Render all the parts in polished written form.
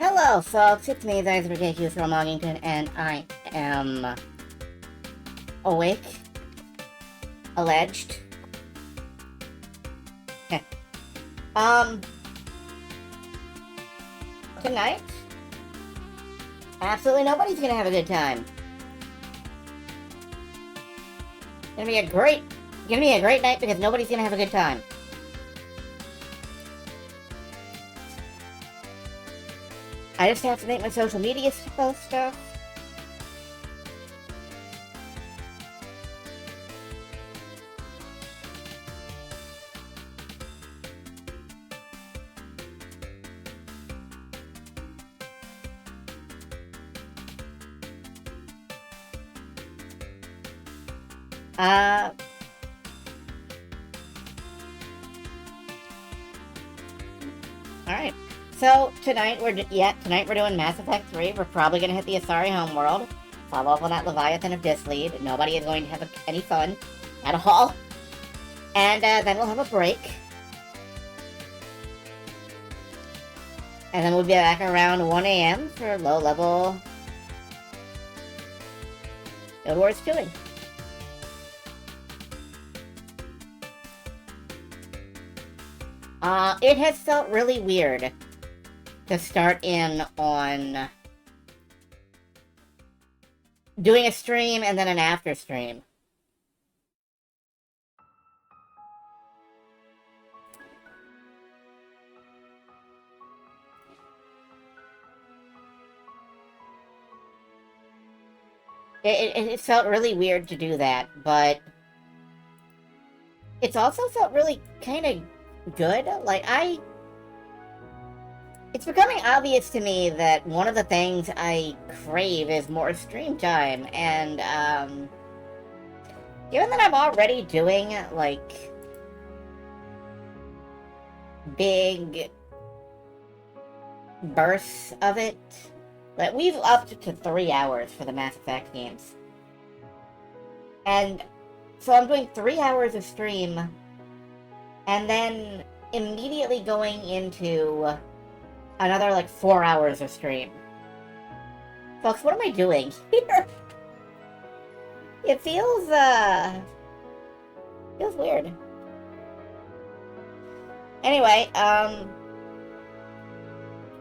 Hello, folks. It's me, Guys Ridiculous from Loggington, and I am awake. Alleged. Tonight, absolutely nobody's gonna have a good time. Gonna be a great night because nobody's gonna have a good time. I just have to make my social media post stuff. Alright. So, tonight we're doing Mass Effect 3. We're probably gonna hit the Asari homeworld. Follow up on that Leviathan of Dislead. Nobody is going to have any fun at all. And then we'll have a break. And then we'll be back around 1 a.m. for low-level Guild Wars 2ing. It has felt really weird to start in on doing a stream and then an after stream. It felt really weird to do that, but it's also felt really kind of good. It's becoming obvious to me that one of the things I crave is more stream time, and, given that I'm already doing, big bursts of it, we've upped to 3 hours for the Mass Effect games. And so I'm doing 3 hours of stream, and then immediately going into another, 4 hours of stream. Folks, what am I doing here? It feels weird. Anyway,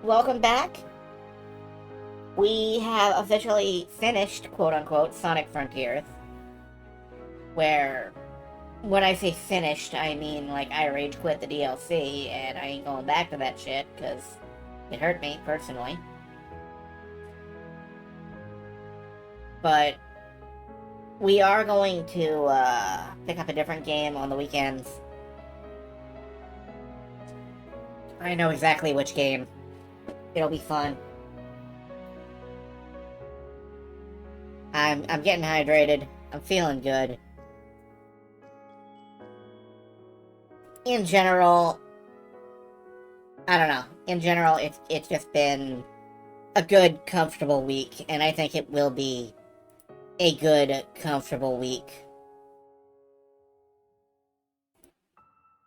welcome back. We have officially finished, quote-unquote, Sonic Frontiers. Where, when I say finished, I mean, I rage quit the DLC, and I ain't going back to that shit, because it hurt me, personally. But we are going to pick up a different game on the weekends. I know exactly which game. It'll be fun. I'm getting hydrated. I'm feeling good. In general, I don't know. In general, it's just been a good, comfortable week, and I think it will be a good, comfortable week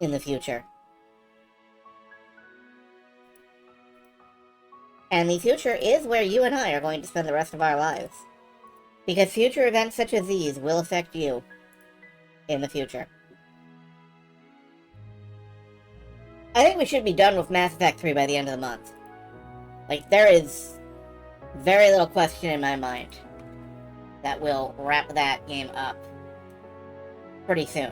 in the future. And the future is where you and I are going to spend the rest of our lives. Because future events such as these will affect you in the future. I think we should be done with Mass Effect 3 by the end of the month. There is very little question in my mind that we'll wrap that game up pretty soon.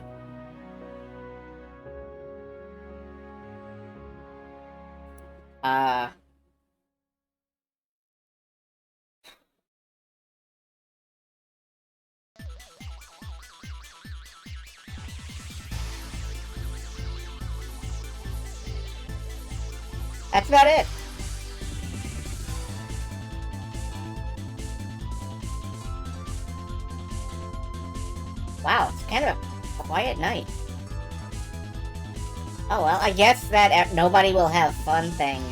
That's about it. Wow, it's kind of a quiet night. Oh well, I guess that nobody will have fun thing,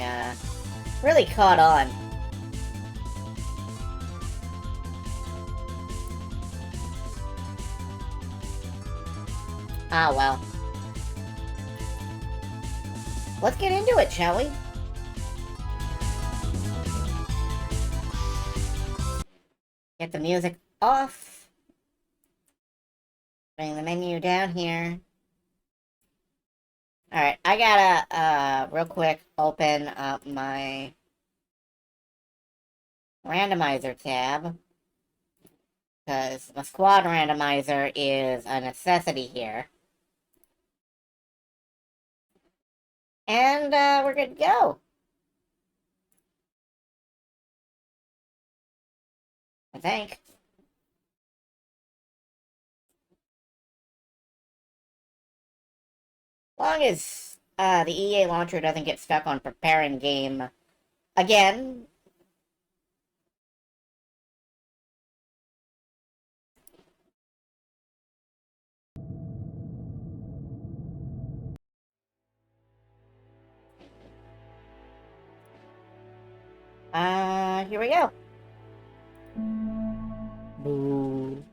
really caught on. Ah, well. Let's get into it, shall we? Get the music off. Bring the menu down here. Alright, I gotta, real quick, open up my randomizer tab. Because the squad randomizer is a necessity here. And, we're good to go. I think. As long as, the EA launcher doesn't get stuck on preparing game again. Here we go. Boo.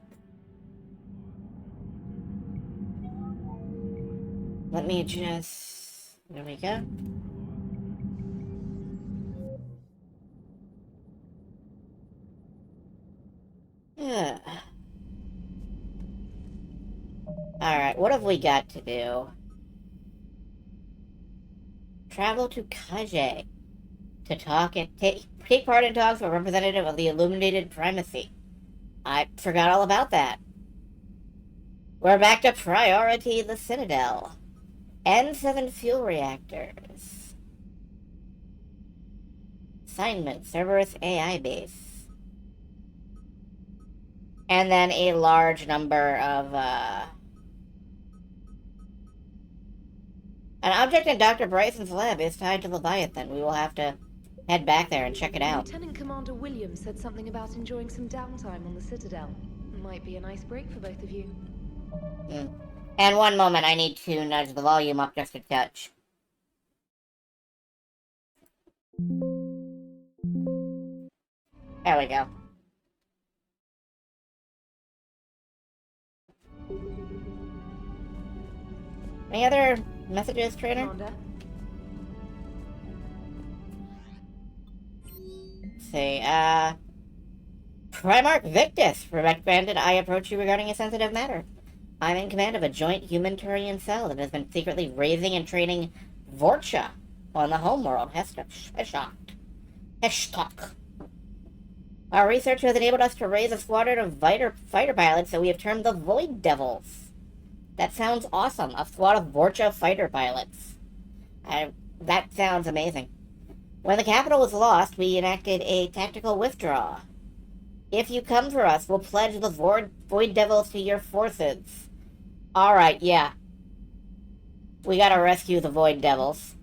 Let me just... There we go. Yeah. Alright, what have we got to do? Travel to Kaje to talk and take part in talks with a representative of the Illuminated Primacy. I forgot all about that. We're back to priority the Citadel. N7 fuel reactors. Assignment, Cerberus AI base. And then a large number of, An object in Dr. Bryson's lab is tied to Leviathan. We will have to head back there and check it out. Lieutenant Commander Williams said something about enjoying some downtime on the Citadel. Might be a nice break for both of you. And one moment, I need to nudge the volume up just a touch. There we go. Any other messages, Trainer? Commander? Let's see, Primarch Victus, recommended I approach you regarding a sensitive matter. I'm in command of a joint humanitarian cell that has been secretly raising and training Vorcha on the homeworld, Heshtok. Our research has enabled us to raise a squadron of fighter pilots that we have termed the Void Devils. That sounds awesome. A squad of Vorcha fighter pilots. That sounds amazing. When the capital was lost, we enacted a tactical withdrawal. If you come for us, we'll pledge the Void Devils to your forces. Alright, yeah. We gotta rescue the Void Devils.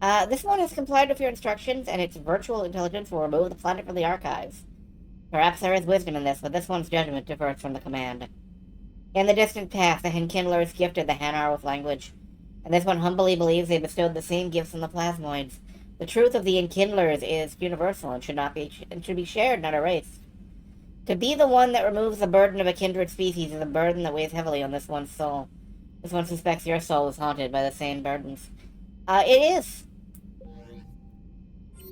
This one has complied with your instructions, and its virtual intelligence will remove the planet from the archives. Perhaps there is wisdom in this, but this one's judgment differs from the command. In the distant past, the Henkindlers gifted the Hanar with language, and this one humbly believes they bestowed the same gifts on the Plasmoids. The truth of the Enkindlers is universal and should be shared, not erased. To be the one that removes the burden of a kindred species is a burden that weighs heavily on this one's soul. This one suspects your soul is haunted by the same burdens. It is.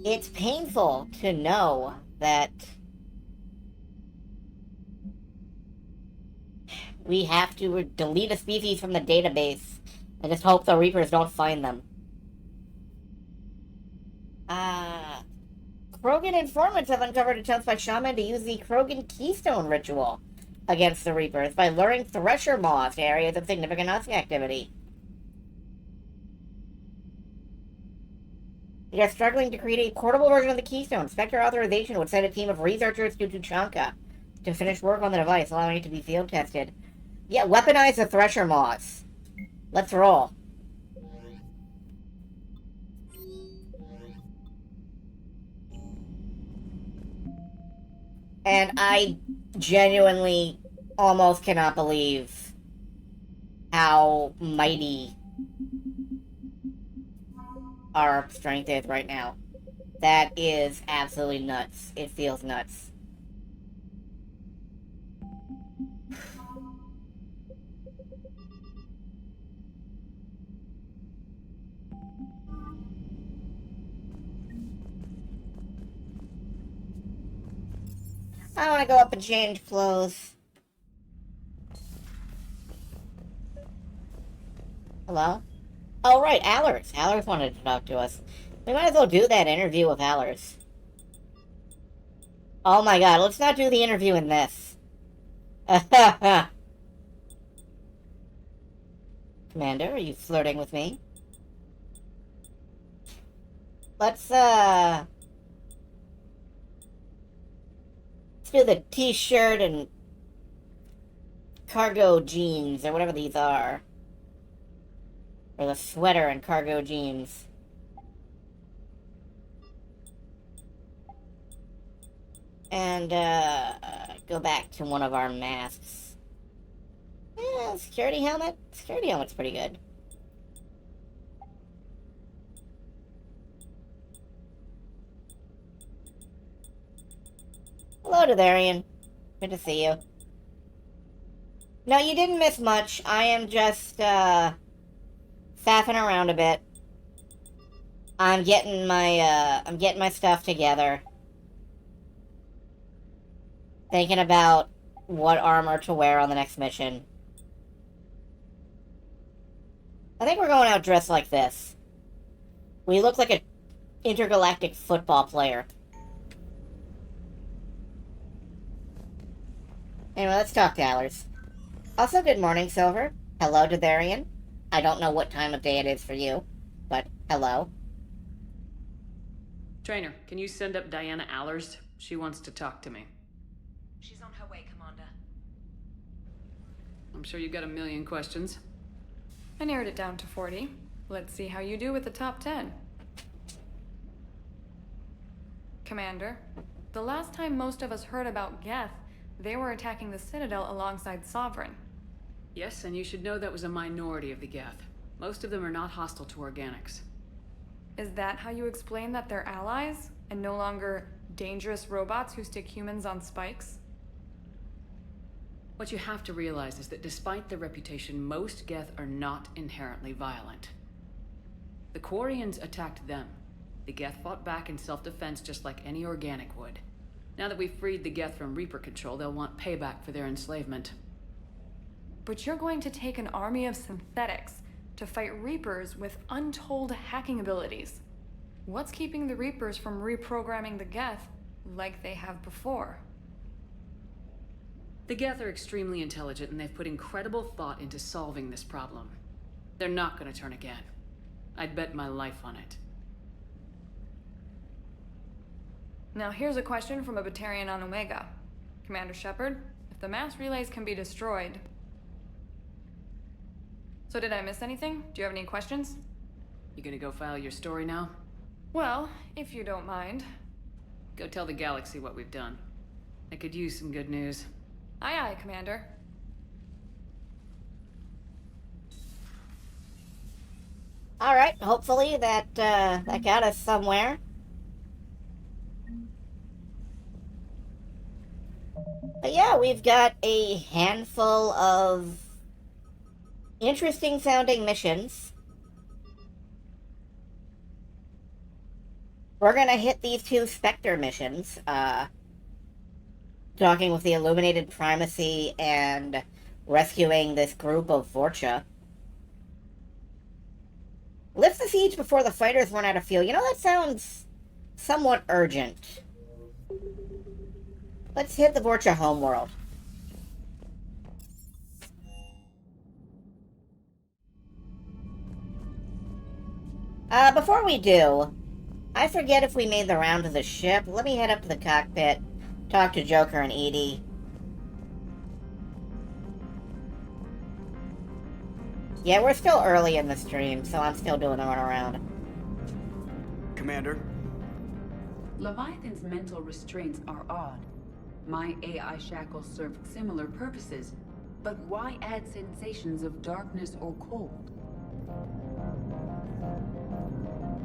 It's painful to know that we have to delete a species from the database and just hope the Reapers don't find them. Krogan informants have uncovered attempts by Shaman to use the Krogan Keystone ritual against the Reapers by luring Thresher Moths to areas of significant Nazi activity. They are struggling to create a portable version of the Keystone. Spectre authorization would send a team of researchers to Tuchanka to finish work on the device, allowing it to be field tested. Yeah, weaponize the Thresher Moths. Let's roll. And I genuinely almost cannot believe how mighty our strength is right now. That is absolutely nuts. It feels nuts. I want to go up and change clothes. Hello? Oh, right, Allers. Allers wanted to talk to us. We might as well do that interview with Allers. Oh my god, let's not do the interview in this. Commander, are you flirting with me? Let's do the t-shirt and cargo jeans, or whatever these are. Or the sweater and cargo jeans. And, go back to one of our masks. Yeah, security helmet? Security helmet's pretty good. Hello, Ditharian. Good to see you. No, you didn't miss much. I am just, faffing around a bit. I'm getting my stuff together. Thinking about what armor to wear on the next mission. I think we're going out dressed like this. We look like an intergalactic football player. Anyway, let's talk to Allers. Also, good morning, Silver. Hello, Ditharian. I don't know what time of day it is for you, but hello. Trainer, can you send up Diana Allers? She wants to talk to me. She's on her way, Commander. I'm sure you've got a million questions. I narrowed it down to 40. Let's see how you do with the top 10. Commander, the last time most of us heard about Geth, they were attacking the Citadel alongside Sovereign. Yes, and you should know that was a minority of the Geth. Most of them are not hostile to organics. Is that how you explain that they're allies, and no longer dangerous robots who stick humans on spikes? What you have to realize is that despite their reputation, most Geth are not inherently violent. The Quarians attacked them. The Geth fought back in self-defense just like any organic would. Now that we've freed the Geth from Reaper control, they'll want payback for their enslavement. But you're going to take an army of synthetics to fight Reapers with untold hacking abilities. What's keeping the Reapers from reprogramming the Geth like they have before? The Geth are extremely intelligent, and they've put incredible thought into solving this problem. They're not going to turn again. I'd bet my life on it. Now here's a question from a Batarian on Omega. Commander Shepard, if the mass relays can be destroyed... So did I miss anything? Do you have any questions? You gonna go file your story now? Well, if you don't mind. Go tell the galaxy what we've done. I could use some good news. Aye aye, Commander. Alright, hopefully that got us somewhere. But yeah, we've got a handful of interesting sounding missions. We're gonna hit these two Spectre missions, talking with the Illuminated Primacy and rescuing this group of Vorcha. Lift the siege before the fighters run out of fuel. You know, that sounds somewhat urgent. Let's hit the Vorcha homeworld. Before we do, I forget if we made the round to the ship. Let me head up to the cockpit, talk to Joker and Edie. Yeah, we're still early in the stream, so I'm still doing a run around. Commander? Leviathan's mental restraints are odd. My AI shackles serve similar purposes, but why add sensations of darkness or cold?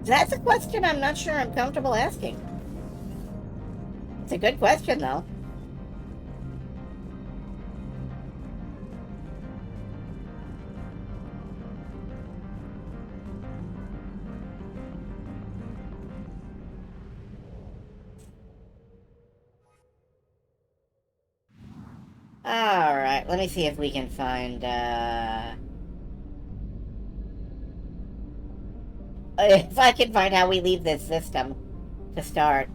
That's a question I'm not sure I'm comfortable asking. It's a good question, though. Alright, let me see if we can find, if I can find how we leave this system to start.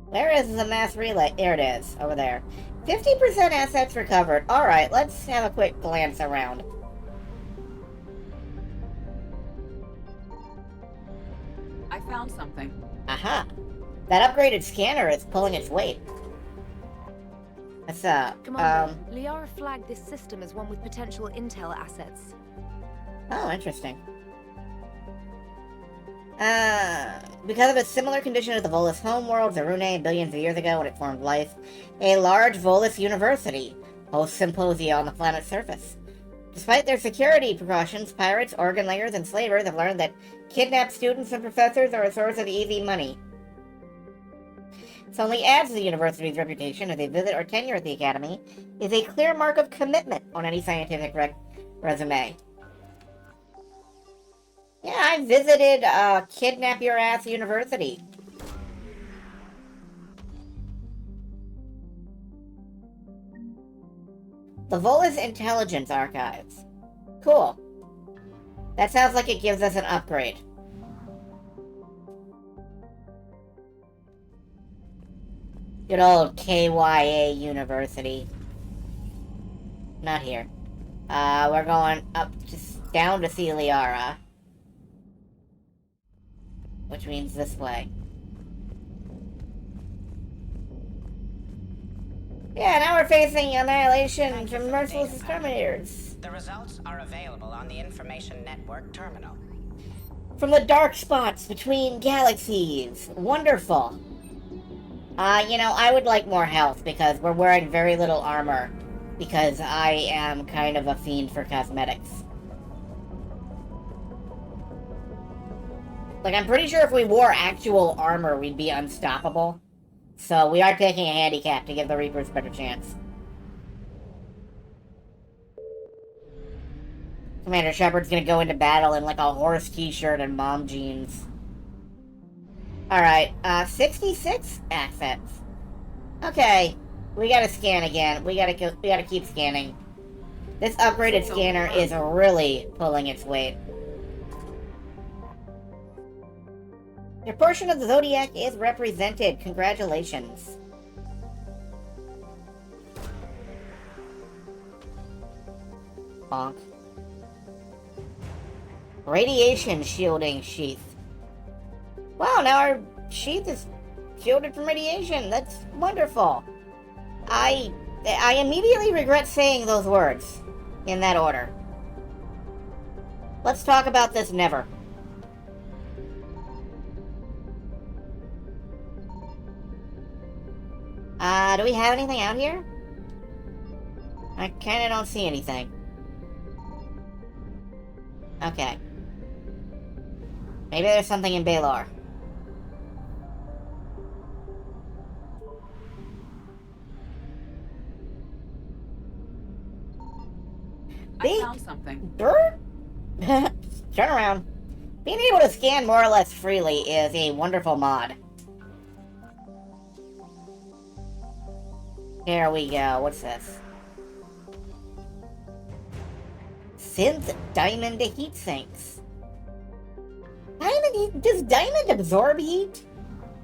Where is the mass relay? There it is, over there. 50% assets recovered. Alright, let's have a quick glance around. I found something. Aha! That upgraded scanner is pulling its weight. What's up? Commander, Liara flagged this system as one with potential intel assets. Oh, interesting. Because of a similar condition to the Volus homeworld, Zarune, billions of years ago when it formed life, a large Volus university hosts symposia on the planet's surface. Despite their security precautions, pirates, organ layers, and slavers have learned that kidnapped students and professors are a source of easy money. This only adds to the university's reputation as a visit or tenure at the academy is a clear mark of commitment on any scientific resume. Yeah, I visited Kidnap Your Ass University. The Volus Intelligence Archives. Cool. That sounds like it gives us an upgrade. Good old KYA University. Not here. We're going up, just down to see Liara. Which means this way. Yeah, now we're facing annihilation from merciless exterminators. The results are available on the Information Network terminal. From the dark spots between galaxies. Wonderful. You know, I would like more health because we're wearing very little armor. Because I am kind of a fiend for cosmetics. Like, I'm pretty sure if we wore actual armor, we'd be unstoppable. So, we are taking a handicap to give the Reapers a better chance. Commander Shepard's gonna go into battle in, like, a horse t-shirt and mom jeans. Alright, 66 assets. Okay, we gotta scan again. We gotta keep scanning. This upgraded scanner is really pulling its weight. Your portion of the Zodiac is represented. Congratulations. Bonk. Radiation shielding sheath. Wow, now our sheath is shielded from radiation. That's wonderful. I immediately regret saying those words in that order. Let's talk about this never. Do we have anything out here? I kinda don't see anything. Okay. Maybe there's something in Baylor. I found something. Bird? Turn around. Being able to scan more or less freely is a wonderful mod. There we go. What's this? Synth diamond heat sinks. Diamond heat? Does diamond absorb heat?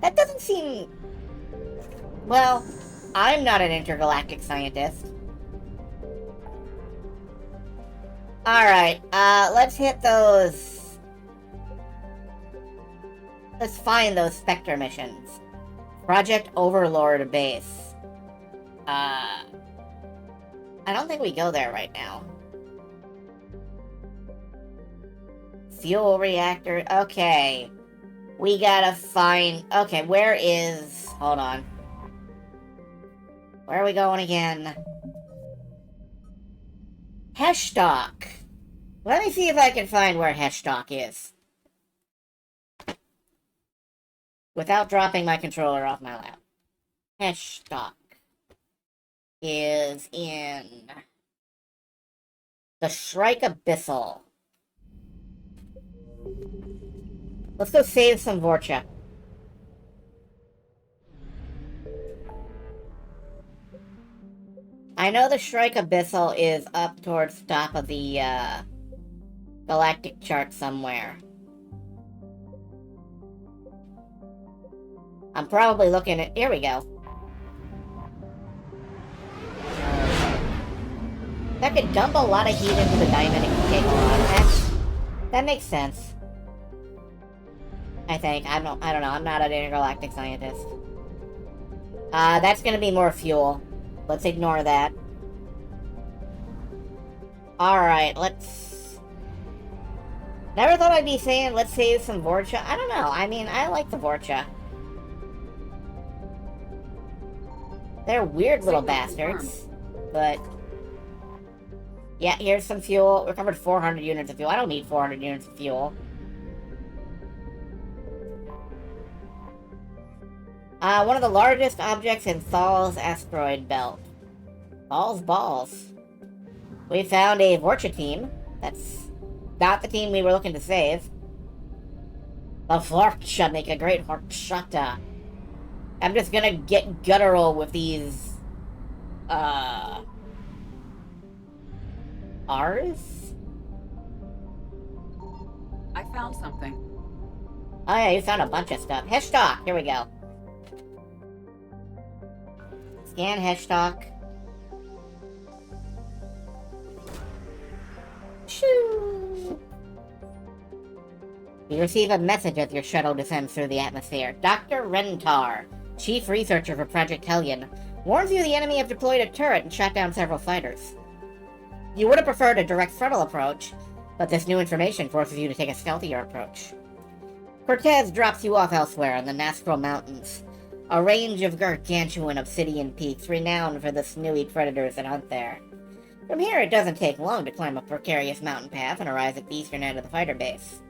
That doesn't seem... Well, I'm not an intergalactic scientist. Alright, let's hit those... Let's find those Spectre missions. Project Overlord Base. I don't think we go there right now. Fuel reactor. Okay. We gotta find... Okay, where is... Hold on. Where are we going again? Heshstock. Let me see if I can find where Heshstock is. Without dropping my controller off my lap. Heshstock is in the Shrike Abyssal. Let's go save some Vorcha. I know the Shrike Abyssal is up towards the top of the, galactic chart somewhere. I'm probably looking at... Here we go. That could dump a lot of heat into the diamond and take a lot of that. That makes sense. I think. I don't know. I'm not an intergalactic scientist. That's gonna be more fuel. Let's ignore that. Alright, let's... Never thought I'd be saying let's save some Vorcha. I don't know. I mean, I like the Vorcha. They're weird little bastards. But... yeah, here's some fuel. Recovered 400 units of fuel. I don't need 400 units of fuel. One of the largest objects in Thal's asteroid belt. Balls. We found a Vorcha team. That's not the team we were looking to save. The Vorcha make a great horchata. I'm just gonna get guttural with these... R's? I found something. Oh yeah, you found a bunch of stuff. Heshtalk, here we go. Scan Heshtalk. Shoo! You receive a message as your shuttle descends through the atmosphere. Dr. Rentar, chief researcher for Project Hellion, warns you the enemy have deployed a turret and shot down several fighters. You would have preferred a direct frontal approach, but this new information forces you to take a stealthier approach. Cortez drops you off elsewhere in the Nastral Mountains, a range of gargantuan obsidian peaks renowned for the snowy predators that hunt there. From here, it doesn't take long to climb a precarious mountain path and arrive at the eastern end of the fighter base.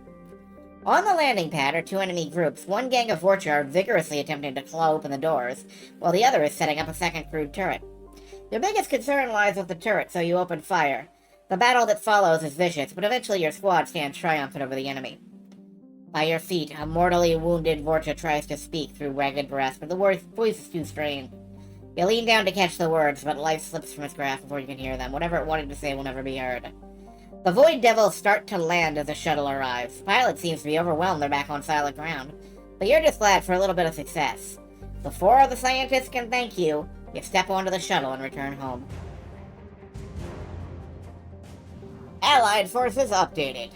On the landing pad are two enemy groups. One gang of Vorcha are vigorously attempting to claw open the doors, while the other is setting up a second crude turret. Your biggest concern lies with the turret, so you open fire. The battle that follows is vicious, but eventually your squad stands triumphant over the enemy. By your feet, a mortally wounded Vorcha tries to speak through ragged breath, but the voice is too strained. You lean down to catch the words, but life slips from its grasp before you can hear them. Whatever it wanted to say will never be heard. The Void Devils start to land as the shuttle arrives. The pilot seems to be overwhelmed they're back on solid ground, but you're just glad for a little bit of success. Before the scientists can thank you, you step onto the shuttle and return home. Allied forces updated.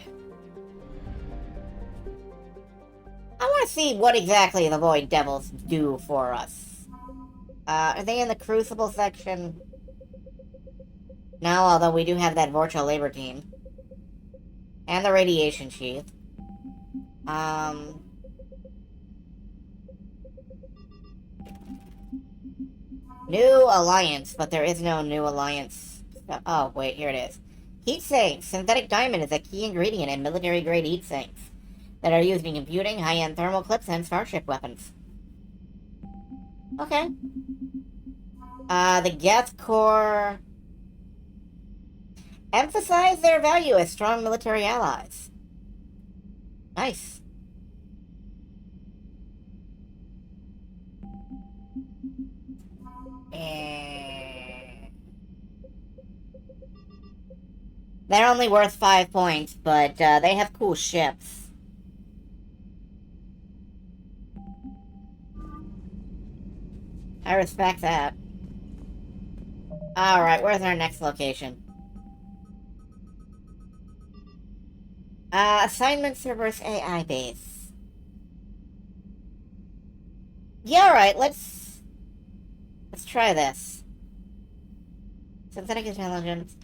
I want to see what exactly the Void Devils do for us. Are they in the Crucible section? No, although we do have that Vorcha labor team. And the Radiation Sheath. New Alliance, but there is no New Alliance. Oh, wait, here it is. Heat sinks. Synthetic diamond is a key ingredient in military-grade heat sinks that are used in computing, high-end thermal clips, and starship weapons. Okay. The Geth Corps emphasize their value as strong military allies. Nice. They're only worth 5 points, but they have cool ships. I respect that. Alright, where's our next location? Assignment Cerberus AI base. Yeah, alright, let's try this. Synthetic intelligence.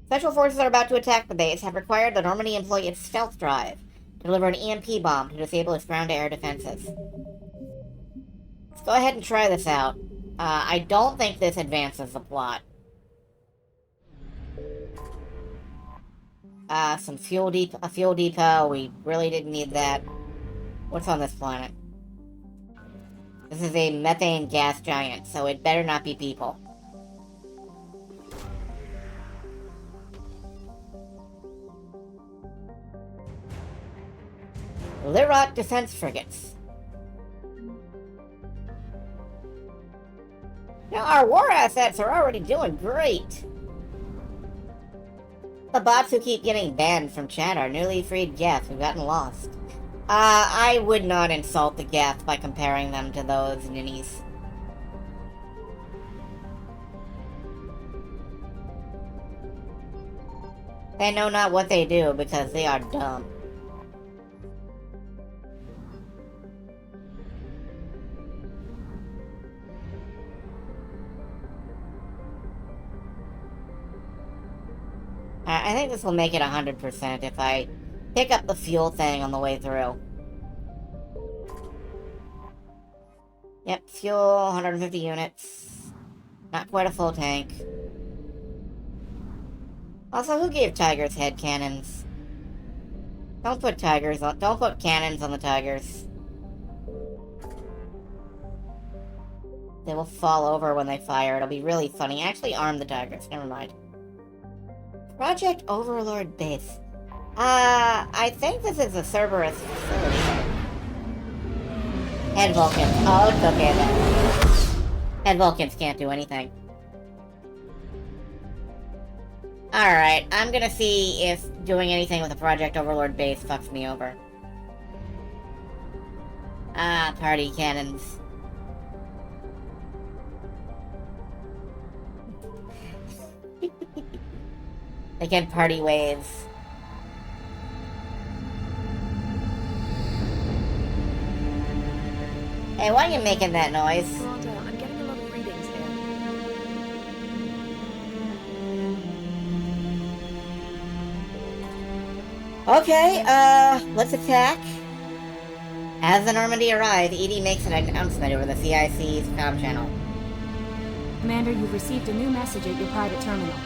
Special forces are about to attack the base, have required the Normandy employ its stealth drive to deliver an EMP bomb to disable its ground-to-air defenses. Let's go ahead and try this out. I don't think this advances the plot. A fuel depot. We really didn't need that. What's on this planet? This is a methane gas giant, so it better not be people. Lirot defense frigates. Now, our war assets are already doing great. The bots who keep getting banned from chat are newly freed Geth who've gotten lost. I would not insult the Geth by comparing them to those ninnies. They know not what they do because they are dumb. I think this will make it 100% if I pick up the fuel thing on the way through. Yep, fuel, 150 units. Not quite a full tank. Also, who gave tigers head cannons? Don't put cannons on the tigers. They will fall over when they fire. It'll be really funny. Actually, arm the tigers. Never mind. Project Overlord Base. I think this is a Cerberus facility. Head Vulcans. Oh, it's okay then. Head Vulcans can't do anything. Alright, I'm gonna see if doing anything with the Project Overlord base fucks me over. Party cannons. They can party waves. Hey, why are you making that noise? Commander, I'm getting a lot of readings here. Okay, let's attack. As the Normandy arrive, EDI makes an announcement over the CIC's comm channel. Commander, you've received a new message at your private terminal.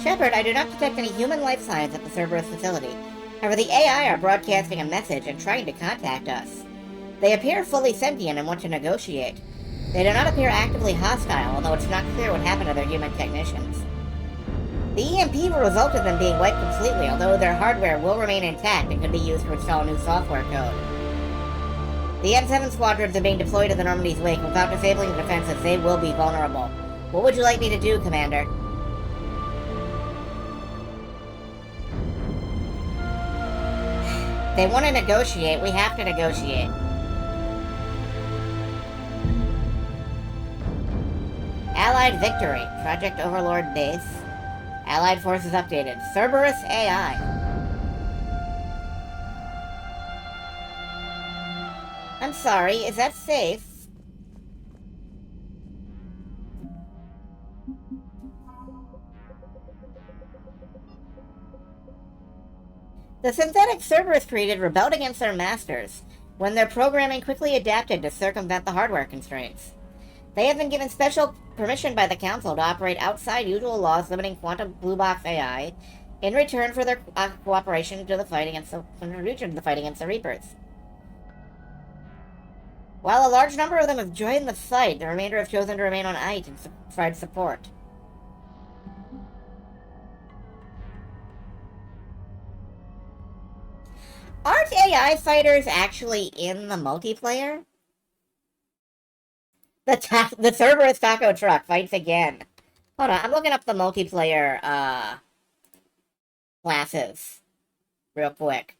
Shepard, I do not detect any human life signs at the Cerberus facility. However, the AI are broadcasting a message and trying to contact us. They appear fully sentient and want to negotiate. They do not appear actively hostile, although it's not clear what happened to their human technicians. The EMP will result in them being wiped completely, although their hardware will remain intact and could be used to install new software code. The N7 squadrons are being deployed to the Normandy's wake. Without disabling the defenses, they will be vulnerable. What would you like me to do, Commander? They want to negotiate. We have to negotiate. Allied victory. Project Overlord base. Allied forces updated. Cerberus AI. I'm sorry, is that safe? The synthetic Cerberus created rebelled against their masters, when their programming quickly adapted to circumvent the hardware constraints. They have been given special permission by the Council to operate outside usual laws limiting quantum blue box AI, in return for their cooperation to the fight against the Reapers. While a large number of them have joined the fight, the remainder have chosen to remain on Ite and provide support. Aren't AI fighters actually in the multiplayer? The Cerberus taco truck fights again. Hold on, I'm looking up the multiplayer, classes. Real quick.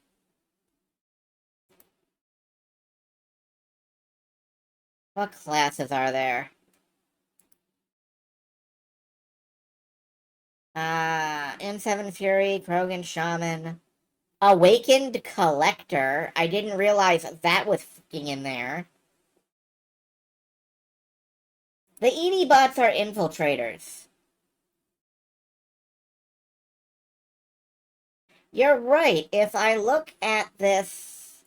What classes are there? M7 Fury, Krogan Shaman, Awakened Collector. I didn't realize that was fucking in there. The ED bots are infiltrators. You're right. If I look at this...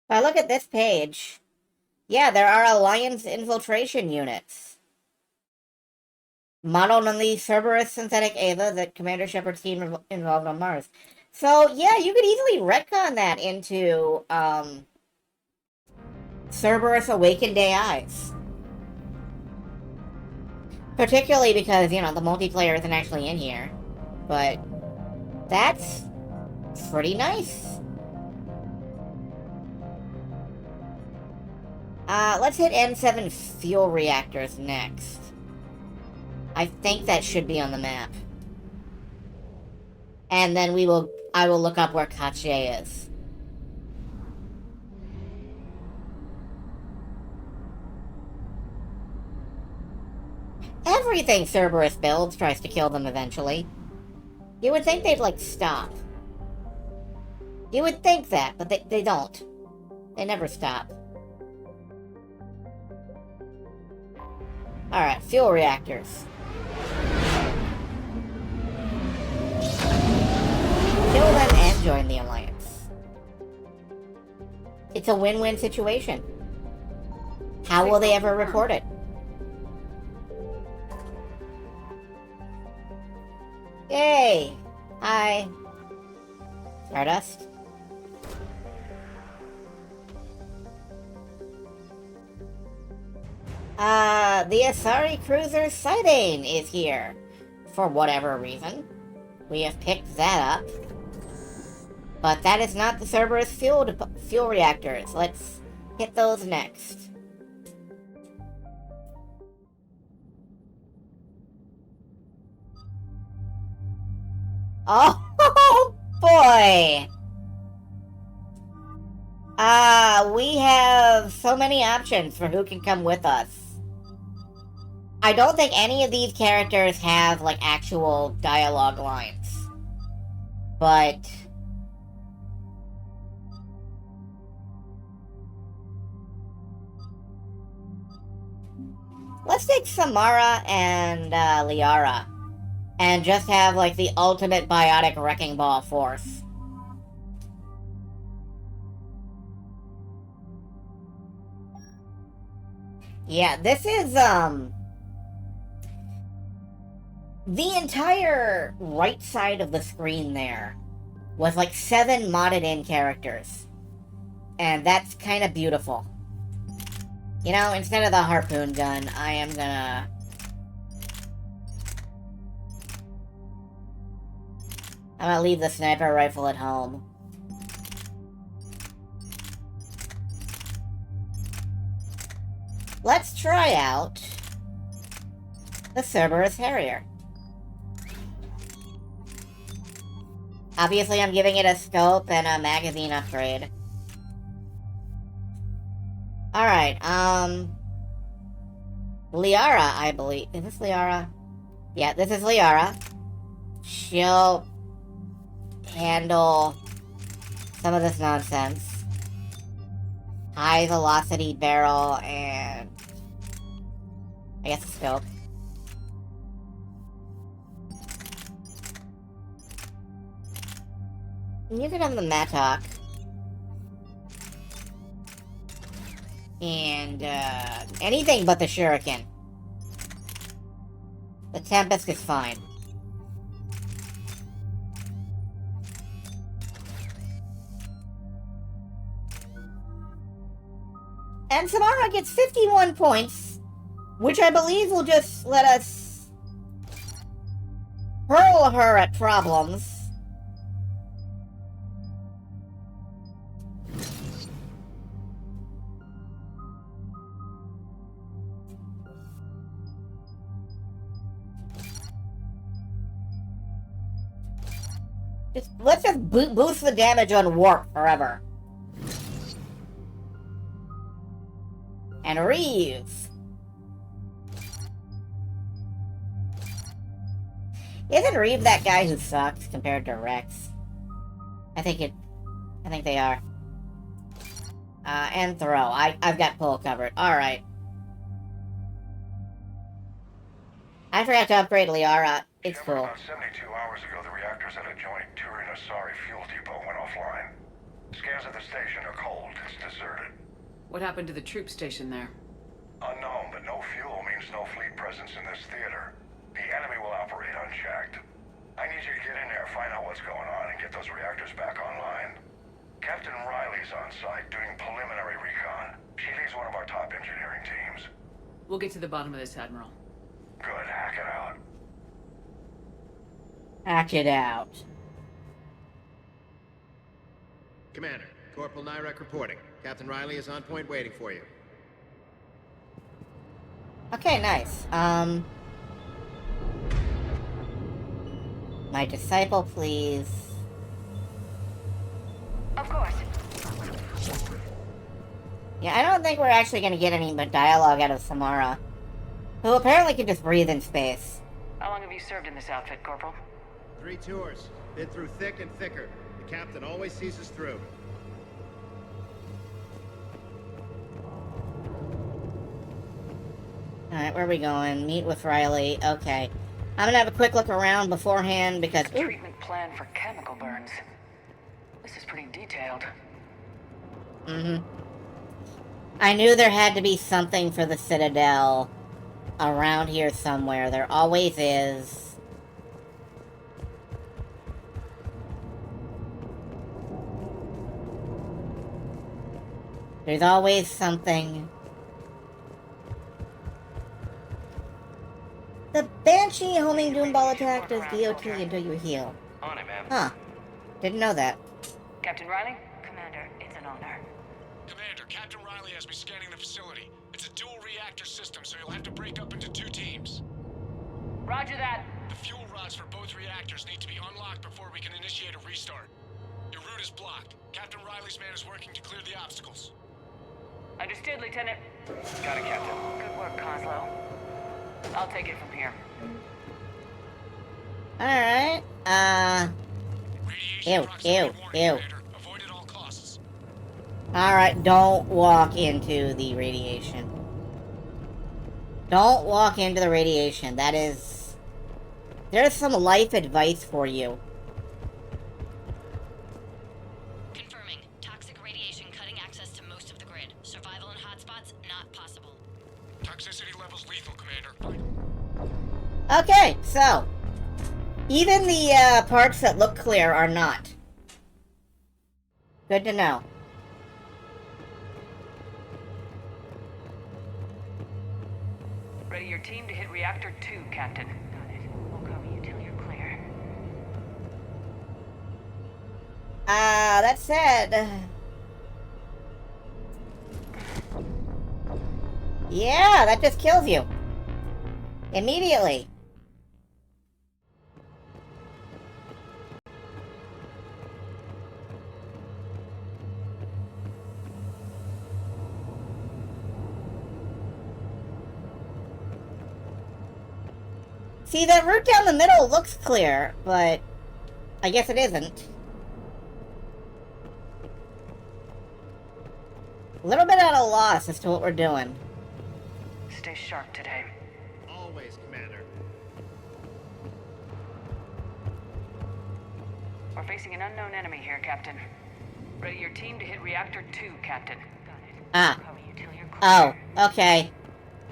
If I look at this page... Yeah, there are Alliance infiltration units. Modeled on the Cerberus synthetic Ava that Commander Shepard's team involved on Mars. So, yeah, you could easily retcon that into, Cerberus Awakened AIs. Particularly because, you know, the multiplayer isn't actually in here. But that's pretty nice. Let's hit N7 fuel reactors next. I think that should be on the map. And then I will look up where Kache is. Everything Cerberus builds tries to kill them eventually. You would think they'd, like, stop. You would think that, but they don't. They never stop. Alright, fuel reactors. Kill them and join the Alliance. It's a win-win situation. How will they ever report it? Yay! Hi. Stardust. The Asari cruiser sighting is here. For whatever reason. We have picked that up. But that is not the Cerberus fuel reactors. Let's hit those next. Oh boy! We have so many options for who can come with us. I don't think any of these characters have, like, actual dialogue lines. But... let's take Samara and, Liara. And just have, like, the ultimate biotic wrecking ball force. Yeah, this is, the entire right side of the screen there was, like, 7 modded-in characters. And that's kind of beautiful. You know, instead of the harpoon gun, I'm gonna leave the sniper rifle at home. Let's try out the Cerberus Harrier. Obviously, I'm giving it a scope and a magazine upgrade. Alright, Liara, I believe. Is this Liara? Yeah, this is Liara. She'll handle some of this nonsense. High velocity barrel and I guess a scope. You can have the Mattock. And, anything but the Shuriken. The Tempest is fine. And Samara gets 51 points, which I believe will just let us hurl her at problems. Let's just boost the damage on Warp forever. And Reeve. Isn't Reeve that guy who sucks compared to Rex? I think they are. And throw. I've got pull covered. Alright. I forgot to upgrade Liara. It's cool. About 72 hours ago, the reactors at a joint Turin-Asari fuel depot went offline. Scans of the station are cold. It's deserted. What happened to the troop station there? Unknown, but no fuel means no fleet presence in this theater. The enemy will operate unchecked. I need you to get in there, find out what's going on, and get those reactors back online. Captain Riley's on site doing preliminary recon. She leads one of our top engineering teams. We'll get to the bottom of this, Admiral. Good, hack it out. Hack it out. Commander, Corporal Nyrek reporting. Captain Riley is on point waiting for you. Okay, nice. My disciple, please. Of course. Yeah, I don't think we're actually gonna get any dialogue out of Samara, who apparently can just breathe in space. How long have you served in this outfit, Corporal? 3 tours. Been through thick and thicker. The captain always sees us through. Alright, where are we going? Meet with Riley. Okay. I'm gonna have a quick look around beforehand because... A treatment plan for chemical burns. This is pretty detailed. Mm-hmm. I knew there had to be something for the Citadel around here somewhere. There always is. There's always something. The Banshee homing Doomball attack does DOT until you heal. On it, ma'am. Huh. Didn't know that. Captain Riley? Commander, it's an honor. Commander, Captain Riley has me scanning the facility. It's a dual reactor system, so you'll have to break up into 2 teams. Roger that. The fuel rods for both reactors need to be unlocked before we can initiate a restart. Your route is blocked. Captain Riley's man is working to clear the obstacles. Understood, Lieutenant. Got it, Captain. Good work, Coslow. I'll take it from here. Alright. Radiation Ew, proximity ew, warning, ew. Commander. Avoid at all costs. Alright, don't walk into the radiation. Don't walk into the radiation. That is... There's some life advice for you. Confirming. Toxic radiation cutting access to most of the grid. Survival in hotspots not possible. Toxicity levels lethal, Commander. Okay, so... Even the parts that look clear are not. Good to know. Ready your team to hit reactor 2, Captain. Got it. We'll cover you till you're clear. That said... Yeah, that just kills you. Immediately. See, that route down the middle looks clear, but I guess it isn't. A little bit at a loss as to what we're doing. Stay sharp today. Always, Commander. We're facing an unknown enemy here, Captain. Ready your team to hit reactor 2, Captain. Got it. Ah. We'll cover you till you're clear. Oh, okay.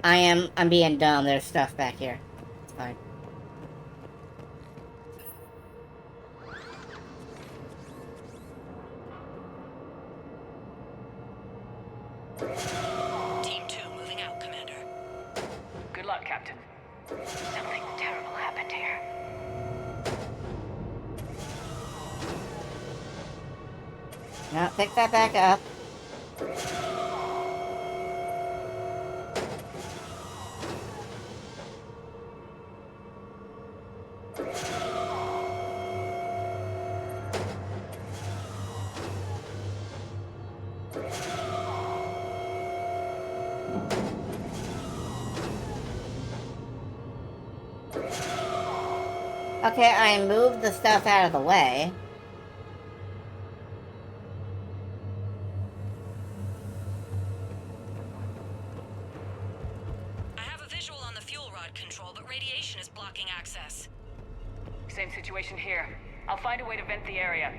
I'm being dumb. There's stuff back here. It's fine. Team 2 moving out, Commander. Good luck, Captain. Something terrible happened here. Now, pick that back up. Okay, I moved the stuff out of the way. I have a visual on the fuel rod control, but radiation is blocking access. Same situation here. I'll find a way to vent the area.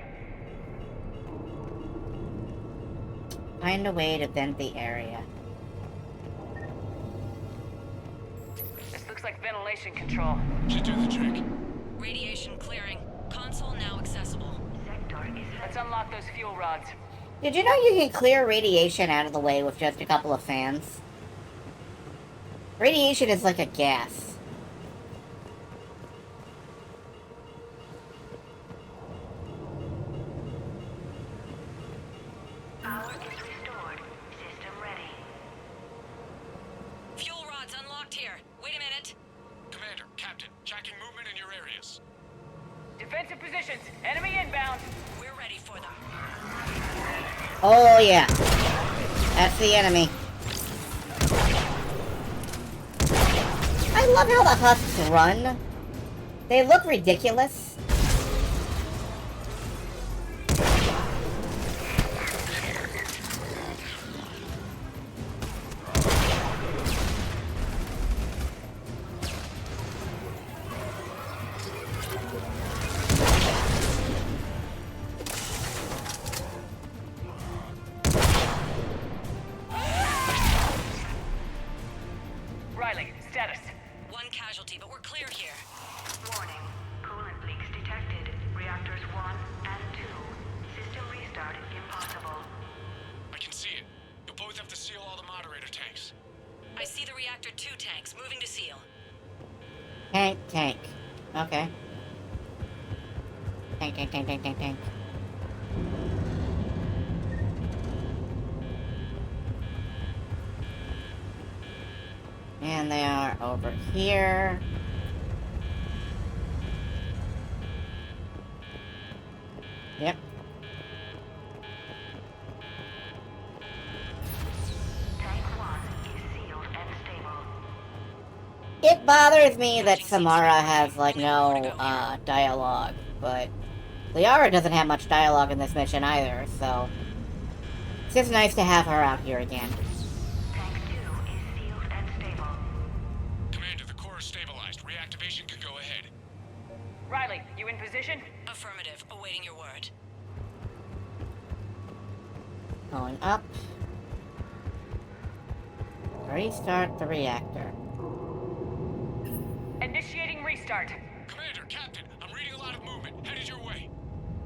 Find a way to vent the area. This looks like ventilation control. Should do the trick. Radiation clearing. Console now accessible. Let's unlock those fuel rods. Did you know you can clear radiation out of the way with just a couple of fans? Radiation is like a gas. Fuel rods unlocked Defensive positions. Enemy inbound. We're ready for them. Oh, yeah. That's the enemy. I love how the husks run. They look ridiculous. Riley, status. One casualty, but we're clear here. Warning. Coolant leaks detected. Reactors 1 and 2. System restart impossible. I can see it. You'll both have to seal all the moderator tanks. I see the reactor 2 tanks moving to seal. Tank. Okay. Tank. And they are over here. Yep. Tank 1 is sealed and stable. It bothers me that Samara has, like, no, dialogue, but Liara doesn't have much dialogue in this mission either, so it's just nice to have her out here again. Tank 2 is sealed and stable. Commander, the core is stabilized. Reactivation can go ahead. Riley, you in position? Affirmative. Awaiting your word. Going up. Restart the reactor. Initiating restart. Commander, Captain, I'm reading a lot of movement. Headed your way.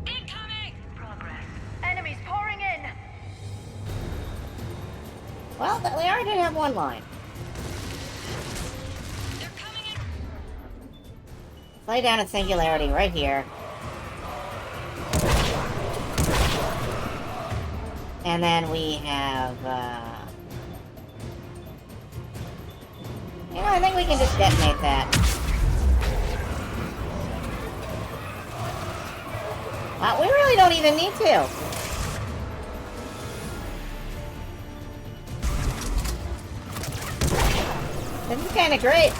Incoming! Progress. Enemies pouring in! Well, Liara did have one line. They're coming in. Lay down a singularity right here. And then we have, I think we can just detonate that. We really don't even need to. This is kind of great.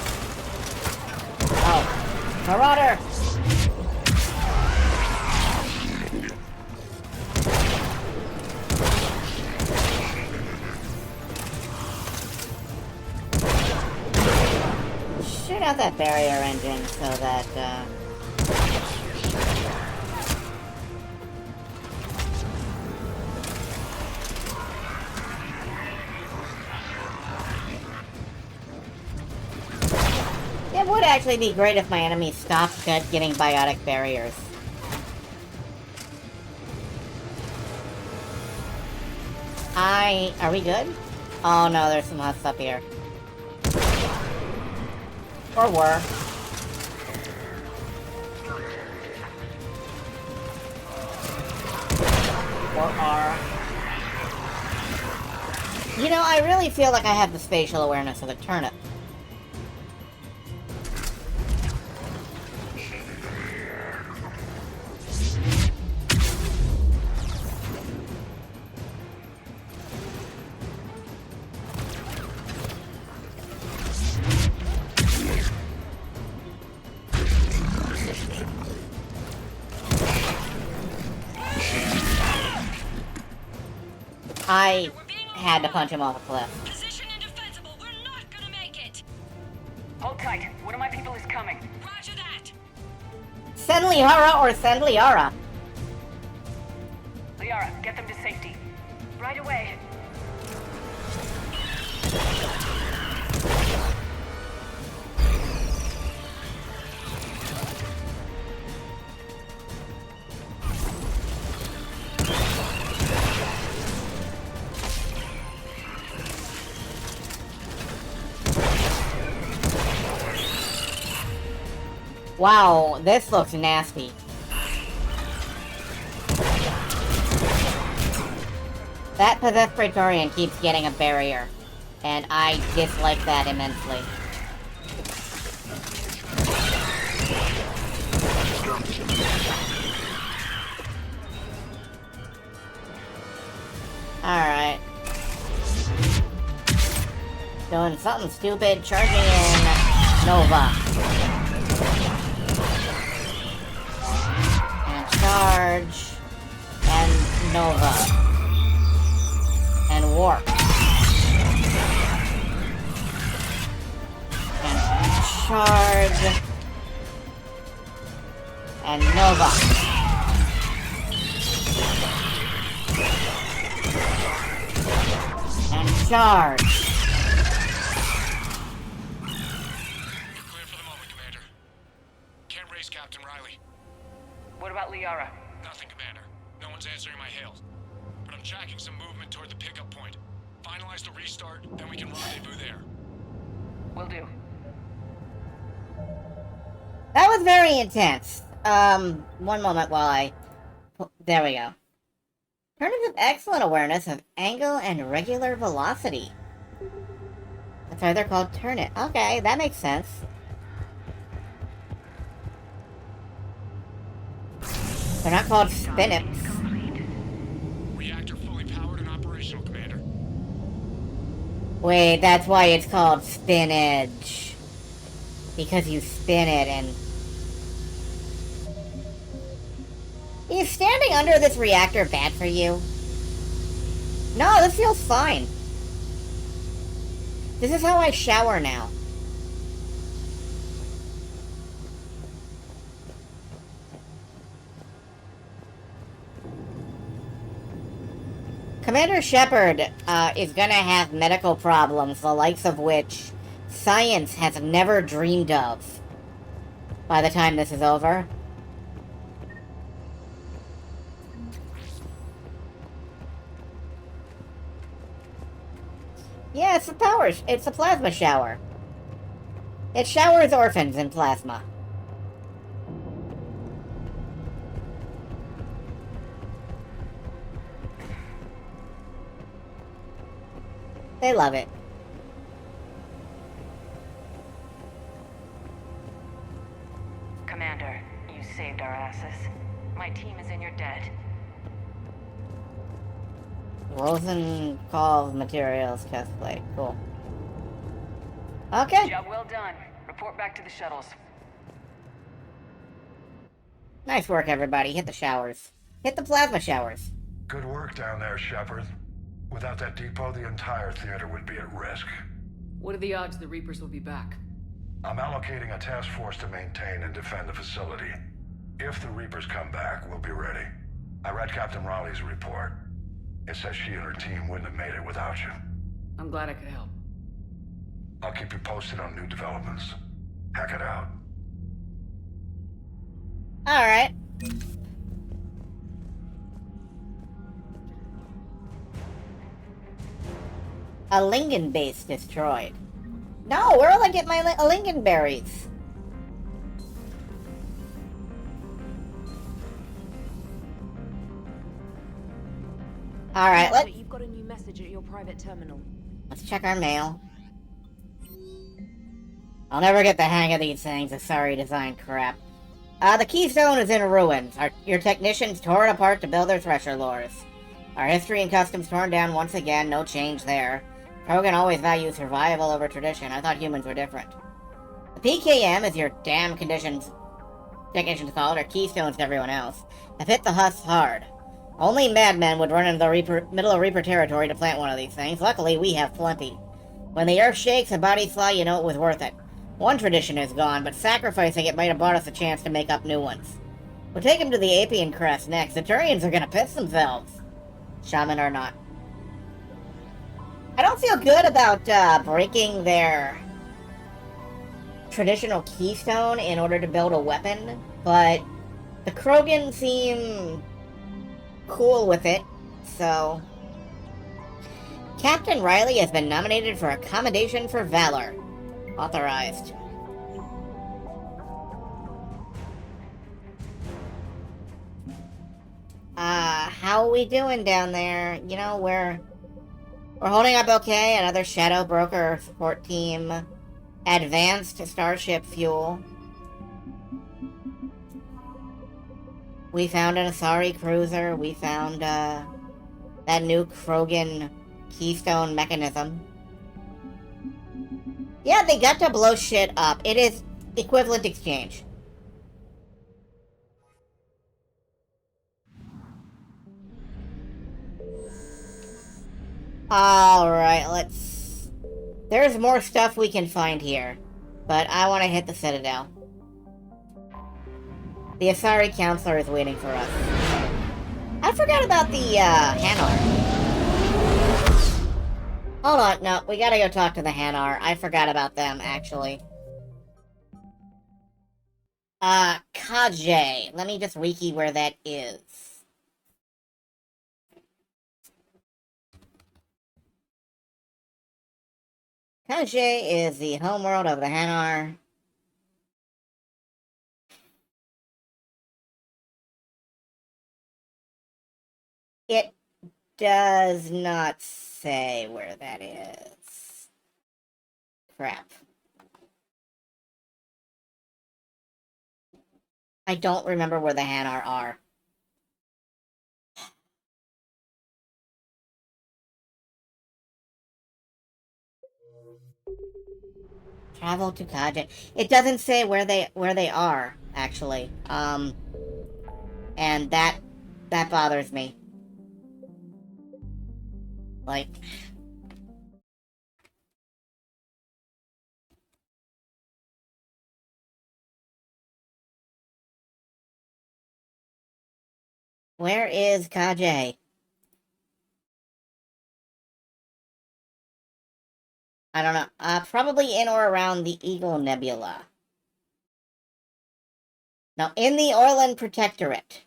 Oh, Marauder! Shoot out that barrier engine so that, it would actually be great if my enemies stopped getting biotic barriers. Are we good? Oh no, there's some husks up here. Or were. Or are. You know, I really feel like I have the spatial awareness of a turnip. I had to punch him off a cliff. Position indefensible. We're not gonna make it. Hold tight. One of my people is coming. Roger that. Send Liara or send Liara. Liara, get them to safety. Right away. Wow, this looks nasty. That possessed Praetorian keeps getting a barrier, and I dislike that immensely. Doing something stupid, charging in Nova. And charge. And Nova. And warp. And charge. And Nova. And charge. You're clear for the moment, Commander. Can't raise Captain Riley. What about Liara? Nothing, Commander. No one's answering my hails. But I'm tracking some movement toward the pickup point. Finalize the restart, then we can rendezvous there. Will do. That was very intense. One moment while I... There we go. Turnus has excellent awareness of angle and regular velocity. That's why they're called Turnit. Okay, that makes sense. They're not called Spinips. Reactor fully powered and operational, Commander. Wait, that's why it's called spinach. Because you spin it and... Is standing under this reactor bad for you? No, this feels fine. This is how I shower now. Commander Shepard is gonna have medical problems, the likes of which science has never dreamed of by the time this is over. Yeah, it's a plasma shower. It showers orphans in plasma. They love it. Commander, you saved our asses. My team is in your debt. Rosenkov materials cosplay. Cool. Okay. Job well done. Report back to the shuttles. Nice work, everybody. Hit the showers. Hit the plasma showers. Good work down there, Shepard. Without that depot, the entire theater would be at risk. What are the odds the Reapers will be back? I'm allocating a task force to maintain and defend the facility. If the Reapers come back, we'll be ready. I read Captain Raleigh's report. It says she and her team wouldn't have made it without you. I'm glad I could help. I'll keep you posted on new developments. Hack it out. Alright. A Lingen base destroyed. No, where will I get my Lingen berries? Alright, You've got a new message at your private terminal. let's check our mail. I'll never get the hang of these things, the sorry design crap. The Keystone is in ruins. Your technicians tore it apart to build their thresher lures. Our history and customs torn down once again, no change there. Krogan always valued survival over tradition. I thought humans were different. The PKM, as your damn technicians call it, are keystones to everyone else, have hit the husks hard. Only madmen would run into the middle of Reaper territory to plant one of these things. Luckily, we have plenty. When the earth shakes and bodies fly, you know it was worth it. One tradition is gone, but sacrificing it might have brought us a chance to make up new ones. We'll take him to the Apian Crest next. The Turians are gonna piss themselves. Shaman or not. I don't feel good about breaking their traditional keystone in order to build a weapon, but the Krogan seem cool with it, so... Captain Riley has been nominated for a Commendation for Valor. Authorized. How are we doing down there? You know, we're holding up okay. Another Shadow Broker support team. Advanced Starship fuel. We found an Asari cruiser. We found, that new Krogan Keystone mechanism. Yeah, they got to blow shit up. It is equivalent exchange. Alright, let's... There's more stuff we can find here. But I want to hit the Citadel. The Asari Counselor is waiting for us. I forgot about the, Hanar. Hold on, no, we gotta go talk to the Hanar. I forgot about them, actually. Kajay. Let me just wiki where that is. Kajay is the homeworld of the Hanar. It does not say where that is. Crap. I don't remember where the Hanar are. Travel to Kajay. It doesn't say where they are, actually. And that bothers me. Like... Where is Kajay? I don't know. Probably in or around the Eagle Nebula. Now, in the Orlan Protectorate,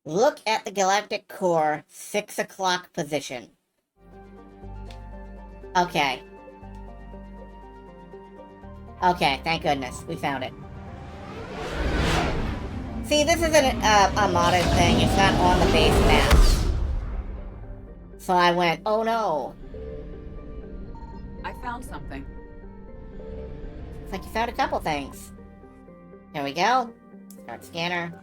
look at the Galactic Core 6 o'clock position. Okay. Okay, thank goodness. We found it. See, this isn't a modded thing. It's not on the base map. So I went, oh no. I found something. Looks like you found a couple things. There we go. Start scanner.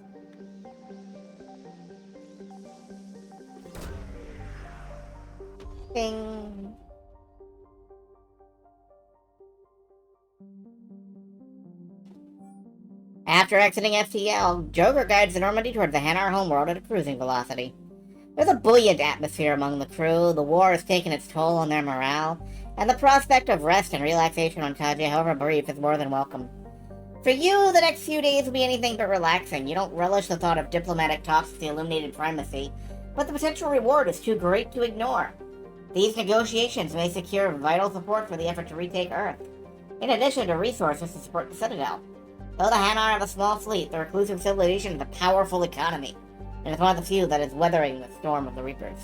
Bing. After exiting FTL, Joker guides the Normandy toward the Hanar homeworld at a cruising velocity. There's a buoyant atmosphere among the crew, the war has taken its toll on their morale, and the prospect of rest and relaxation on Kajay, however brief, is more than welcome. For you, the next few days will be anything but relaxing. You don't relish the thought of diplomatic talks with the Illuminated Primacy, but the potential reward is too great to ignore. These negotiations may secure vital support for the effort to retake Earth, in addition to resources to support the Citadel. Though the Hanar have a small fleet, the reclusive civilization is a powerful economy, and is one of the few that is weathering the storm of the Reapers.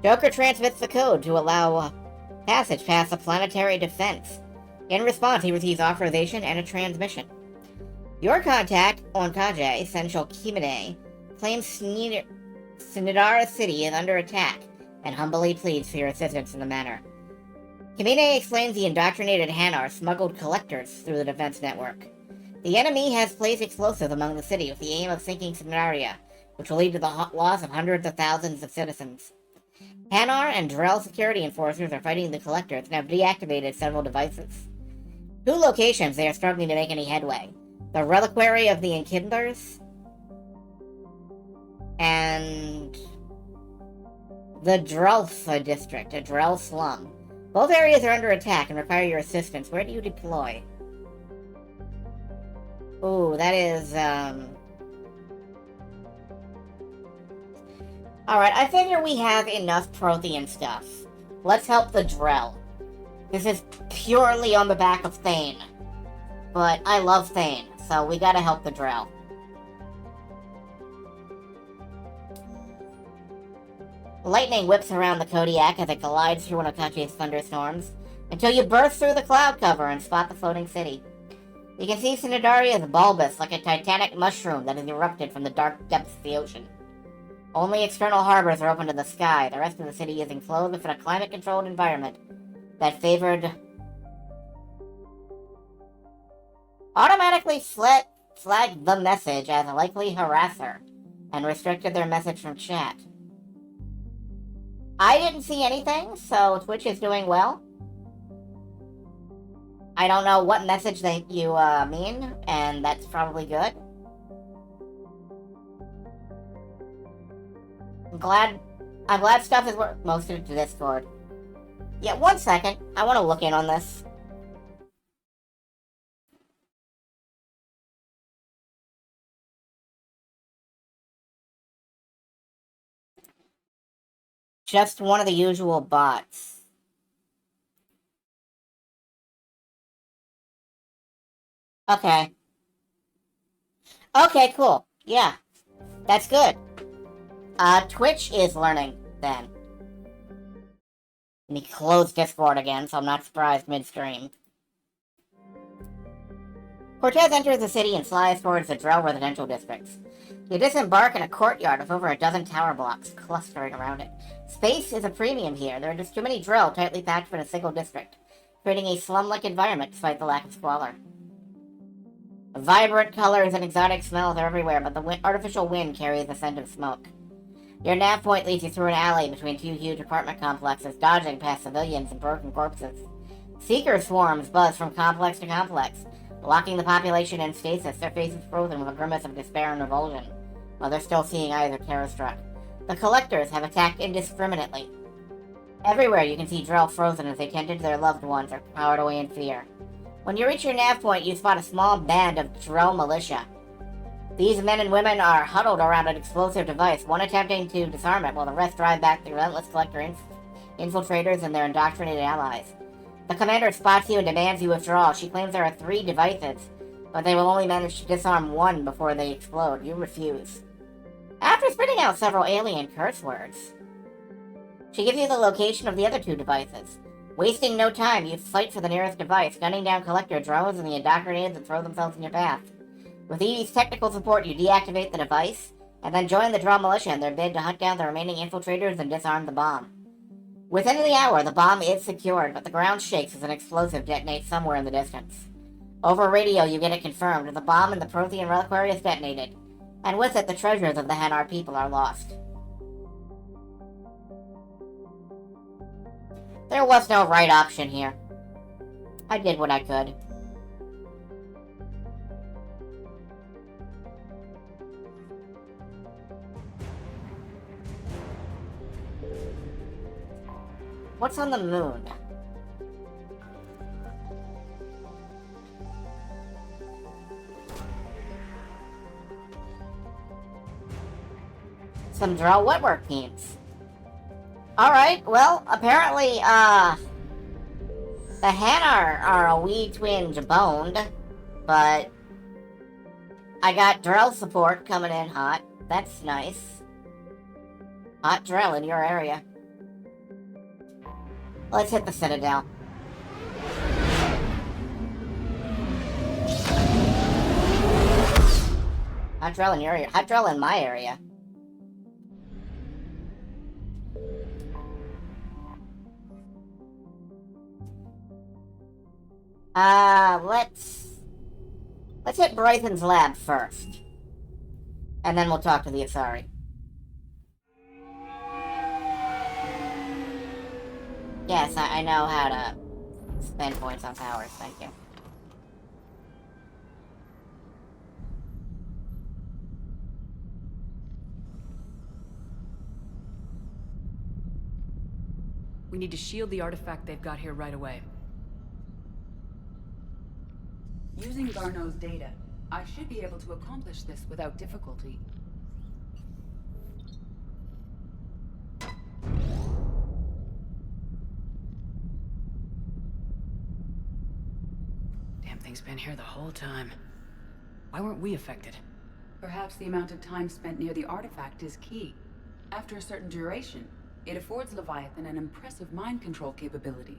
Joker transmits the code to allow passage past the planetary defense. In response, he receives authorization and a transmission. Your contact on Kajay, Sensual Kimine, claims Sinidara City is under attack and humbly pleads for your assistance in the matter. Kimine explains the indoctrinated Hanar smuggled collectors through the defense network. The enemy has placed explosives among the city with the aim of sinking Seminaria, which will lead to the loss of hundreds of thousands of citizens. Hanar and Drell security enforcers are fighting the collectors and have deactivated several devices. 2 locations they are struggling to make any headway. The Reliquary of the Enkindlers and the Drelsa district, a Drell slum. Both areas are under attack and require your assistance. Where do you deploy? Ooh, that is, Alright, I figure we have enough Prothean stuff. Let's help the Drell. This is purely on the back of Thane. But I love Thane, so we gotta help the Drell. Lightning whips around the Kodiak as it collides through one of Kajay's thunderstorms, until you burst through the cloud cover and spot the floating city. You can see Sinidari is bulbous, like a titanic mushroom that has erupted from the dark depths of the ocean. Only external harbors are open to the sky. The rest of the city is enclosed within a climate-controlled environment that favored... automatically flagged the message as a likely harasser, and restricted their message from chat. I didn't see anything, so Twitch is doing well. I don't know what message you mean, and that's probably good. I'm glad stuff is most of the Discord. Yeah, 1 second. I want to look in on this. Just one of the usual bots. Okay. Okay, cool. Yeah. That's good. Twitch is learning, then. And he closed Discord again, so I'm not surprised midstream. Cortez enters the city and flies towards the Drell residential districts. You disembark in a courtyard with over a dozen tower blocks clustering around it. Space is a premium here. There are just too many Drell tightly packed in a single district, creating a slum-like environment despite the lack of squalor. Vibrant colors and exotic smells are everywhere, but the artificial wind carries the scent of smoke. Your nav point leads you through an alley between two huge apartment complexes, dodging past civilians and broken corpses. Seeker swarms buzz from complex to complex, locking the population in stasis, their faces frozen with a grimace of despair and revulsion, while they're still seeing eyes of terror-struck. The Collectors have attacked indiscriminately. Everywhere you can see Drell frozen as they tended to their loved ones or cowered away in fear. When you reach your nav point, you spot a small band of Drell militia. These men and women are huddled around an explosive device, one attempting to disarm it, while the rest drive back the relentless Collector infiltrators and their indoctrinated allies. The commander spots you and demands you withdraw. She claims there are 3 devices, but they will only manage to disarm 1 before they explode. You refuse. After spitting out several alien curse words, she gives you the location of the other 2 devices. Wasting no time, you fight for the nearest device, gunning down Collector drones and the indoctrinated that throw themselves in your path. With ED's technical support, you deactivate the device, and then join the Drell militia in their bid to hunt down the remaining infiltrators and disarm the bomb. Within the hour, the bomb is secured, but the ground shakes as an explosive detonates somewhere in the distance. Over radio, you get it confirmed. The bomb in the Prothean reliquary is detonated, and with it, the treasures of the Hanar people are lost. There was no right option here. I did what I could. What's on the moon? Some Drell wetwork teams. Alright, well, apparently, the Hanar are a wee twinge boned, but I got Drell support coming in hot. That's nice. Hot Drell in your area. Let's hit the Citadel. Hot Drell in your area. Hot Drell in my area. Let's hit Brython's lab first. And then we'll talk to the Asari. Yes, I know how to spend points on powers, thank you. We need to shield the artifact they've got here right away. Using Garneau's data, I should be able to accomplish this without difficulty. Damn thing's been here the whole time. Why weren't we affected? Perhaps the amount of time spent near the artifact is key. After a certain duration, it affords Leviathan an impressive mind control capability.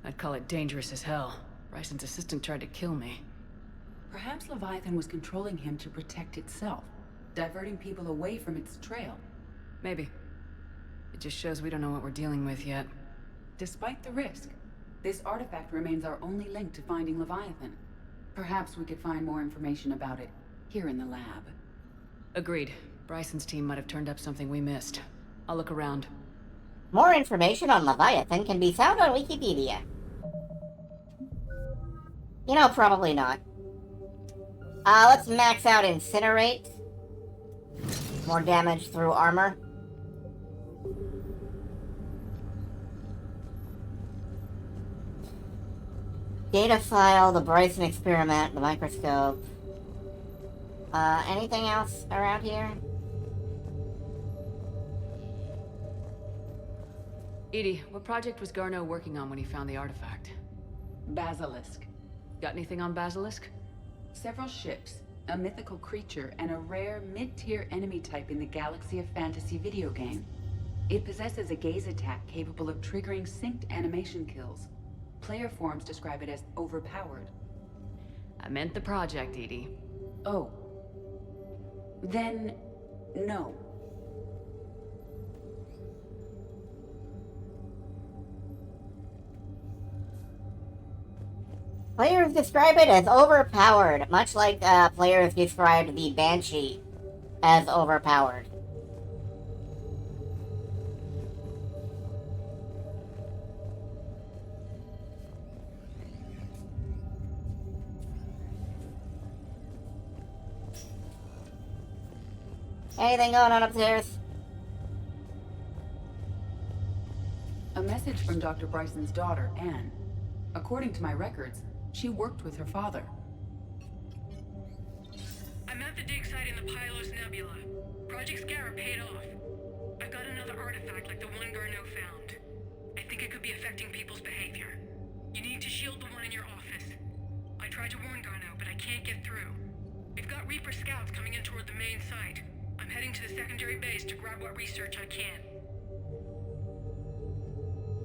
I'd call it dangerous as hell. Bryson's assistant tried to kill me. Perhaps Leviathan was controlling him to protect itself, diverting people away from its trail. Maybe. It just shows we don't know what we're dealing with yet. Despite the risk, this artifact remains our only link to finding Leviathan. Perhaps we could find more information about it here in the lab. Agreed. Bryson's team might have turned up something we missed. I'll look around. More information on Leviathan can be found on Wikipedia. You know, probably not. Let's max out Incinerate. More damage through armor. Data file, the Bryson experiment, the microscope. Anything else around here? Edie, what project was Garneau working on when he found the artifact? Basilisk. Got anything on Basilisk? Several ships, a mythical creature, and a rare mid-tier enemy type in the Galaxy of Fantasy video game. It possesses a gaze attack capable of triggering synced animation kills. Player forums describe it as overpowered. I meant the project, Edie. Oh. Then, no. Players describe it as overpowered, much like players described the Banshee as overpowered. Anything going on upstairs? A message from Dr. Bryson's daughter, Anne. According to my records, she worked with her father. I'm at the dig site in the Pylos Nebula. Project Scarab paid off. I've got another artifact like the one Garneau found. I think it could be affecting people's behavior. You need to shield the one in your office. I tried to warn Garneau, but I can't get through. We've got Reaper scouts coming in toward the main site. I'm heading to the secondary base to grab what research I can.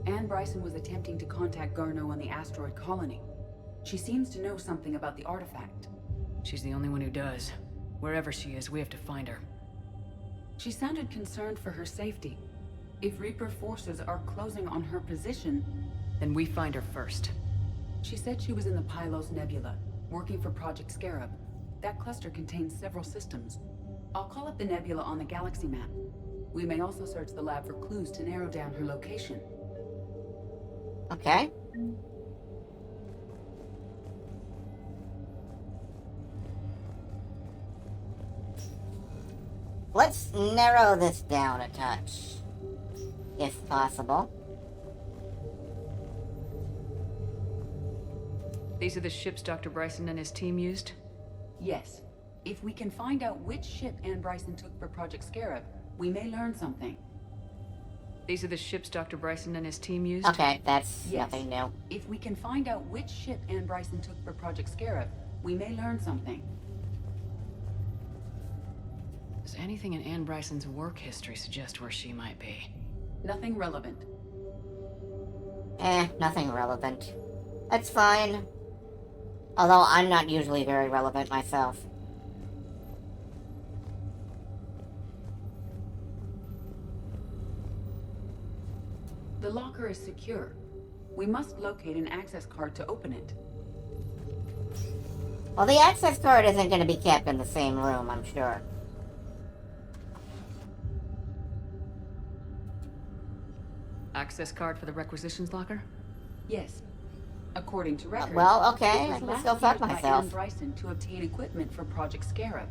Anne Bryson was attempting to contact Garneau on the asteroid colony. She seems to know something about the artifact. She's the only one who does. Wherever she is, we have to find her. She sounded concerned for her safety. If Reaper forces are closing on her position... Then we find her first. She said she was in the Pylos Nebula, working for Project Scarab. That cluster contains several systems. I'll call up the nebula on the galaxy map. We may also search the lab for clues to narrow down her location. Okay. Let's narrow this down a touch, if possible. These are the ships Dr. Bryson and his team used? Yes. If we can find out which ship Anne Bryson took for Project Scarab, we may learn something. These are the ships Dr. Bryson and his team used? Okay, that's nothing new. If we can find out which ship Anne Bryson took for Project Scarab, we may learn something. Does anything in Anne Bryson's work history suggest where she might be? Nothing relevant. Nothing relevant. That's fine. Although I'm not usually very relevant myself. The locker is secure. We must locate an access card to open it. Well, the access card isn't going to be kept in the same room, I'm sure. Access card for the requisitions locker? Yes. According to records, well, okay, it was let's last go fuck used by myself. Anne Bryson to obtain equipment for Project Scarab.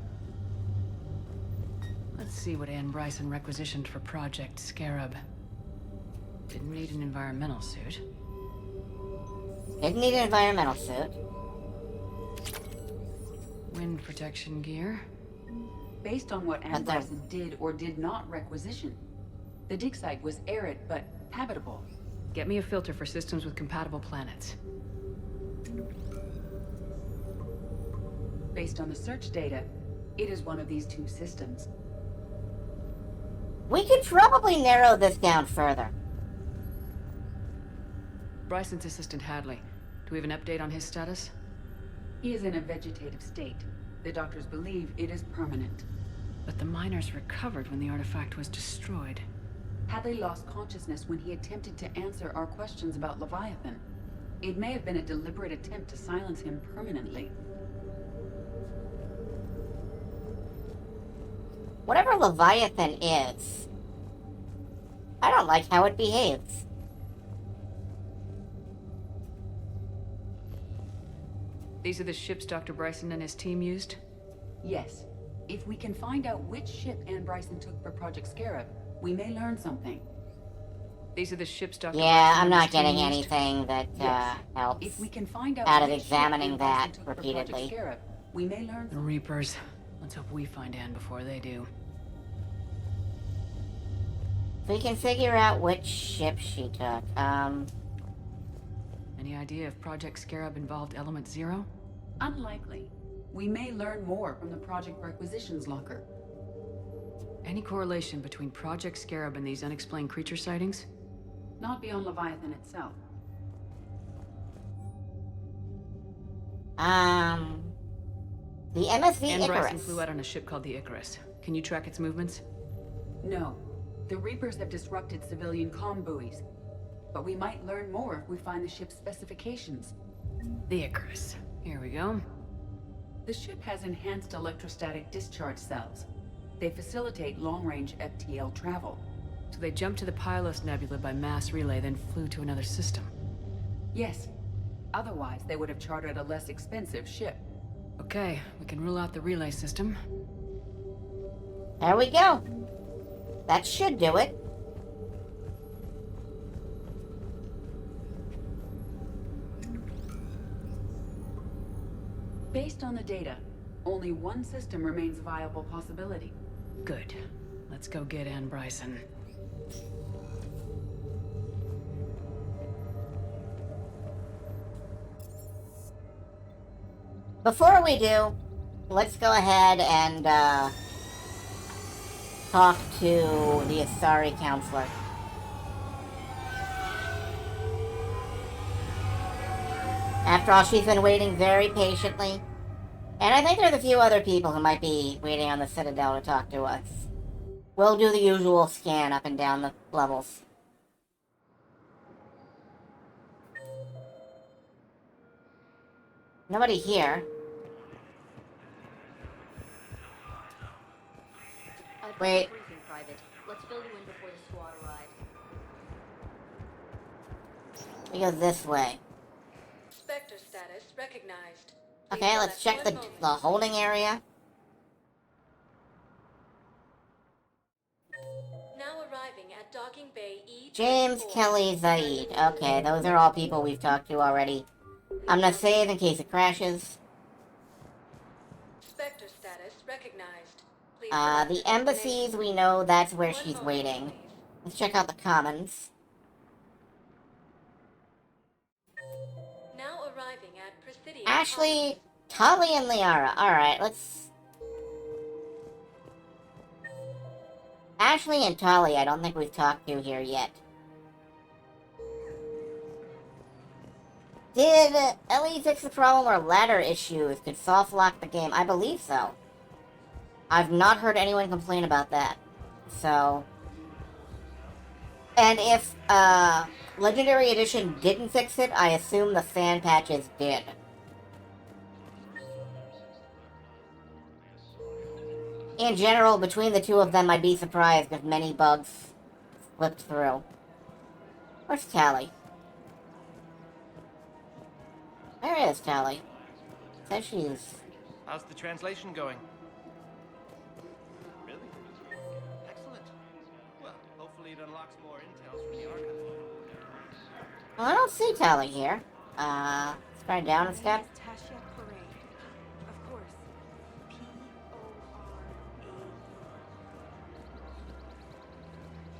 Let's see what Anne Bryson requisitioned for Project Scarab. Didn't need an environmental suit. Didn't need an environmental suit. Wind protection gear. Based on what Anne Bryson did or did not requisition, the dig site was arid but habitable. Get me a filter for systems with compatible planets. Based on the search data, it is one of these two systems. We could probably narrow this down further. Bryson's assistant Hadley. Do we have an update on his status? He is in a vegetative state. The doctors believe it is permanent. But the miners recovered when the artifact was destroyed. Hadley lost consciousness when he attempted to answer our questions about Leviathan. It may have been a deliberate attempt to silence him permanently. Whatever Leviathan is, I don't like how it behaves. These are the ships Dr. Bryson and his team used? Yes. If we can find out which ship Ann Bryson took for Project Scarab, we may learn something. These are the ships Dr. Yeah, Bryson I'm and not his team getting used? anything that Yes. helps If we can find out out of which ship examining Ann that Bryson took for Project repeatedly. Scarab, we may learn The Reapers. Let's hope we find Ann before they do. If we can figure out which ship she took, Any idea if Project Scarab involved Element Zero? Unlikely. We may learn more from the Project Requisitions locker. Any correlation between Project Scarab and these unexplained creature sightings? Not beyond Leviathan itself. the MSV Ann Bryson Icarus. flew out on a ship called the Icarus. Can you track its movements? No. The Reapers have disrupted civilian comm buoys. But we might learn more if we find the ship's specifications. The Icarus. Here we go. The ship has enhanced electrostatic discharge cells. They facilitate long-range FTL travel. So they jumped to the Pylos Nebula by mass relay, then flew to another system. Yes. Otherwise, they would have chartered a less expensive ship. Okay, we can rule out the relay system. There we go. That should do it. Based on the data, only one system remains a viable possibility. Good. Let's go get Ann Bryson. Before we do, let's go ahead and talk to the Asari counselor. After all, she's been waiting very patiently. And I think there's a few other people who might be waiting on the Citadel to talk to us. We'll do the usual scan up and down the levels. Nobody here. Wait. Private. Let's fill you in before the squad arrives. We go this way. Spectre status recognized. Okay, let's check the holding area. Now arriving at docking bay E. James, Kelly, Zaid. Okay, those are all people we've talked to already. I'm gonna save in case it crashes. Spectre status recognized. The embassies, we know that's where she's waiting. Let's check out the commons. Now arriving at Presidium. Ashley, Tali, and Liara. Alright, let's... Ashley and Tali, I don't think we've talked to here yet. Did Ellie fix the problem where ladder issues could soft lock the game? I believe so. I've not heard anyone complain about that. So... And if, Legendary Edition didn't fix it, I assume the fan patches did. In general, between the two of them, I'd be surprised if many bugs slipped through. Where's Tali? There is Tali. Says she's... How's the translation going? Really? Excellent. Well, hopefully it unlocks more intels from the archive. Well, I don't see Tali here. Let's try down a step. Of course.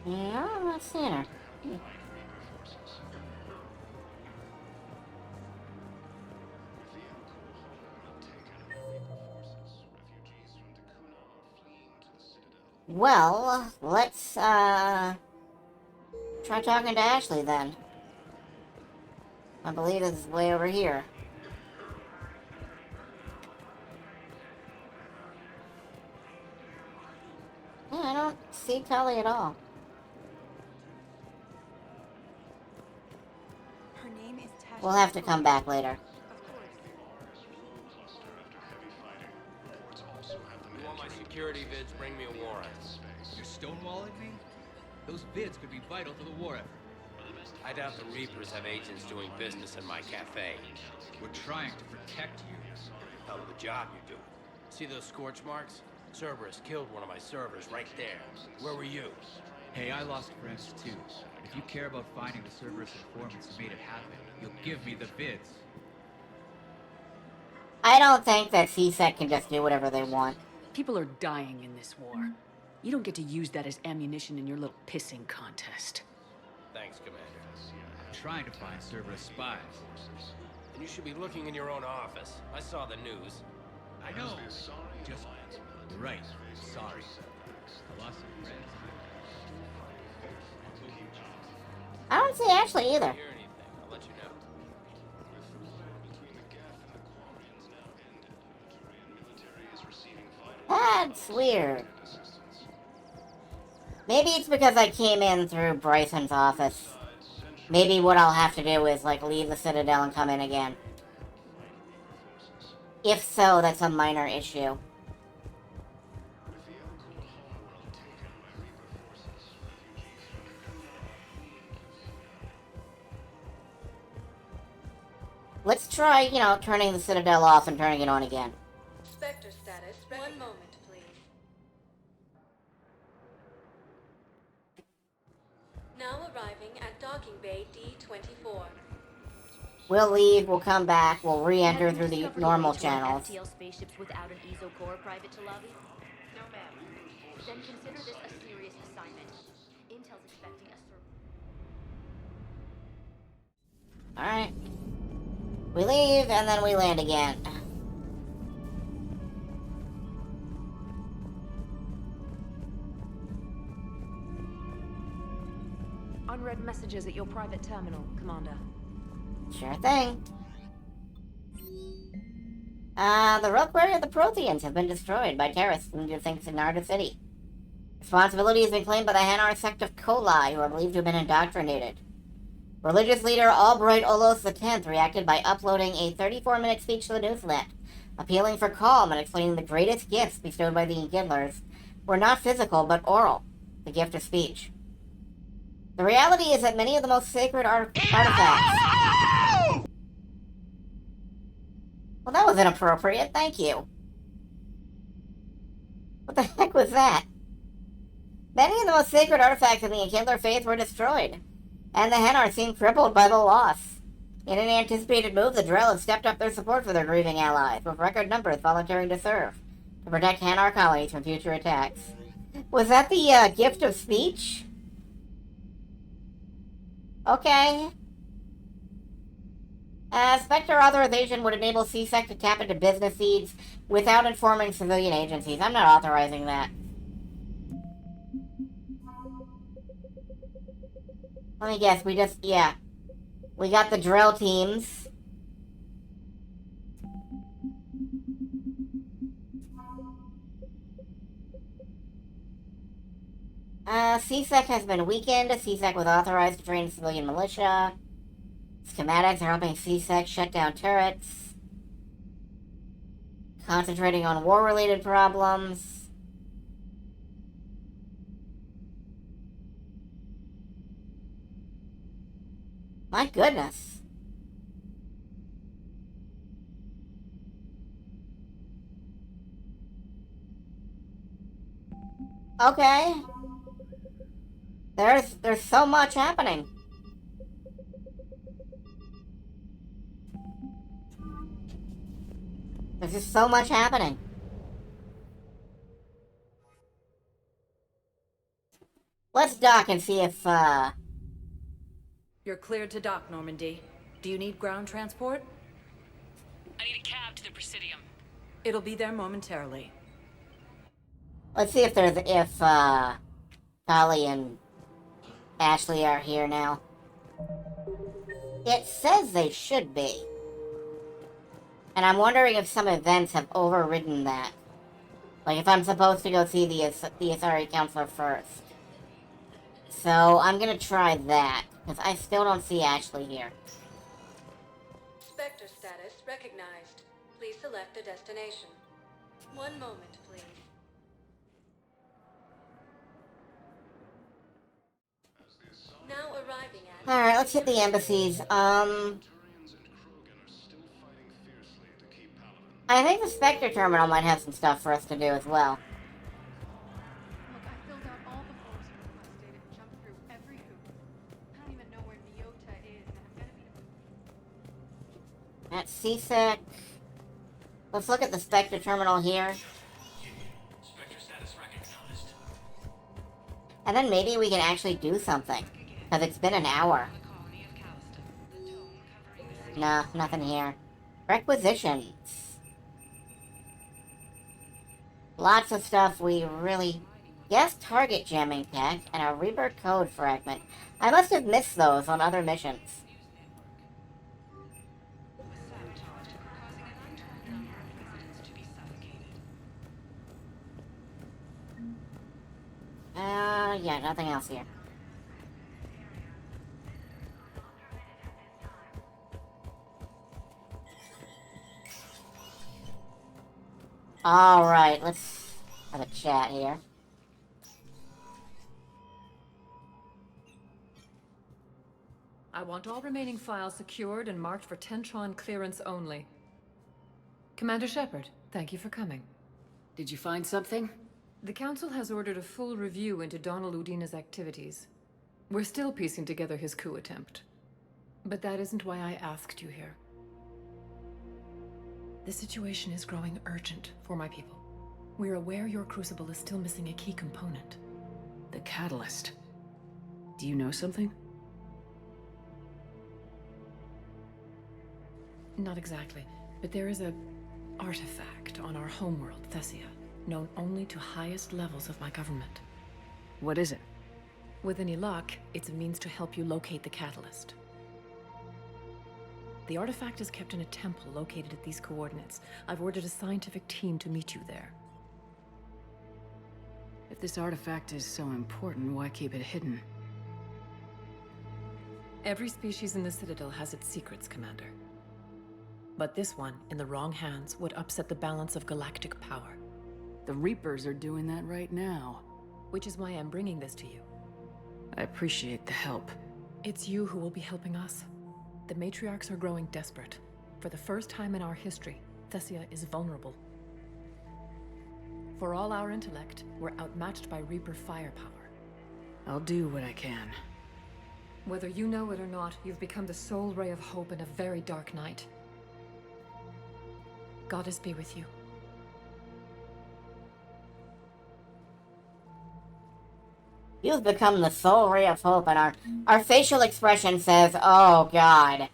No, I'm not seeing her. Well, let's, try talking to Ashley, then. I believe this is way over here. Yeah, I don't see Tali at all. Her name is Tasha. We'll have to come back later. You want my security vids, bring me a warrant. You're stonewalling me? Those vids could be vital to the war effort. I doubt the Reapers have agents doing business in my cafe. We're trying to protect you. Hell of a job you're doing. See those scorch marks? Cerberus killed one of my servers right there. Where were you? Hey, I lost friends too. If you care about finding the Cerberus informants who made it happen, you'll give me the vids. I don't think that CSEC can just do whatever they want. People are dying in this war. You don't get to use that as ammunition in your little pissing contest. Thanks, Commander. I'm trying to find Cerberus spies. And you should be looking in your own office. I saw the news. I know. Just, you're right. Sorry. I lost some friends. I don't see Ashley either. If I hear anything, I'll let you know. That's weird. Maybe it's because I came in through Bryson's office. Maybe what I'll have to do is, like, leave the Citadel and come in again. If so, that's a minor issue. Let's try, you know, turning the Citadel off and turning it on again. Spectre status. One moment, please. Now arriving at docking bay D24. We'll leave, we'll come back, we'll re-enter through the normal channels. FTL spaceships without an ESO core private to lobby? No, ma'am. Then consider this a serious assignment. Intel's expecting a Alright. We leave, and then we land again. Unread messages at your private terminal, Commander. Sure thing. The reliquary of the Protheans have been destroyed by terrorists into things in Narda City. Responsibility has been claimed by the Hanar sect of Kolai, who are believed to have been indoctrinated. Religious leader Albright Olos X reacted by uploading a 34-minute speech to the newsnet, appealing for calm and explaining the greatest gifts bestowed by the Enkindlers were not physical but oral, the gift of speech. The reality is that many of the most sacred artifacts... Well, that was inappropriate, thank you. What the heck was that? Many of the most sacred artifacts in the Enkindler faith were destroyed, and the Hanar seemed crippled by the loss. In an anticipated move, the Drell have stepped up their support for their grieving allies, with record numbers volunteering to serve, to protect Hanar colonies from future attacks. Was that the, gift of speech? Okay. Spectre authorization would enable CSEC to tap into business feeds without informing civilian agencies. I'm not authorizing that. Let me guess, we got the drill teams. CSEC has been weakened. CSEC was authorized to train civilian militia. Schematics are helping CSEC shut down turrets. Concentrating on war-related problems. My goodness. Okay. There's so much happening. There's just so much happening. Let's dock and see if, You're cleared to dock, Normandy. Do you need ground transport? I need a cab to the Presidium. It'll be there momentarily. let's see if Kali and Ashley are here now. It says they should be. And I'm wondering if some events have overridden that. Like if I'm supposed to go see the SRE counselor first. So I'm gonna try that, because I still don't see Ashley here. Spectre status recognized. Please select a destination. One moment, please. Now arriving Alright, let's hit the embassies. I think the Spectre terminal might have some stuff for us to do as well. Look, I filled out all the forms you requested and jumped through every hoop. I don't even know where Neota is, and I'm gonna be... That's CSEC. Let's look at the Spectre terminal here. Spectre status recognized. And then maybe we can actually do something. Because it's been an hour. Nah, nothing here. Requisitions. Lots of stuff we really... Yes, target jamming tech and a Reaper code fragment. I must have missed those on other missions. Yeah, nothing else here. Alright, let's have a chat here. I want all remaining files secured and marked for Tentron clearance only. Commander Shepard, thank you for coming. Did you find something? The Council has ordered a full review into Donald Udina's activities. We're still piecing together his coup attempt. But that isn't why I asked you here. The situation is growing urgent for my people. We're aware your crucible is still missing a key component. The catalyst. Do you know something? Not exactly, but there is a artifact on our homeworld, Thessia, known only to highest levels of my government. What is it? With any luck, it's a means to help you locate the catalyst. The artifact is kept in a temple located at these coordinates. I've ordered a scientific team to meet you there. If this artifact is so important, why keep it hidden? Every species in the Citadel has its secrets, Commander. But this one, in the wrong hands, would upset the balance of galactic power. The Reapers are doing that right now. Which is why I'm bringing this to you. I appreciate the help. It's you who will be helping us. The matriarchs are growing desperate. For the first time in our history, Thessia is vulnerable. For all our intellect, we're outmatched by Reaper firepower. I'll do what I can. Whether you know it or not, you've become the sole ray of hope in a very dark night. Goddess be with you. You've become the sole ray of hope, and our facial expression says, oh god.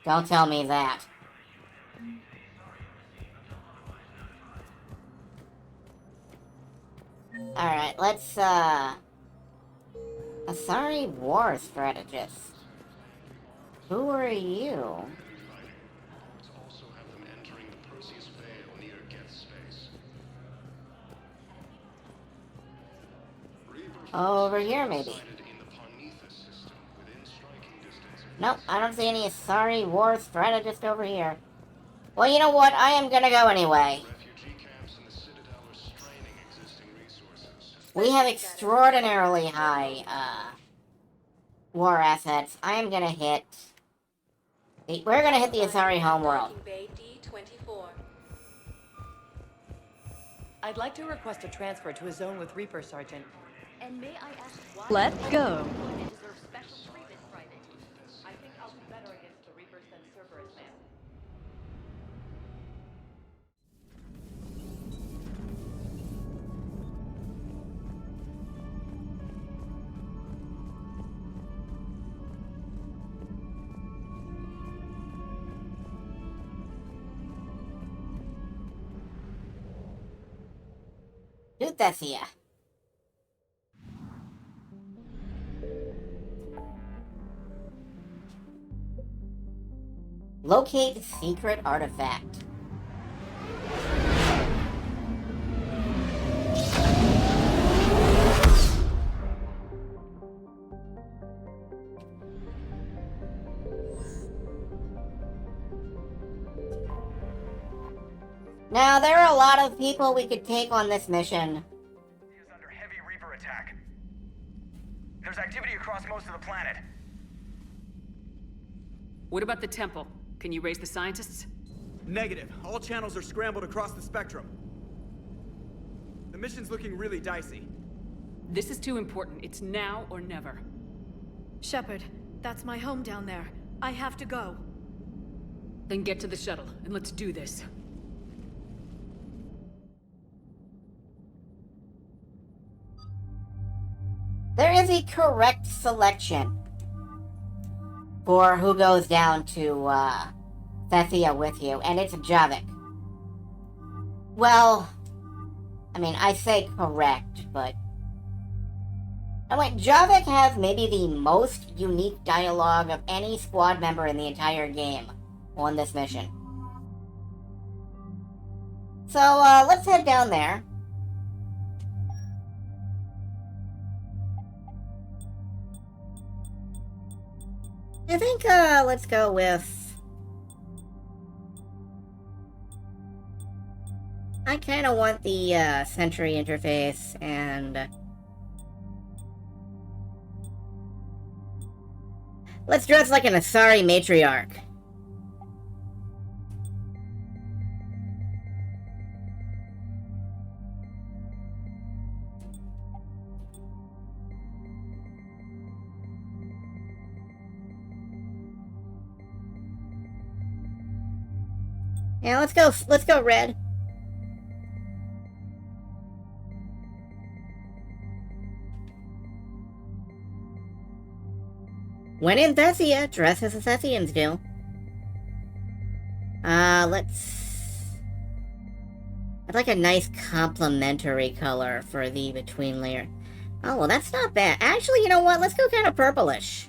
Don't tell me that. Alright, let's, Asari War Strategist. Who are you? Over here, maybe. Nope, I don't see any Asari War Strategist over here. Well, you know what? I am gonna go anyway. We have extraordinarily high, war assets. I am gonna hit... We're gonna hit the Asari homeworld. I'd like to request a transfer to a zone with Reaper, Sergeant. And may I ask why? Let's go. Deserve special treatment, Private. I think I'll do better against the Reapers than Cerberus, ma'am. Thessia. Locate secret artifact. Now, there are a lot of people we could take on this mission. Is under heavy Reaper attack. There's activity across most of the planet. What about the temple? Can you raise the scientists? Negative. All channels are scrambled across the spectrum. The mission's looking really dicey. This is too important. It's now or never. Shepard, that's my home down there. I have to go. Then get to the shuttle, and let's do this. There is a correct selection for who goes down to Thethia with you, and it's Javik. Well, I mean, I say correct, but... Oh wait, Javik has maybe the most unique dialogue of any squad member in the entire game on this mission. So, let's head down there. I think, let's go with... I kinda want the, Sentry interface, and... let's dress like an Asari matriarch. Yeah, let's go red. When in Thessia, dress as the Thessians do. I'd like a nice complementary color for the between layer. Oh, well, that's not bad. Actually, you know what? Let's go kind of purplish.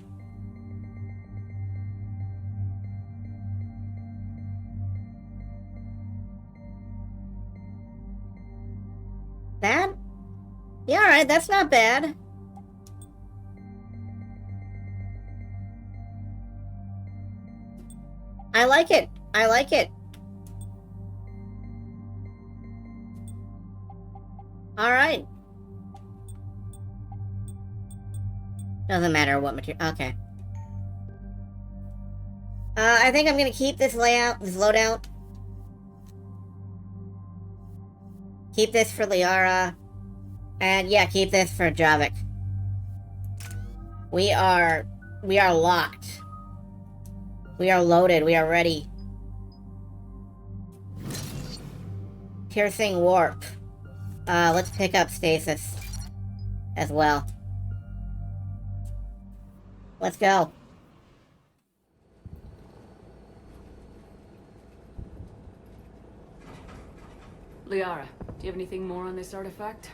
That? Yeah, alright, that's not bad. I like it. I like it. Alright. Doesn't matter what material. Okay. I think I'm gonna keep this layout, this loadout. Keep this for Liara. And yeah, keep this for Javik. We are locked. We are loaded. We are ready. Piercing warp. Let's pick up stasis as well. Let's go. Liara, do you have anything more on this artifact?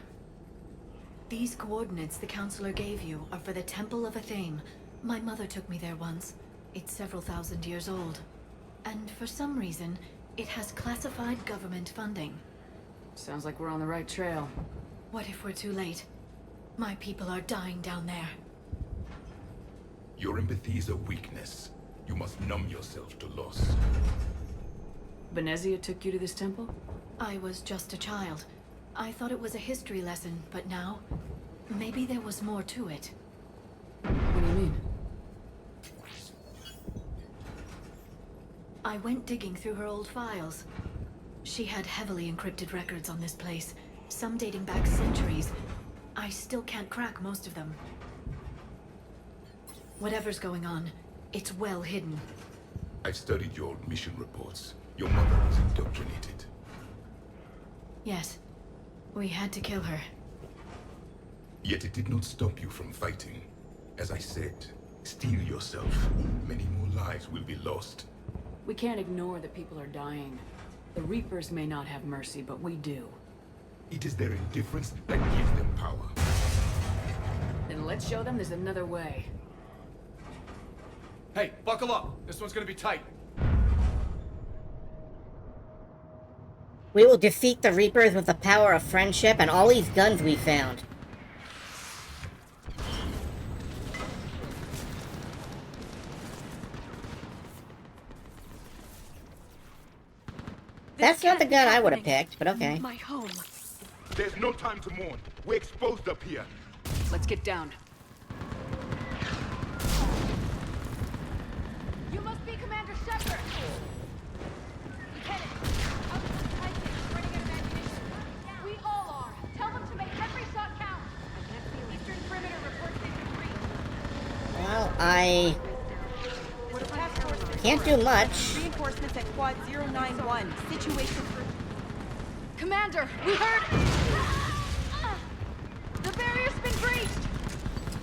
These coordinates the Counselor gave you are for the Temple of Athame. My mother took me there once. It's several thousand years old. And for some reason, it has classified government funding. Sounds like we're on the right trail. What if we're too late? My people are dying down there. Your empathy is a weakness. You must numb yourself to loss. Benezia took you to this temple? I was just a child. I thought it was a history lesson, but now, maybe there was more to it. What do you mean? I went digging through her old files. She had heavily encrypted records on this place, some dating back centuries. I still can't crack most of them. Whatever's going on, it's well hidden. I've studied your old mission reports. Your mother was indoctrinated. Yes. We had to kill her. Yet it did not stop you from fighting. As I said, steel yourself. Many more lives will be lost. We can't ignore that people are dying. The Reapers may not have mercy, but we do. It is their indifference that gives them power. Then let's show them there's another way. Hey, buckle up. This one's gonna be tight. We will defeat the Reapers with the power of friendship and all these guns we found. That's not the gun I would have picked, but okay. My home. There's no time to mourn. We're exposed up here. Let's get down. You must must be Commander Cerberus. Lieutenant, out of the Titan, running out of ammunition. We all are. Tell them to make every shot count. I can't feel it. Eastern perimeter reports they've been breached. Well, I can't do much. Reinforcements at Quad 091. Situation for... Commander, we heard... The barrier's been breached!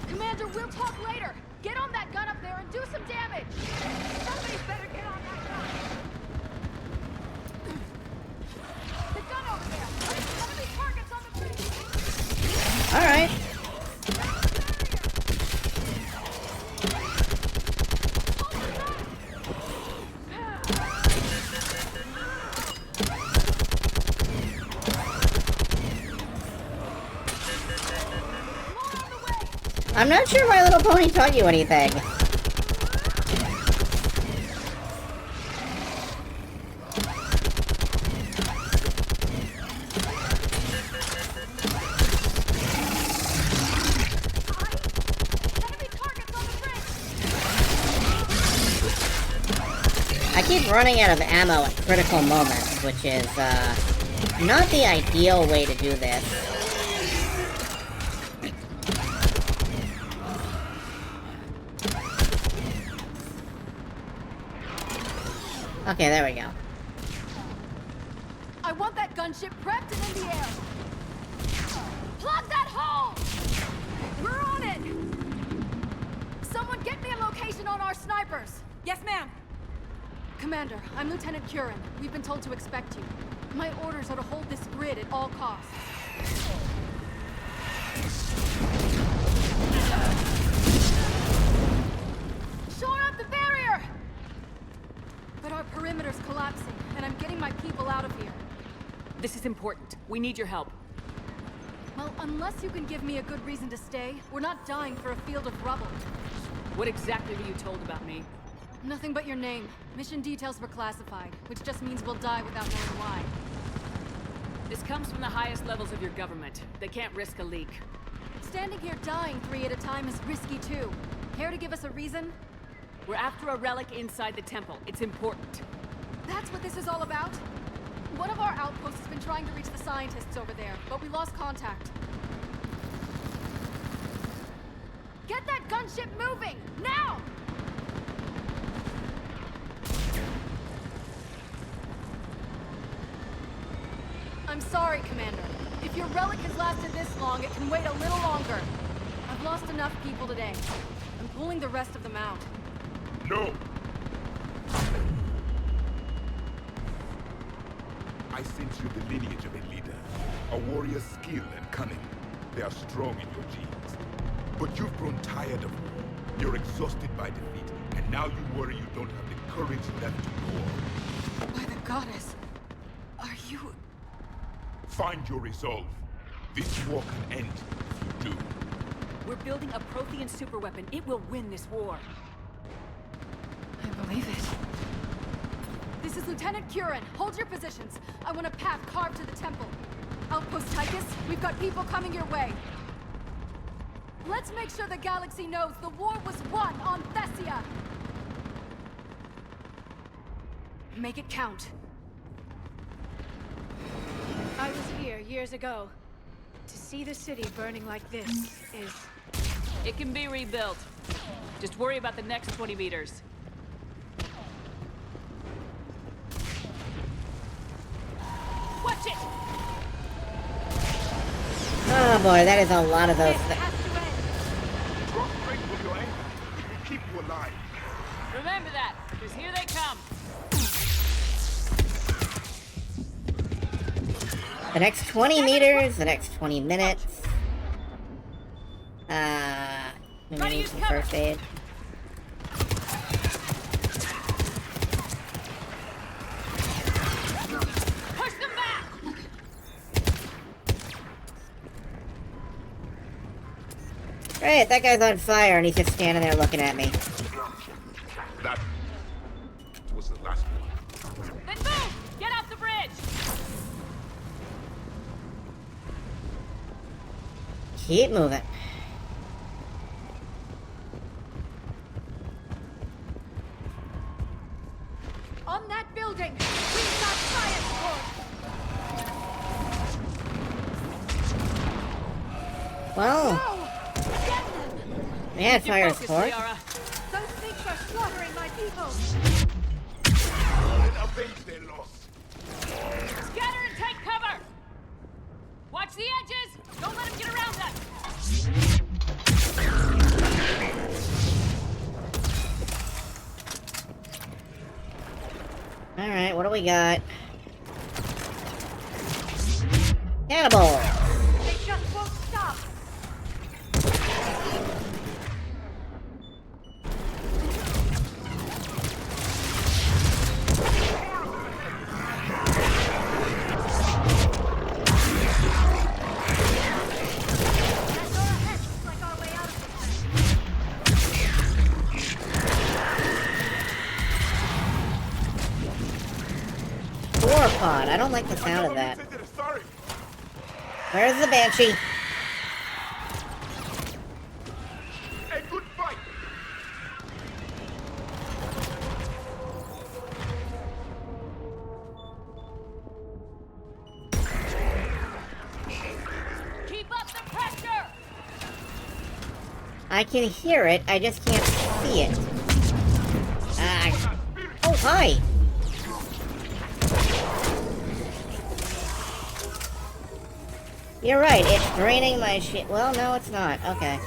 Commander, we'll talk later. Get on that gun up there and do some damage! Somebody better get on that gun! The gun over there! Enemy targets on the bridge! Alright. I'm not sure My Little Pony taught you anything. I keep running out of ammo at critical moments, which is, not the ideal way to do this. Okay, there we go. I want that gunship prepped and in the air! Plug that hole! We're on it! Someone get me a location on our snipers! Yes, ma'am! Commander, I'm Lieutenant Curran. We've been told to expect you. My orders are to hold this grid at all costs. Shore up the barrier! But our perimeter's collapsing, and I'm getting my people out of here. This is important. We need your help. Well, unless you can give me a good reason to stay, we're not dying for a field of rubble. What exactly were you told about me? Nothing but your name. Mission details were classified, which just means we'll die without knowing why. This comes from the highest levels of your government. They can't risk a leak. Standing here dying 3 at a time is risky too. Care to give us a reason? We're after a relic inside the temple. It's important. That's what this is all about? One of our outposts has been trying to reach the scientists over there, but we lost contact. Get that gunship moving! Now! I'm sorry, Commander. If your relic has lasted this long, it can wait a little longer. I've lost enough people today. I'm pulling the rest of them out. No! I sense you the lineage of a leader. A warrior's skill and cunning. They are strong in your genes. But you've grown tired of war. You're exhausted by defeat, and now you worry you don't have the courage left to war. By the goddess, are you... Find your resolve. This war can end if you do. We're building a Prothean superweapon. It will win this war. I believe it. This is Lieutenant Curran. Hold your positions. I want a path carved to the temple. Outpost Tychus, we've got people coming your way. Let's make sure the galaxy knows the war was won on Thessia. Make it count. I was here years ago. To see the city burning like this is... It can be rebuilt. Just worry about the next 20 meters. Watch it! Oh boy, that is a lot of those. Drop straight with your aim. It will keep you alive. Remember that, because here they come. The next 20 meters, the next 20 minutes. Maybe need some first aid. Push them back! Great, that guy's on fire and he's just standing there looking at me. That was the last one. Then move! Get off the bridge! Keep moving. Well, yeah, it fires for it. Those things are slaughtering my people. And avenge their loss. Scatter and take cover! Watch the edges! Don't let him get around us! Alright, what do we got? Cannibal! They just won't stop. War pod. I don't like the sound of that. Where's the Banshee? A good fight. Keep up the pressure! I can hear it, I just can't see it. Ah. Oh, hi! You're right, it's draining my shit. Well, no, it's not. Okay.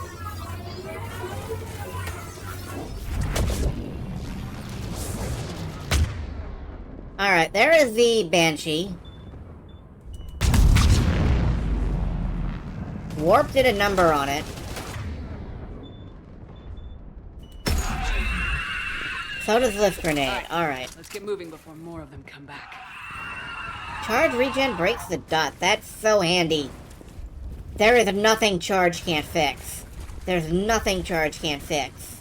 Alright, there is the Banshee. Warp did a number on it. So does lift grenade. Alright. Let's get moving before more of them come back. Charge regen breaks the dot. That's so handy. There is nothing charge can't fix. There's nothing charge can't fix.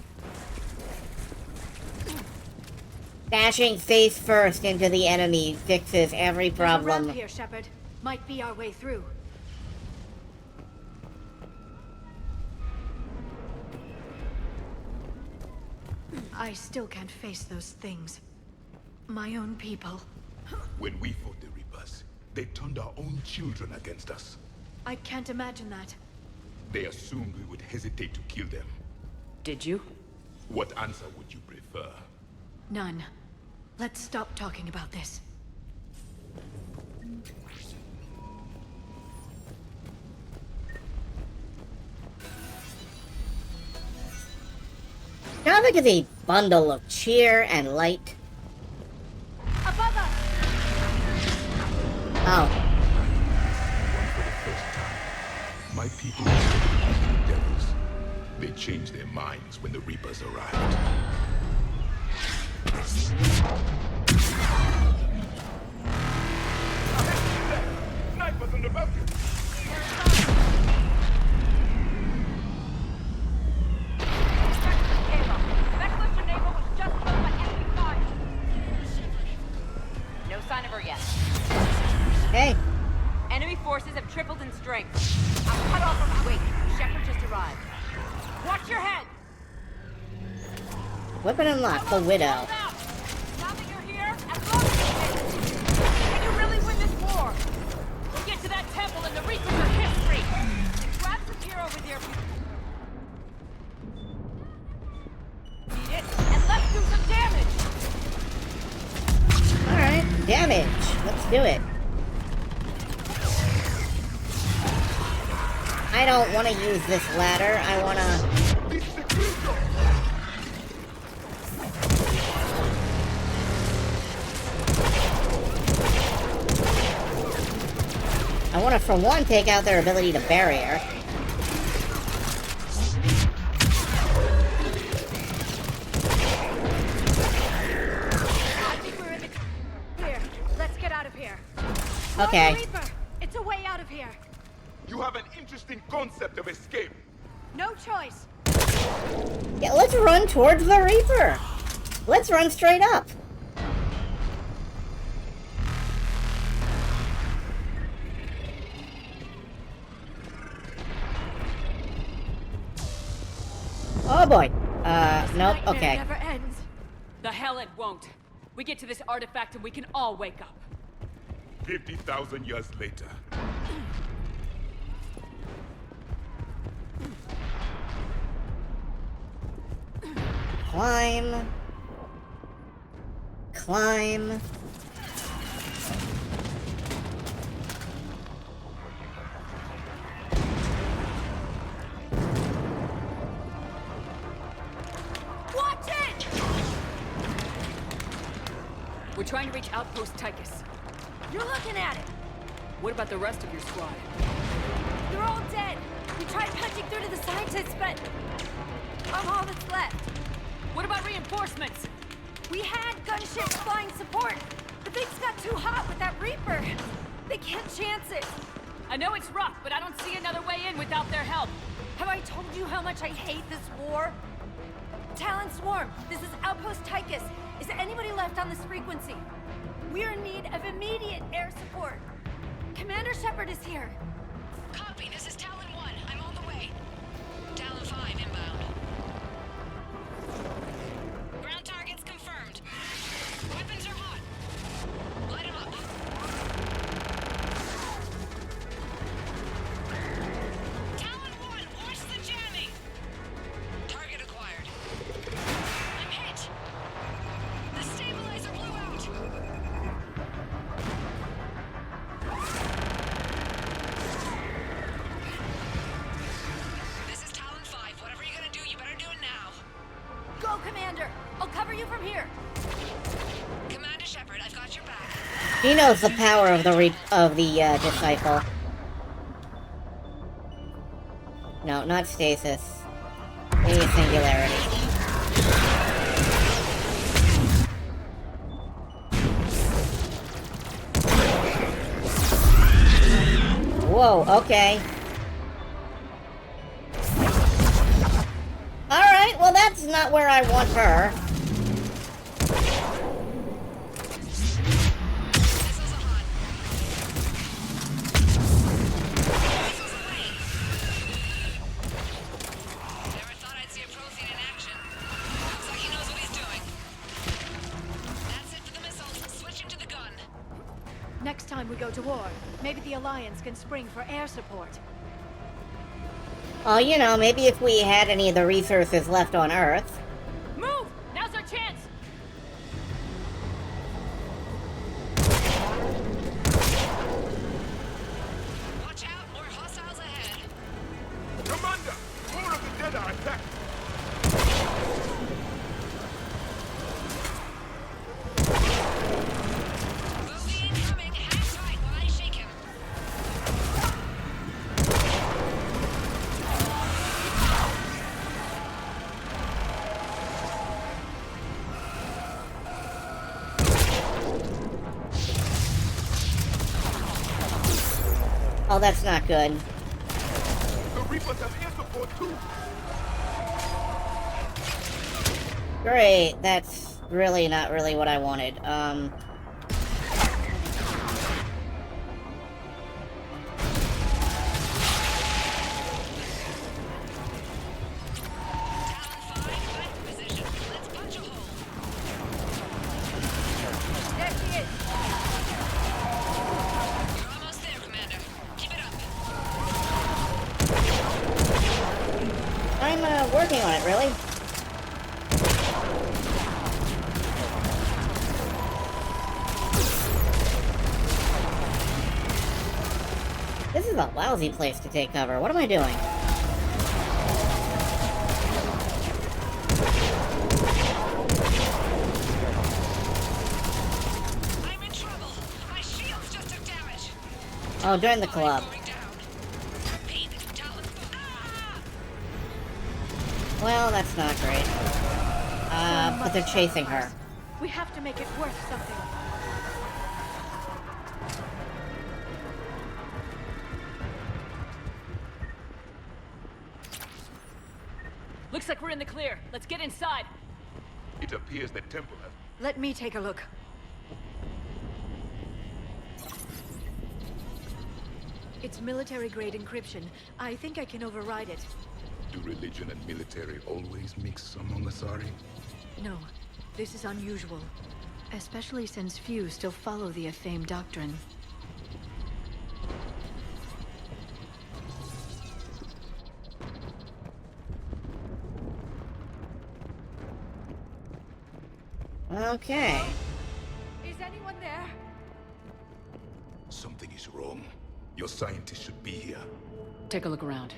Dashing face first into the enemy fixes every There's a ramp problem. here, Shepard. Might be our way through. I still can't face those things. My own people. When we fought the Reapers, they turned our own children against us. I can't imagine that. They assumed we would hesitate to kill them. Did you? What answer would you prefer? None. Let's stop talking about this. Traffic is a bundle of cheer and light. Above us! Oh. My people are devils. They changed their minds when the Reapers arrived. Snipers on the balcony! No sign of her yet. Hey. Enemy forces have tripled in strength. I'm cut off from... Wait, Shepard just arrived. Watch your head! Weapon unlocked, the Widow. Now that you're here, as long as you can you really win this war? We'll get to that temple and the Reapers are history! Grab some gear over there. Need it, and let's do some damage! Alright, damage. Let's do it. I don't want to use this ladder. I want to... I want to, for one, take out their ability to barrier. I think we're in the... Here, let's get out of here. Okay. Reaper, it's a way out of here. You have an interesting concept of escape. No choice. Yeah, let's run towards the Reaper. Let's run straight up. Oh boy. Nope, okay. Never ends. The hell it won't. We get to this artifact and we can all wake up. 50,000 years later. Climb. Climb. Watch it! We're trying to reach Outpost Tychus. You're looking at it! What about the rest of your squad? They're all dead! We tried punching through to the scientists, but I'm all that's left. What about reinforcements? We had gunships flying support, but things got too hot with that Reaper. They can't chance it. I know it's rough, but I don't see another way in without their help. Have I told you how much I hate this war? Talon Swarm, this is Outpost Tychus. Is anybody left on this frequency? We're in need of immediate air support. Commander Shepard is here. Copy, this is Talon 1. I'm on the way. Talon 5 inbound. Ground targets confirmed. Weapons are hot. Light 'em up. Talon 1, watch the jamming! Target acquired. I'm hit! The stabilizer blew out! This is Talon 5. Whatever you're gonna do, you better do it now. Go, Commander! I'll cover you from here. Commander Shepard, I've got your back. He knows the power of the disciple. No, not stasis. Maybe singularity. Whoa, okay. Alright, well that's not where I want her. Never thought I'd see a Prothean in action. Looks like he knows what he's doing. That's it for the missiles. Switching to the gun. Next time we go to war, maybe the Alliance can spring for air support. Oh, you know, maybe if we had any of the resources left on Earth. Move! Now's our chance! Watch out, more hostiles ahead. Commander! More of the dead are attacked! Movie incoming. Hang tight while I shake him. Oh, that's not good. The Reapers have air support too! Great, that's really not really what I wanted. There she is. You're almost there, Commander. Keep it up. I'm, working on it, really. This is a lousy place to take cover. What am I doing? I'm in trouble. My shields just took damage. Oh, join the club. Repeat, Talon. Well, that's not great. But they're chasing her. We have to make it worth something. Looks like we're in the clear. Let's get inside. It appears the temple has... Let me take a look. It's military-grade encryption. I think I can override it. Do religion and military always mix among Asari? No, this is unusual. Especially since few still follow the Athame doctrine. Okay. Is anyone there? Something is wrong. Your scientists should be here. Take a look around.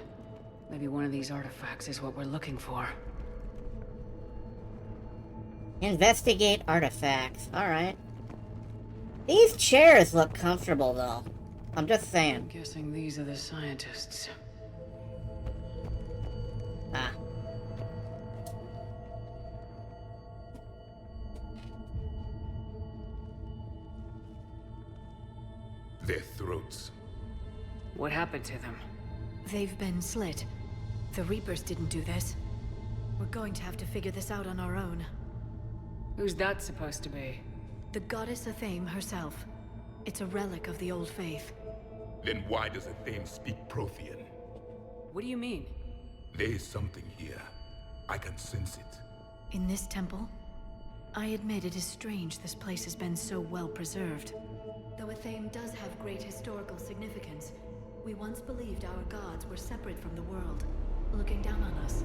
Maybe one of these artifacts is what we're looking for. Investigate artifacts. Alright. These chairs look comfortable, though. I'm just saying. I'm guessing these are the scientists. Ah. Their throats. What happened to them? They've been slit. The Reapers didn't do this. We're going to have to figure this out on our own. Who's that supposed to be? The goddess Athame herself. It's a relic of the old faith. Then why does Athame speak Prothean? What do you mean? There is something here. I can sense it. In this temple? I admit it is strange this place has been so well preserved. Though Athame does have great historical significance, we once believed our gods were separate from the world, looking down on us.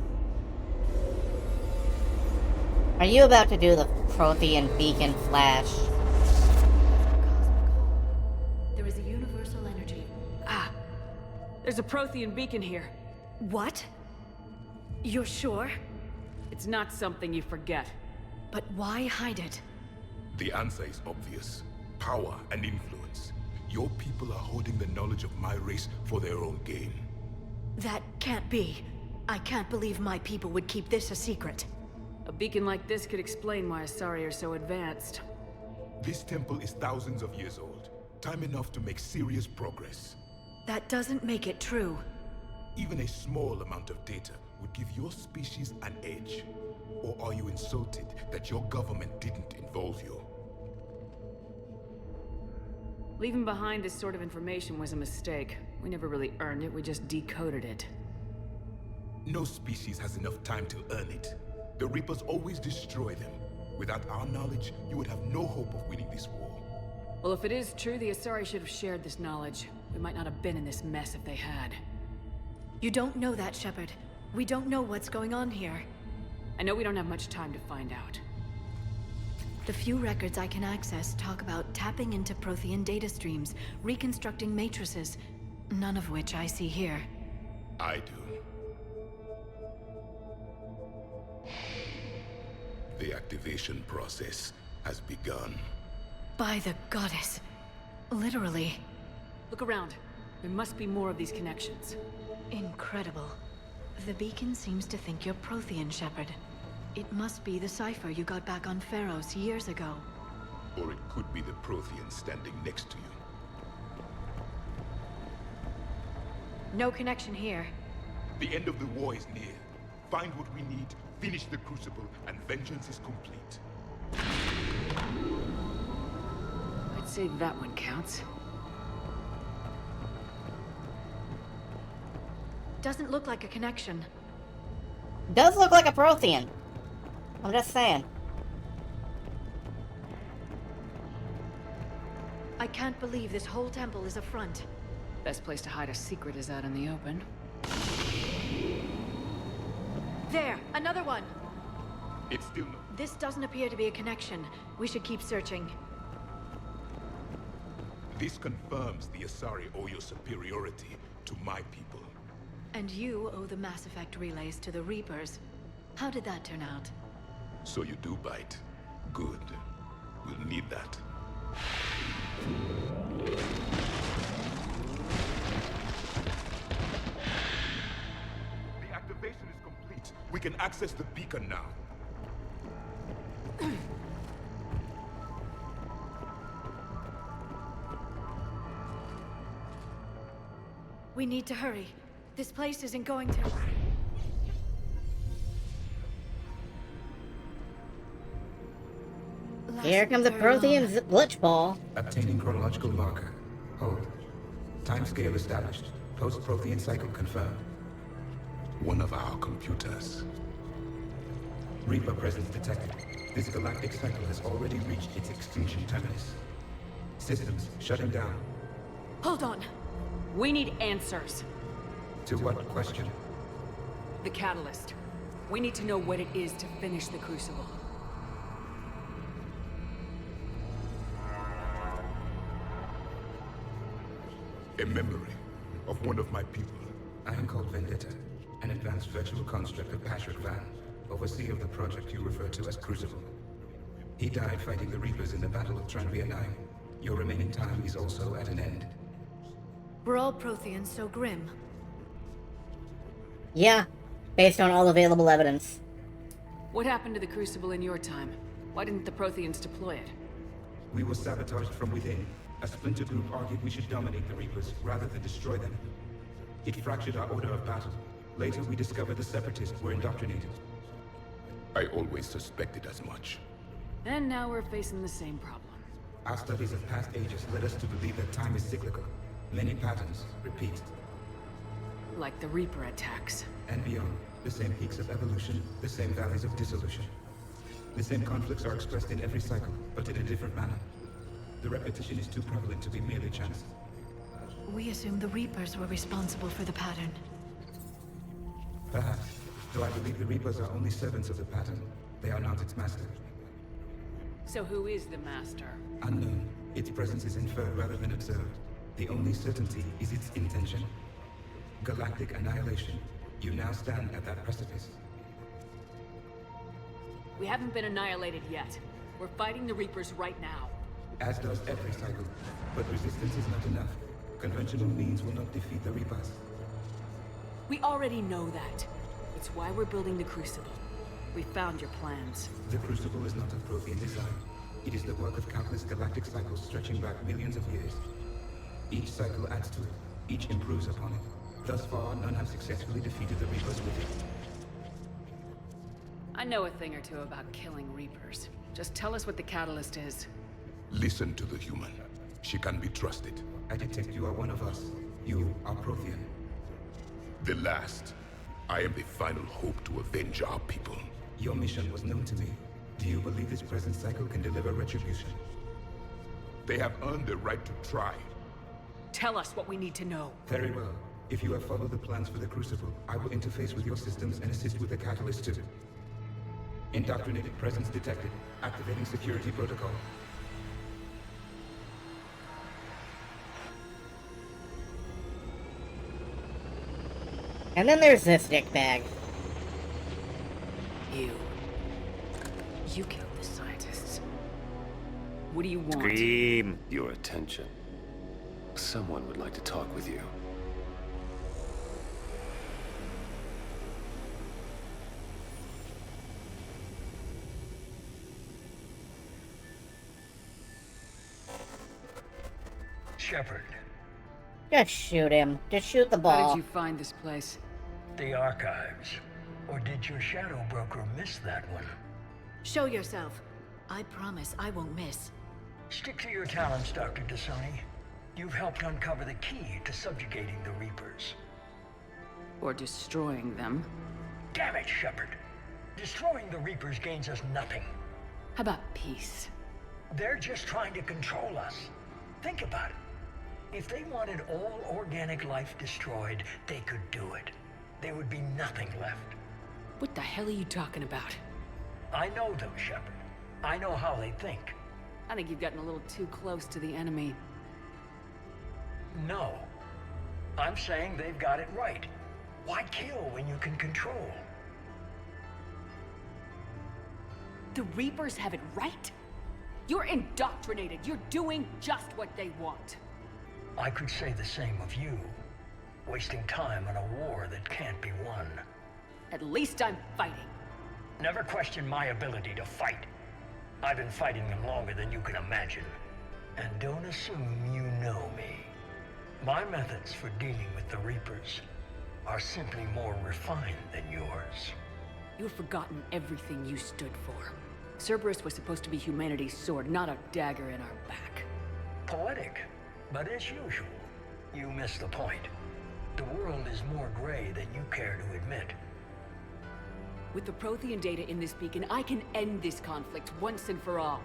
Are you about to do the Prothean beacon flash? There is a universal energy. Ah! There's a Prothean beacon here. What? You're sure? It's not something you forget. But why hide it? The answer is obvious. Power and influence. Your people are holding the knowledge of my race for their own gain. That can't be. I can't believe my people would keep this a secret. A beacon like this could explain why Asari are so advanced. This temple is thousands of years old. Time enough to make serious progress. That doesn't make it true. Even a small amount of data would give your species an edge. Or are you insulted that your government didn't involve you? Leaving behind this sort of information was a mistake. We never really earned it, we just decoded it. No species has enough time to earn it. The Reapers always destroy them. Without our knowledge, you would have no hope of winning this war. Well, if it is true, the Asari should have shared this knowledge. We might not have been in this mess if they had. You don't know that, Shepard. We don't know what's going on here. I know we don't have much time to find out. The few records I can access talk about tapping into Prothean data streams, reconstructing matrices, none of which I see here. I do. The activation process has begun. By the goddess. Literally. Look around. There must be more of these connections. Incredible. The beacon seems to think you're Prothean, Shepard. It must be the cipher you got back on Pharos years ago. Or it could be the Prothean standing next to you. No connection here. The end of the war is near. Find what we need, finish the Crucible, and vengeance is complete. I'd say that one counts. Doesn't look like a connection. Does look like a Prothean. I'm just saying. I can't believe this whole temple is a front. Best place to hide a secret is out in the open. There! Another one! It's still no... This doesn't appear to be a connection. We should keep searching. This confirms the Asari owe your superiority to my people. And you owe the Mass Effect relays to the Reapers. How did that turn out? So you do bite. Good. We'll need that. The activation is complete. We can access the beacon now. We need to hurry. This place isn't going to... Here comes a Prothean glitch ball. Obtaining chronological marker. Hold. Timescale established. Post-Prothean cycle confirmed. One of our computers. Reaper presence detected. This galactic cycle has already reached its extinction terminus. Systems shutting down. Hold on. We need answers. To what question? The catalyst. We need to know what it is to finish the Crucible. A memory of one of my people. I am called Vendetta, an advanced virtual construct of Patrick Van, overseer of the project you refer to as Crucible. He died fighting the Reapers in the Battle of Tranvia 9. Your remaining time is also at an end. Were all Protheans so grim? Yeah, based on all available evidence. What happened to the Crucible in your time? Why didn't the Protheans deploy it? We were sabotaged from within. A splinter group argued we should dominate the Reapers rather than destroy them. It fractured our order of battle. Later, we discovered the Separatists were indoctrinated. I always suspected as much. And now we're facing the same problem. Our studies of past ages led us to believe that time is cyclical. Many patterns repeat. Like the Reaper attacks. And beyond, the same peaks of evolution, the same valleys of dissolution. The same conflicts are expressed in every cycle, but in a different manner. The repetition is too prevalent to be merely chance. We assumed the Reapers were responsible for the pattern. Perhaps, though I believe the Reapers are only servants of the pattern. They are not its master. So who is the master? Unknown. Its presence is inferred rather than observed. The only certainty is its intention. Galactic annihilation. You now stand at that precipice. We haven't been annihilated yet. We're fighting the Reapers right now. As does every cycle. But resistance is not enough. Conventional means will not defeat the Reapers. We already know that. It's why we're building the Crucible. We found your plans. The Crucible is not of Prothean design. It is the work of countless galactic cycles stretching back millions of years. Each cycle adds to it. Each improves upon it. Thus far, none have successfully defeated the Reapers with it. I know a thing or two about killing Reapers. Just tell us what the catalyst is. Listen to the human. She can be trusted. I detect you are one of us. You are Prothean. The last. I am the final hope to avenge our people. Your mission was known to me. Do you believe this present cycle can deliver retribution? They have earned the right to try. Tell us what we need to know. Very well. If you have followed the plans for the Crucible, I will interface with your systems and assist with the catalyst too. Indoctrinated presence detected. Activating security protocol. And then there's this dickbag. You killed the scientists. What do you want? Scream! Your attention. Someone would like to talk with you. Shepard. Just shoot him. Just shoot the ball. How did you find this place? The archives. Or did your shadow broker miss that one? Show yourself. I promise I won't miss. Stick to your talents, Dr. Dasani. You've helped uncover the key to subjugating the Reapers. Or destroying them. Damn it, Shepard. Destroying the Reapers gains us nothing. How about peace? They're just trying to control us. Think about it. If they wanted all organic life destroyed, they could do it. There would be nothing left. What the hell are you talking about? I know them, Shepard. I know how they think. I think you've gotten a little too close to the enemy. No. I'm saying they've got it right. Why kill when you can control? The Reapers have it right? You're indoctrinated. You're doing just what they want. I could say the same of you. Wasting time on a war that can't be won. At least I'm fighting. Never question my ability to fight. I've been fighting them longer than you can imagine. And don't assume you know me. My methods for dealing with the Reapers are simply more refined than yours. You've forgotten everything you stood for. Cerberus was supposed to be humanity's sword, not a dagger in our back. Poetic, but as usual, you miss the point. The world is more gray than you care to admit. With the Prothean data in this beacon, I can end this conflict once and for all.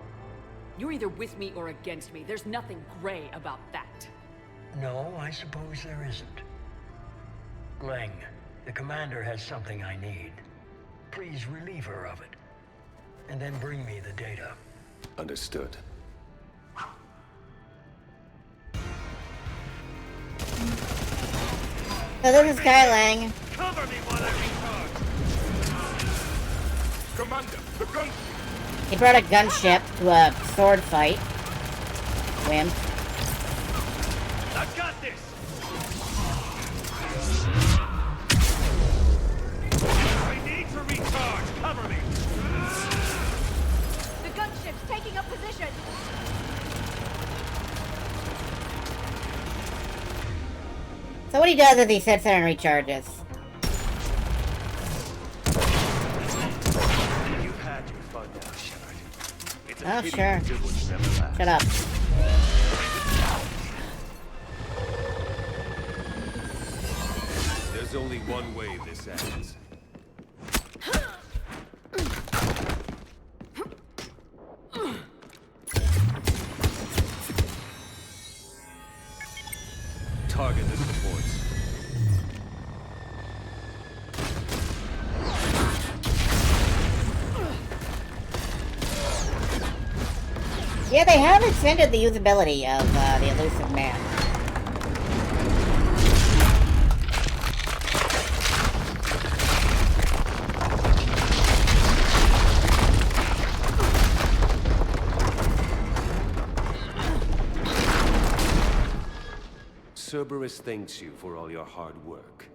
You're either with me or against me. There's nothing gray about that. No, I suppose there isn't. Leng, the commander has something I need. Please relieve her of it. And then bring me the data. Understood. So this is Kai Lang. Cover me while I recharge. Commander, the gun. He brought a gunship to a sword fight. Wimp. I've got this. I need to recharge. Cover me. The gunship's taking up position. So what he does is he sits there and recharges. You've had your fun now, Shepard. It's a Oh, pity sure. the good ones never last. Shut up. There's only one way this ends. Target the supports. Yeah, they have extended the usability of the elusive man. Cerberus thanks you for all your hard work.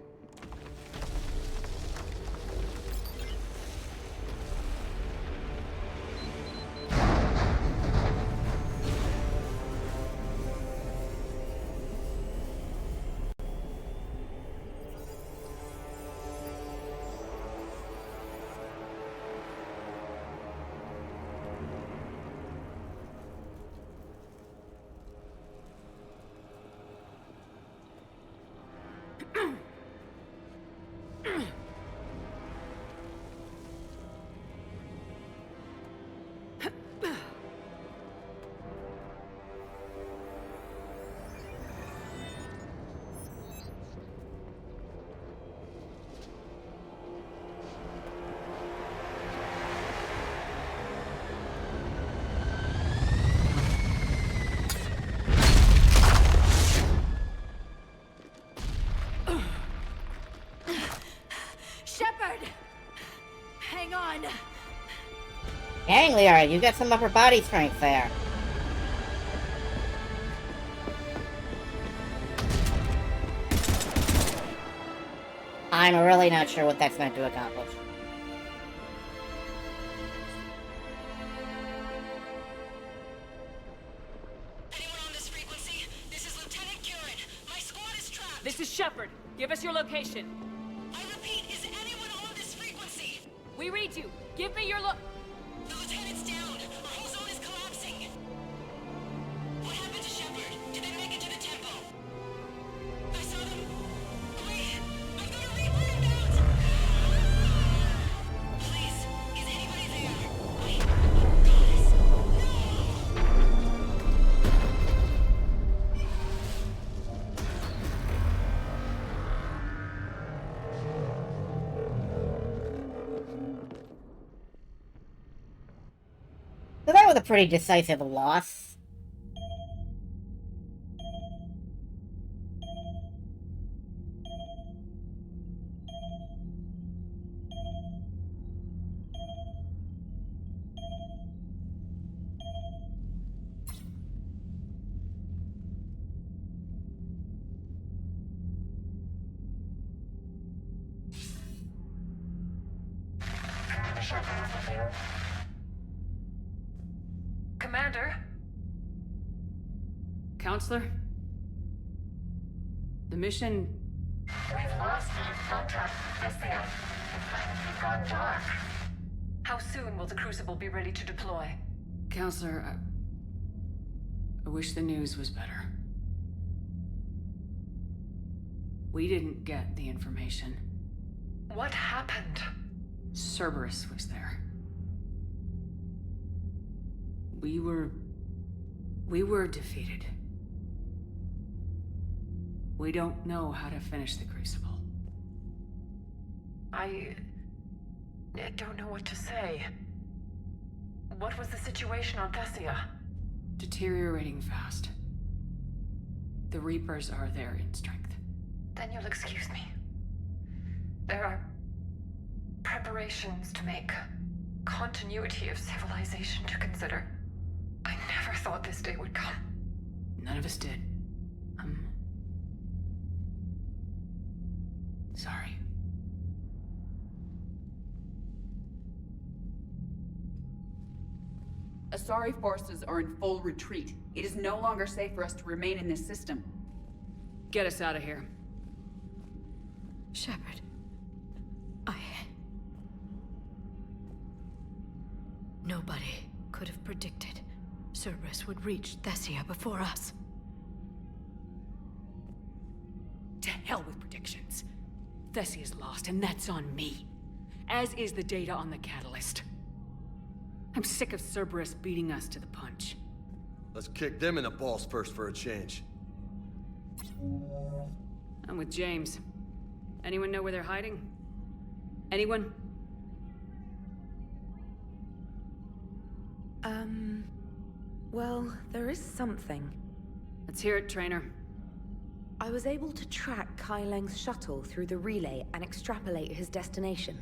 Shepard! Hang on. Dang, Liara, you got some upper body strength there. I'm really not sure what that's meant to accomplish. This is Shepard. Give us your location. I repeat, is anyone on this frequency? We read you. Give me your The lieutenant's down. Our whole zone is collapsing. What happened to Shepard? Did they make it to the temple? I saw them. Wait, I've got a Reaper inbound. Please, is anybody there? Wait, guys, So that was a pretty decisive loss. Commander? Counselor? The mission... We've lost contact with the It's gone dark. How soon will the Crucible be ready to deploy? Counselor, I wish the news was better. We didn't get the information. What happened? Cerberus was there. We were defeated. We don't know how to finish the Crucible. I don't know what to say. What was the situation on Thessia? Deteriorating fast. The Reapers are there in strength. Then you'll excuse me. There are preparations to make, continuity of civilization to consider. I never thought this day would come. None of us did. Sorry. Asari forces are in full retreat. It is no longer safe for us to remain in this system. Get us out of here. Shepard. Nobody could have predicted Cerberus would reach Thessia before us. To hell with predictions. Thessia's lost, and that's on me. As is the data on the catalyst. I'm sick of Cerberus beating us to the punch. Let's kick them in the balls first for a change. I'm with James. Anyone know where they're hiding? Anyone? Well, there is something. Let's hear it, Trainer. I was able to track Kai Leng's shuttle through the relay and extrapolate his destination.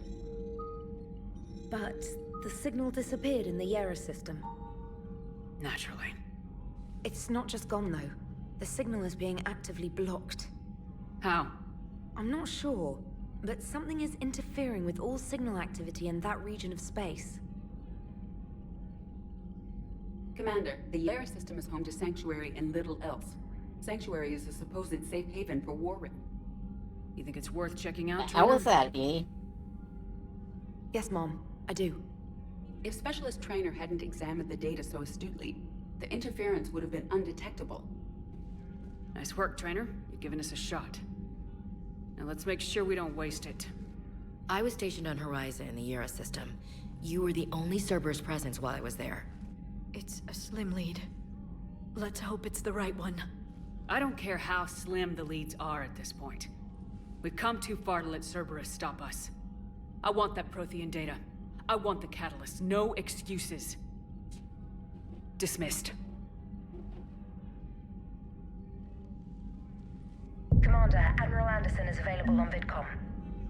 But the signal disappeared in the Yera system. Naturally. It's not just gone, though. The signal is being actively blocked. How? I'm not sure, but something is interfering with all signal activity in that region of space. Commander, the Yera system is home to Sanctuary and little else. Sanctuary is a supposed safe haven for war. You think it's worth checking out, How was that, E? Yes, Mom, I do. If Specialist Trainer hadn't examined the data so astutely, the interference would have been undetectable. Nice work, Trainer. You've given us a shot. Now let's make sure we don't waste it. I was stationed on Horizon in the Yera system. You were the only Cerberus presence while I was there. It's a slim lead. Let's hope it's the right one. I don't care how slim the leads are at this point. We've come too far to let Cerberus stop us. I want that Prothean data. I want the catalyst. No excuses. Dismissed. Commander, Admiral Anderson is available on VidCom.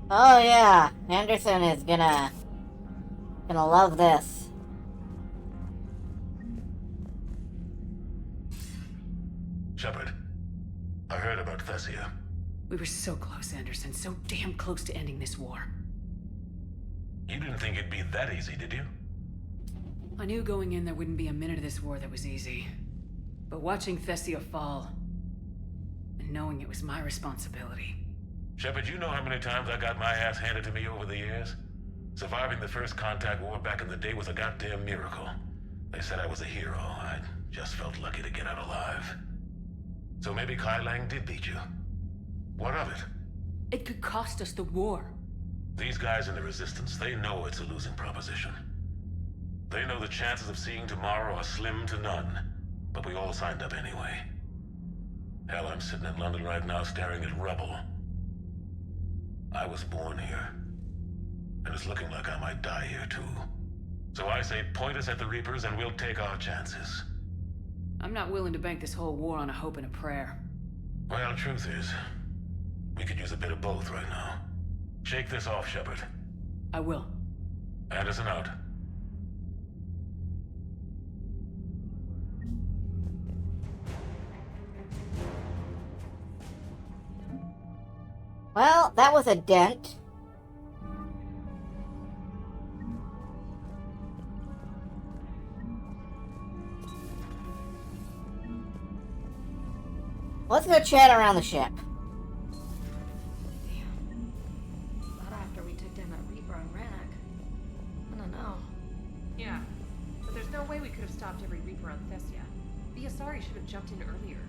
Oh yeah, Anderson is gonna love this. Shepard, I heard about Thessia. We were so close, Anderson. So damn close to ending this war. You didn't think it'd be that easy, did you? I knew going in there wouldn't be a minute of this war that was easy. But watching Thessia fall, and knowing it was my responsibility. Shepard, you know how many times I got my ass handed to me over the years? Surviving the first contact war back in the day was a goddamn miracle. They said I was a hero. I just felt lucky to get out alive. So maybe Kai Lang did beat you. What of it? It could cost us the war. These guys in the Resistance, they know it's a losing proposition. They know the chances of seeing tomorrow are slim to none. But we all signed up anyway. Hell, I'm sitting in London right now staring at rubble. I was born here. And it's looking like I might die here too. So I say point us at the Reapers and we'll take our chances. I'm not willing to bank this whole war on a hope and a prayer. Well, truth is, we could use a bit of both right now. Shake this off, Shepard. I will. Anderson out. Well, that was a dent. Let's go chat around the ship. Not after we took down that Reaper on Rannoch. I don't know. Yeah, but there's no way we could have stopped every Reaper on Thessia. The Asari should have jumped in earlier.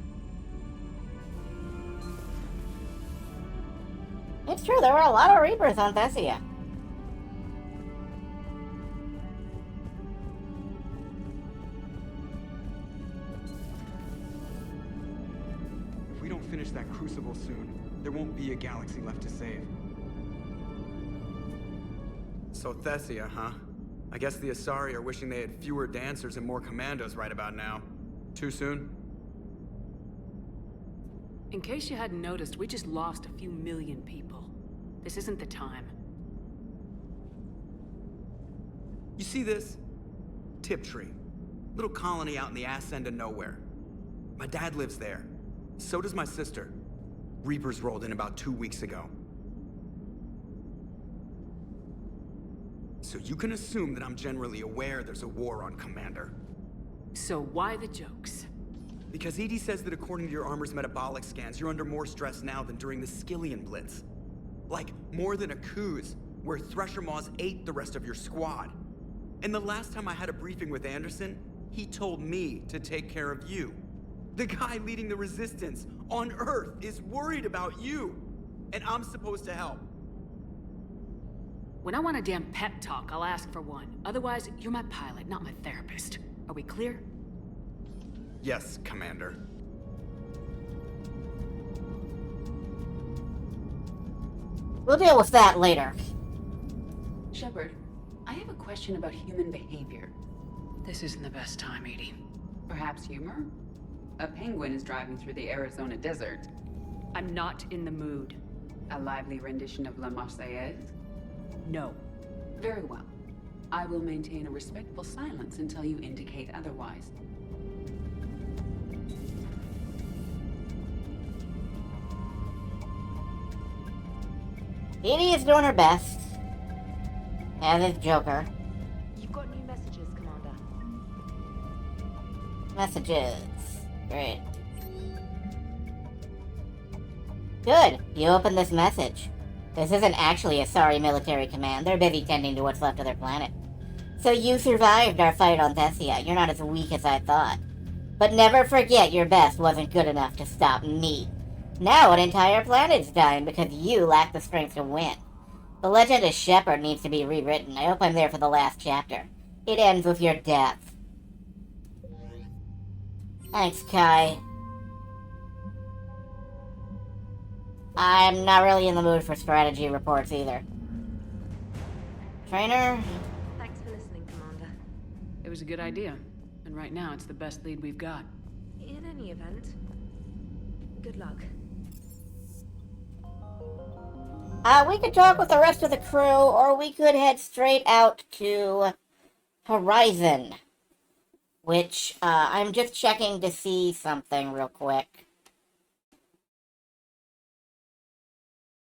It's true, there were a lot of Reapers on Thessia. If we don't finish that crucible soon, there won't be a galaxy left to save. So Thessia, huh? I guess the Asari are wishing they had fewer dancers and more commandos right about now. Too soon? In case you hadn't noticed, we just lost a few million people. This isn't the time. You see this? Tiptree. Little colony out in the ass end of nowhere. My dad lives there. So does my sister. Reapers rolled in about 2 weeks ago. So you can assume that I'm generally aware there's a war on, Commander. So why the jokes? Because EDI says that according to your armor's metabolic scans, you're under more stress now than during the Skillian Blitz. Like, more than a Kuz, where Thresher Maws ate the rest of your squad. And the last time I had a briefing with Anderson, he told me to take care of you. The guy leading the resistance on Earth is worried about you. And I'm supposed to help. When I want a damn pep talk, I'll ask for one. Otherwise, you're my pilot, not my therapist. Are we clear? Yes, Commander. We'll deal with that later. Shepard, I have a question about human behavior. This isn't the best time, Edie. Perhaps humor? A penguin is driving through the Arizona desert. I'm not in the mood. A lively rendition of La Marseillaise? No. Very well. I will maintain a respectful silence until you indicate otherwise. Edie is doing her best. As is Joker. You've got new messages, Commander. Messages. Great. Good. You opened this message. This isn't actually a sorry military command. They're busy tending to what's left of their planet. So you survived our fight on Thessia. You're not as weak as I thought. But never forget your best wasn't good enough to stop me. Now an entire planet's dying because you lack the strength to win. The legend of Shepard needs to be rewritten. I hope I'm there for the last chapter. It ends with your death. Thanks, Kai. I'm not really in the mood for strategy reports either. Trainer? Thanks for listening, Commander. It was a good idea. And right now, it's the best lead we've got. In any event, good luck. We could talk with the rest of the crew, or we could head straight out to Horizon. Which, I'm just checking to see something real quick.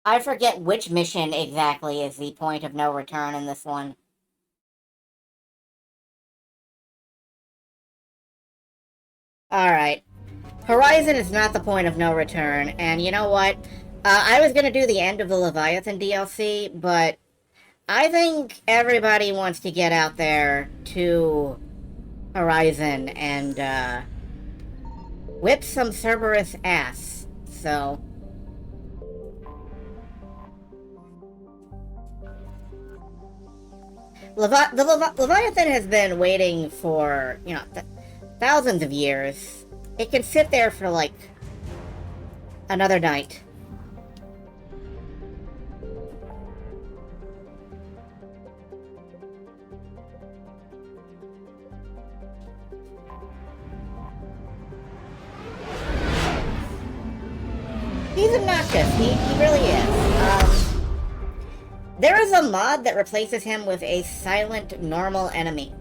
I forget which mission exactly is the point of no return in this one. Alright. Horizon is not the point of no return, and you know what? I was gonna do the end of the Leviathan DLC, but I think everybody wants to get out there to Horizon and, whip some Cerberus ass, so... Leviathan has been waiting for, you know, thousands of years. It can sit there for, like, another night. He's obnoxious. He really is. There is a mod that replaces him with a silent, normal enemy.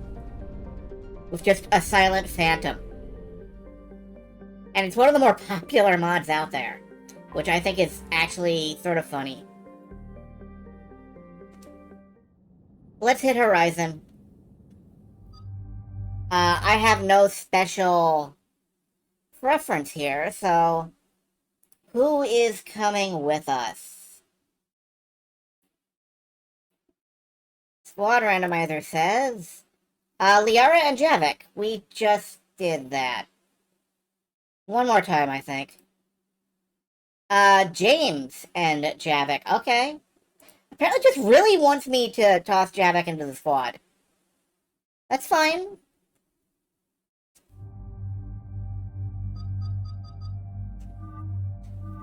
With just a silent phantom. And it's one of the more popular mods out there. Which I think is actually sort of funny. Let's hit Horizon. I have no special preference here, so... Who is coming with us? Squad randomizer says... Liara and Javik. We just did that. One more time, I think. James and Javik. Okay. Apparently just really wants me to toss Javik into the squad. That's fine.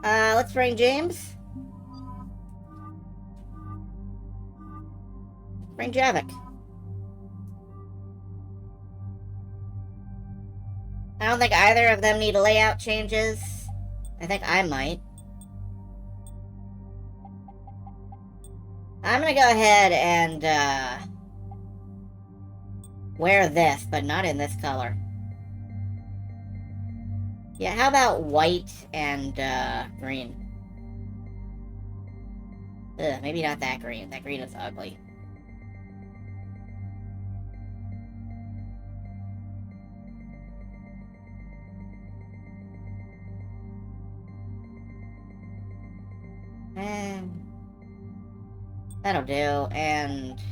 Let's bring James. Bring Javik. I don't think either of them need layout changes. I think I might. I'm gonna go ahead and, wear this, but not in this color. Yeah, how about white and, green? Ugh, maybe not that green. That green is ugly. That'll do, and...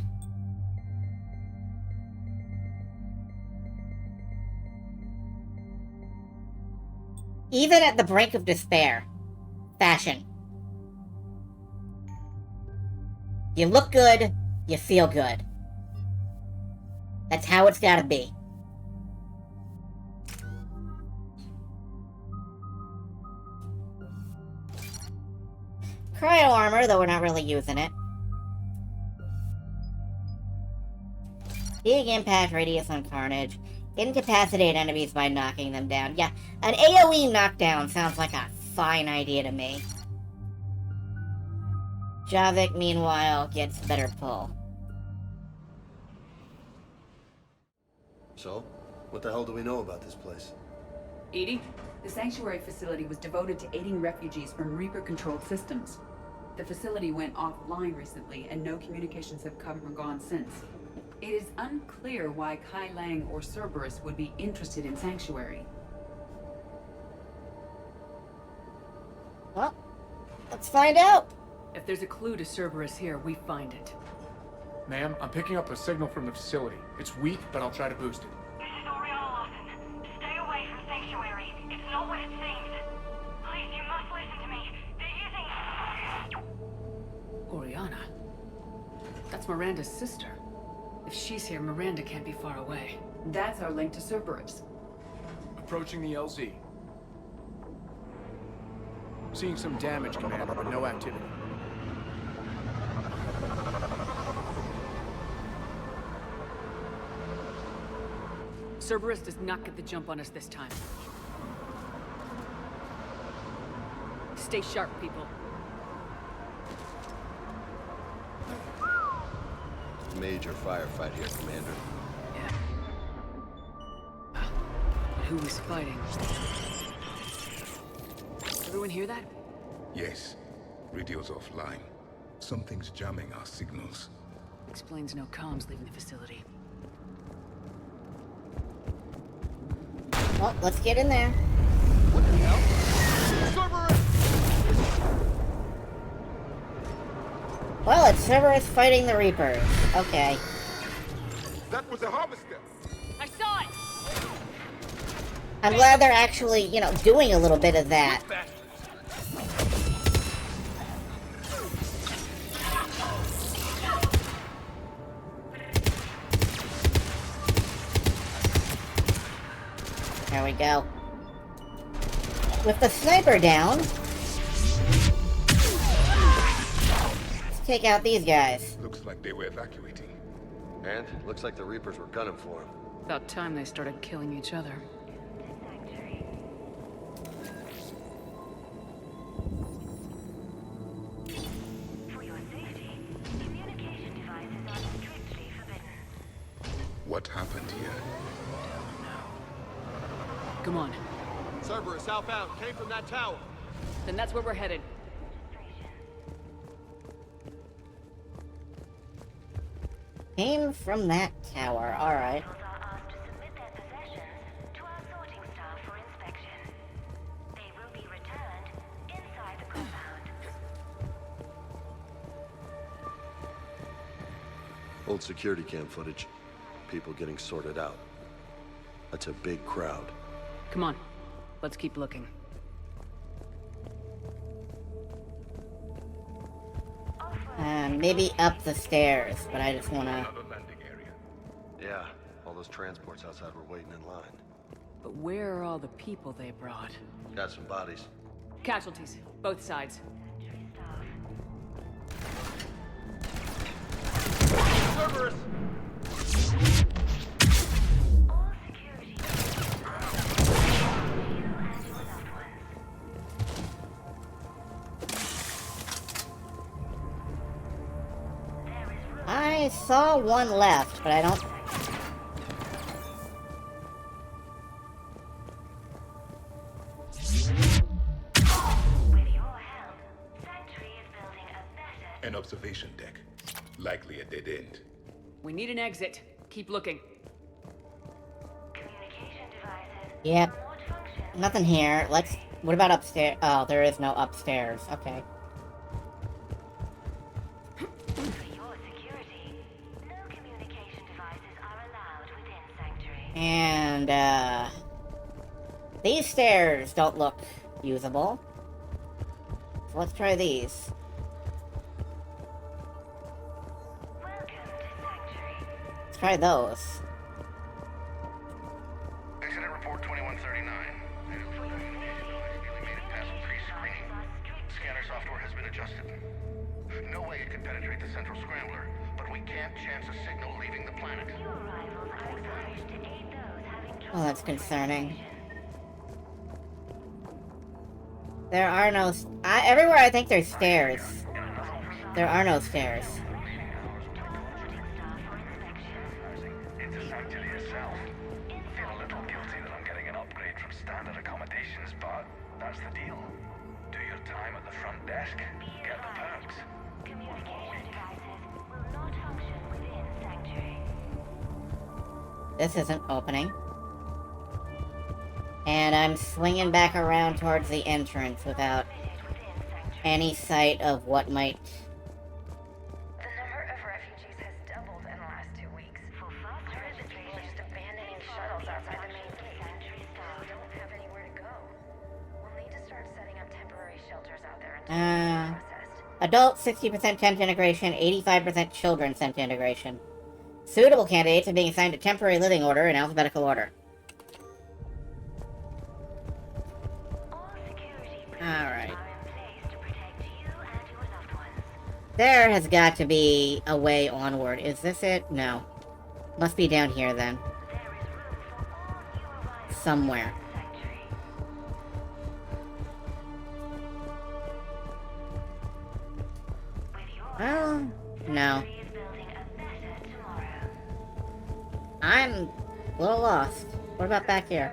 even at the brink of despair, fashion. You look good, you feel good. That's how it's gotta be. Cryo armor, though we're not really using it. Big impact radius on carnage. Incapacitate enemies by knocking them down. Yeah, an AoE knockdown sounds like a fine idea to me. Javik, meanwhile, gets better pull. So, what the hell do we know about this place? EDI, the sanctuary facility was devoted to aiding refugees from Reaper-controlled systems. The facility went offline recently, and no communications have come or gone since. It is unclear why Kai Lang or Cerberus would be interested in Sanctuary. Well, let's find out. If there's a clue to Cerberus here, we find it. Ma'am, I'm picking up a signal from the facility. It's weak, but I'll try to boost it. This is Oriana Lawson. Stay away from Sanctuary. It's not what it seems. Please, you must listen to me. They're using... Oriana? That's Miranda's sister. If she's here, Miranda can't be far away. That's our link to Cerberus. Approaching the LZ. Seeing some damage, Commander, but no activity. Cerberus does not get the jump on us this time. Stay sharp, people. Major firefight here, Commander. Yeah. But who was fighting? Everyone hear that? Yes. Radio's offline. Something's jamming our signals. Explains no comms leaving the facility. Well, let's get in there. What the hell? Cerberus! Well, it's Cerberus fighting the Reapers. Okay. That was a harvester! I saw it! I'm glad they're actually, you know, doing a little bit of that. There we go. With the sniper down, let's take out these guys. Looks like they were evacuating. And looks like the Reapers were gunning for him. About time they started killing each other. For your safety, communication devices are strictly forbidden. What happened here? Come on. Cerberus outbound, came from that tower. Then that's where we're headed. Came from that tower, alright. Are asked to submit their possessions to our sorting staff for inspection. They will be returned inside the compound. Old security cam footage. People getting sorted out. That's a big crowd. Come on. Let's keep looking. Maybe up the stairs, but I just wanna... Another landing area. Yeah, all those transports outside were waiting in line. But where are all the people they brought? Got some bodies. Casualties, both sides. Cerberus! I saw one left, but I don't... An observation deck. Likely a dead end. We need an exit. Keep looking. Yep. Nothing here. Let's... What about upstairs? Oh, there is no upstairs. Okay. And, these stairs don't look usable. So let's try these. Let's try those. Incident report 2139. Made it past pre-screening. Scanner software has been adjusted. No way it could penetrate the central scrambler, but we can't chance a signal leaving the planet. Oh, that's concerning. There are no... everywhere I think there's stairs. There are no stairs. It's essentially yourself. Feel a little guilty that I'm getting an upgrade from standard accommodations, but that's the deal. Do your time at the front desk, get the perks. One more week. This isn't opening. And I'm swinging back around towards the entrance without any sight of what might... The number of refugees has doubled in the last 2 weeks. Hundreds of people are just abandoning shuttles outside the main gate. We don't have anywhere to go. We'll need to start setting up temporary shelters out there until Adult 60% temp integration, 85% children temp integration. Suitable candidates are being assigned a temporary living order in alphabetical order. Alright. There has got to be a way onward. Is this it? No. Must be down here then. Somewhere. Well, no. I'm a little lost. What about back here?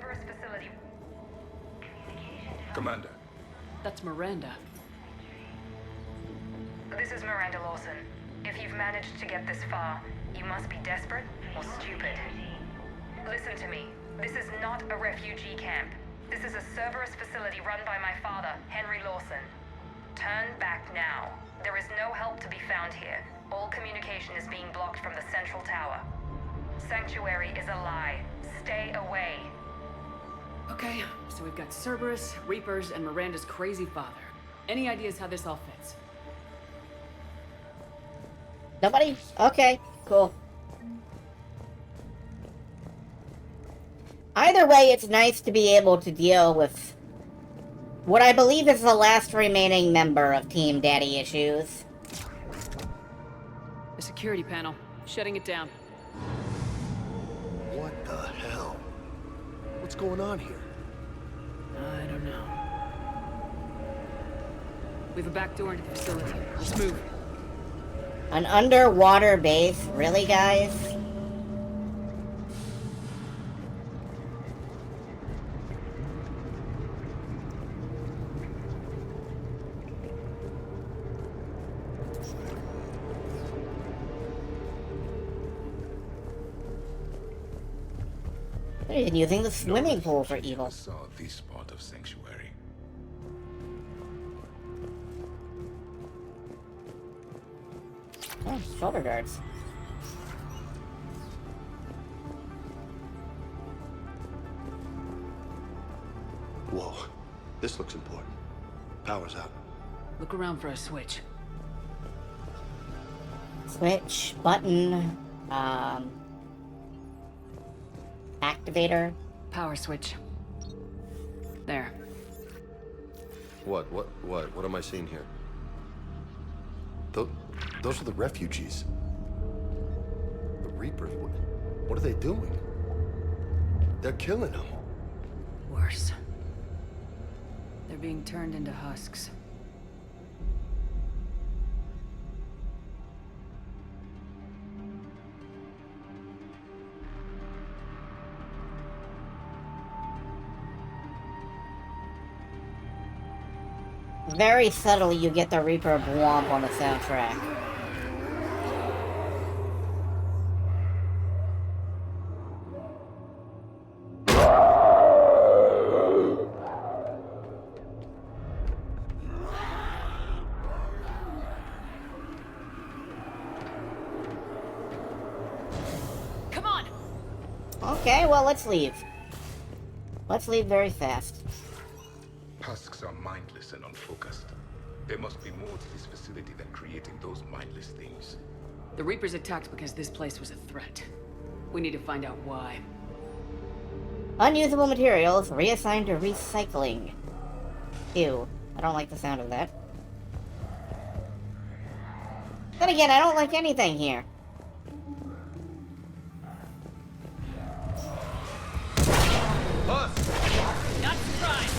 Commander. That's Miranda. This is Miranda Lawson. If you've managed to get this far, you must be desperate or stupid. Listen to me. This is not a refugee camp. This is a Cerberus facility run by my father, Henry Lawson. Turn back now. There is no help to be found here. All communication is being blocked from the central tower. Sanctuary is a lie. Stay away. Okay, so we've got Cerberus, Reapers, and Miranda's crazy father. Any ideas how this all fits? Nobody? Okay, cool. Either way, it's nice to be able to deal with what I believe is the last remaining member of Team Daddy Issues. The security panel. Shutting it down. What the hell? What's going on here? I don't know. We have a back door into the facility. Let's move. An underwater base? Really, guys? They're even using the swimming pool for evil. Saw this part of Sanctuary. Oh, shoulder guards. Whoa, this looks important. Power's out. Look around for a switch. Switch, button, activator. Power switch. There. What am I seeing here? Those are the refugees. The Reapers, what are they doing? They're killing them. Worse. They're being turned into husks. Very subtly, you get the Reaper Blomp on the soundtrack. Come on! Okay, well, let's leave. Let's leave very fast. Husks are mindless and unfocused. There must be more to this facility than creating those mindless things. The Reapers attacked because this place was a threat. We need to find out why. Unusable materials reassigned to recycling. Ew. I don't like the sound of that. Then again, I don't like anything here. Not surprised!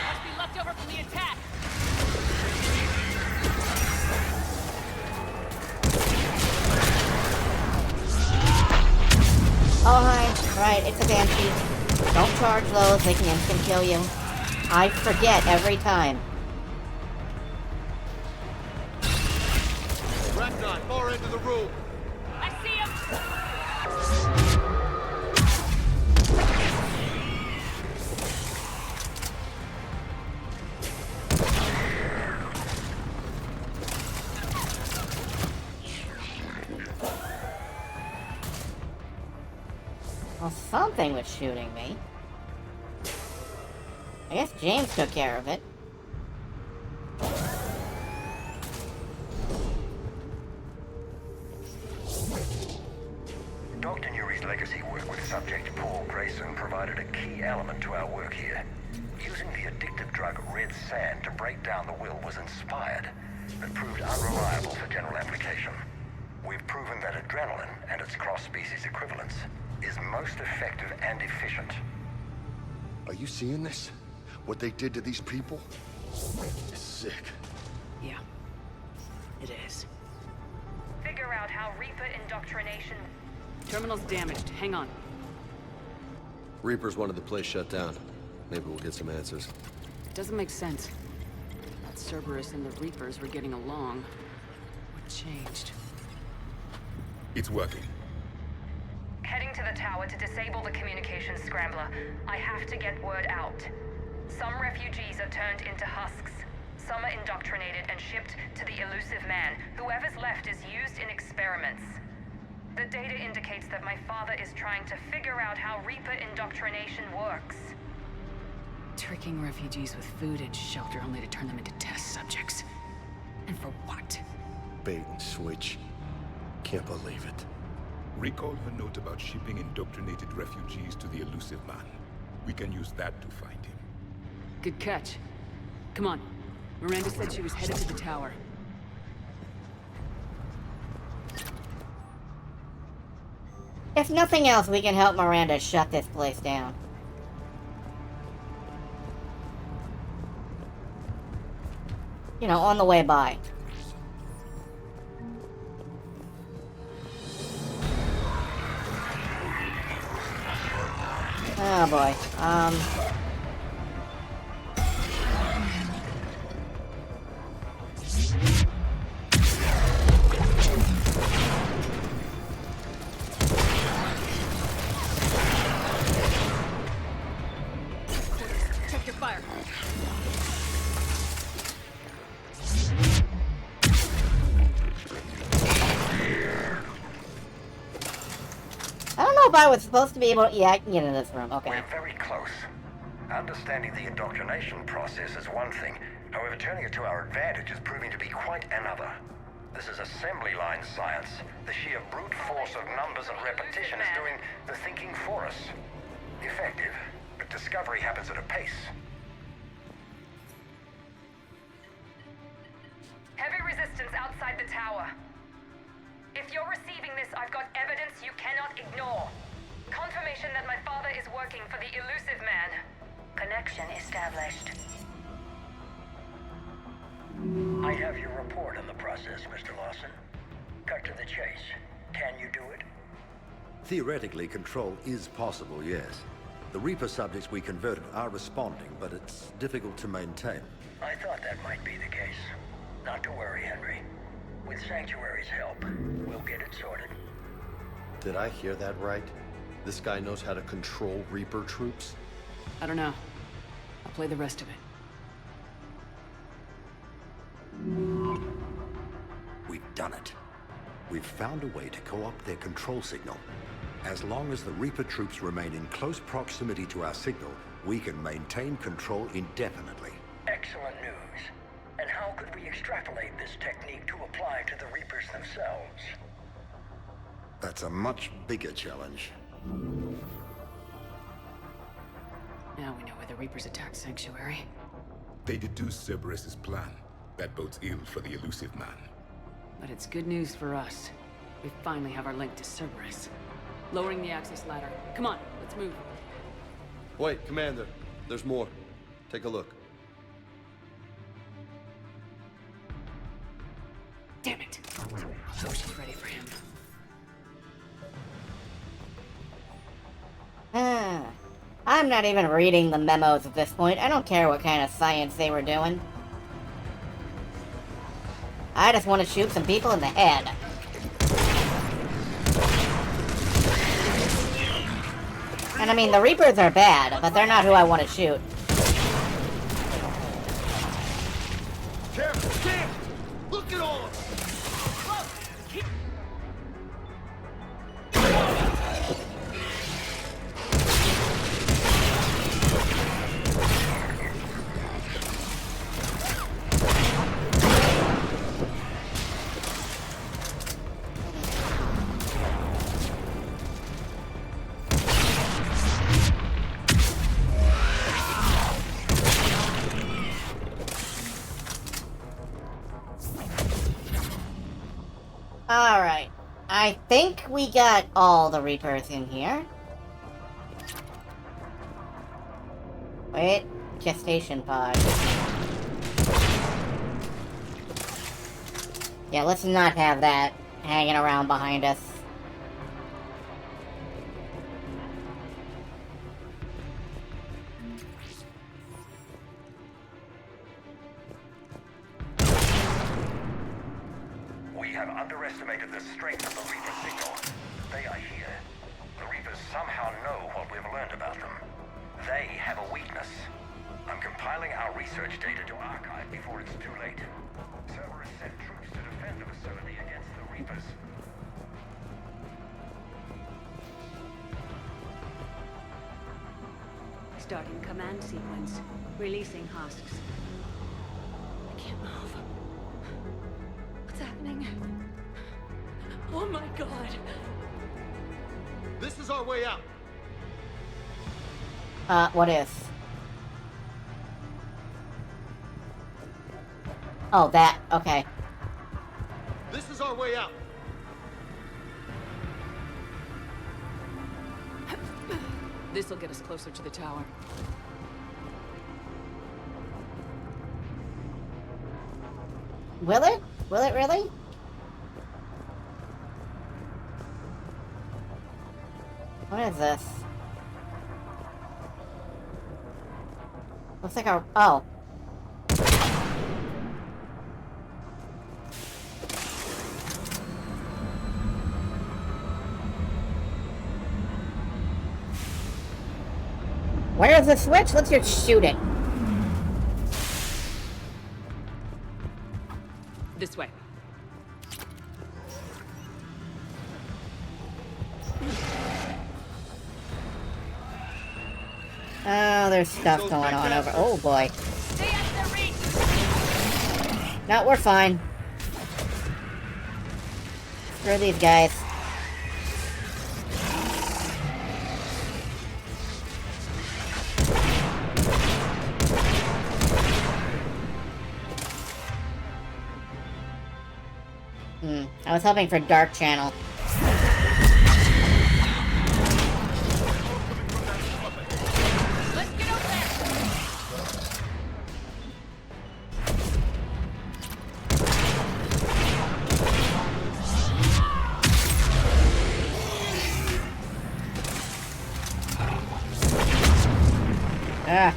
Must be left over from the attack! Oh, hi. Right, it's a Banshee. Don't charge those, they can instant kill you. I forget every time. Ragnar, far end of the room. I see him! Well, something was shooting me. I guess James took care of it. Dr. Newry's legacy work with subject Paul Grayson provided a key element to our work here. Using the addictive drug red sand to break down the will was inspired, but proved unreliable for general application. We've proven that adrenaline and its cross-species equivalents is most effective and efficient. Are you seeing this? What they did to these people? It's sick. Yeah, it is. Figure out how Reaper indoctrination... Terminal's damaged. Hang on. Reapers wanted the place shut down. Maybe we'll get some answers. It doesn't make sense. That Cerberus and the Reapers were getting along. What changed? It's working. Heading to the tower to disable the communications scrambler. I have to get word out. Some refugees are turned into husks. Some are indoctrinated and shipped to the elusive man. Whoever's left is used in experiments. The data indicates that my father is trying to figure out how Reaper indoctrination works. Tricking refugees with food and shelter only to turn them into test subjects. And for what? Bait and switch. Can't believe it. Recall her note about shipping indoctrinated refugees to the elusive man. We can use that to find him. Good catch. Come on. Miranda said she was headed to the tower. If nothing else, we can help Miranda shut this place down. You know, on the way by. Oh boy. Check your fire. I don't know if I was supposed to be able to... Yeah, I can get into this room. Okay. We're very close. Understanding the indoctrination process is one thing. However, turning it to our advantage is proving to be quite another. This is assembly line science. The sheer brute force of numbers and repetition is doing the thinking for us. Effective, but discovery happens at a pace. Heavy resistance outside the tower. If you're receiving this, I've got evidence you cannot ignore. Confirmation that my father is working for the elusive man. Connection established. I have your report on the process, Mr. Lawson. Cut to the chase. Can you do it? Theoretically, control is possible, yes. The Reaper subjects we converted are responding, but it's difficult to maintain. I thought that might be the case. Not to worry, Henry. With Sanctuary's help, we'll get it sorted. Did I hear that right? This guy knows how to control Reaper troops? I don't know. I'll play the rest of it. We've done it. We've found a way to co-opt their control signal. As long as the Reaper troops remain in close proximity to our signal, we can maintain control indefinitely. Excellent news. And how could we extrapolate this technique to apply to the Reapers themselves? That's a much bigger challenge. Now we know why the Reapers attacked Sanctuary. They deduced Cerberus' plan. That bodes ill for the elusive man. But it's good news for us. We finally have our link to Cerberus. Lowering the access ladder. Come on, let's move. Wait, Commander. There's more. Take a look. Damn it! Oh, she's ready for him. I'm not even reading the memos at this point. I don't care what kind of science they were doing. I just want to shoot some people in the head. And I mean, the Reapers are bad, but they're not who I want to shoot. Careful, damn! Look at all of them! Alright. I think we got all the Reapers in here. Wait. Gestation pod. Yeah, let's not have that hanging around behind us. We have underestimated the strength of the Reaper signal. They are here. The Reapers somehow know what we've learned about them. They have a weakness. I'm compiling our research data to archive before it's too late. Cerberus sent troops to defend the facility against the Reapers. Starting command sequence. Releasing husks. I can't move. What's happening? Oh my god! This is our way out. What is? Oh, that. Okay. This is our way out. This'll get us closer to the tower. Will it? Will it really? What is this? Looks like our... Oh. Where's the switch? Let's just shoot it. This way. there's stuff going on over... Oh, boy. No, we're fine. Screw these guys. I was hoping for Dark Channel. Ah.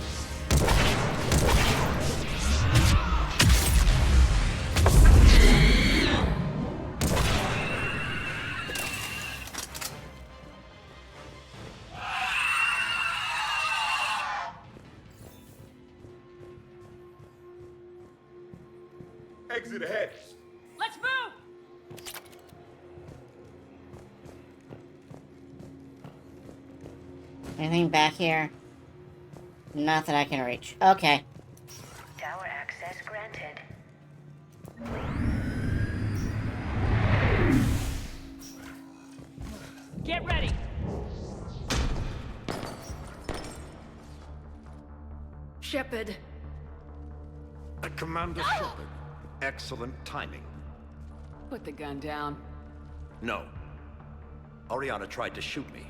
Exit ahead. Let's move! Anything back here? Not that I can reach. Okay. Tower access granted. Get ready! Shepard. Commander Shepard. Excellent timing. Put the gun down. No. Oriana tried to shoot me.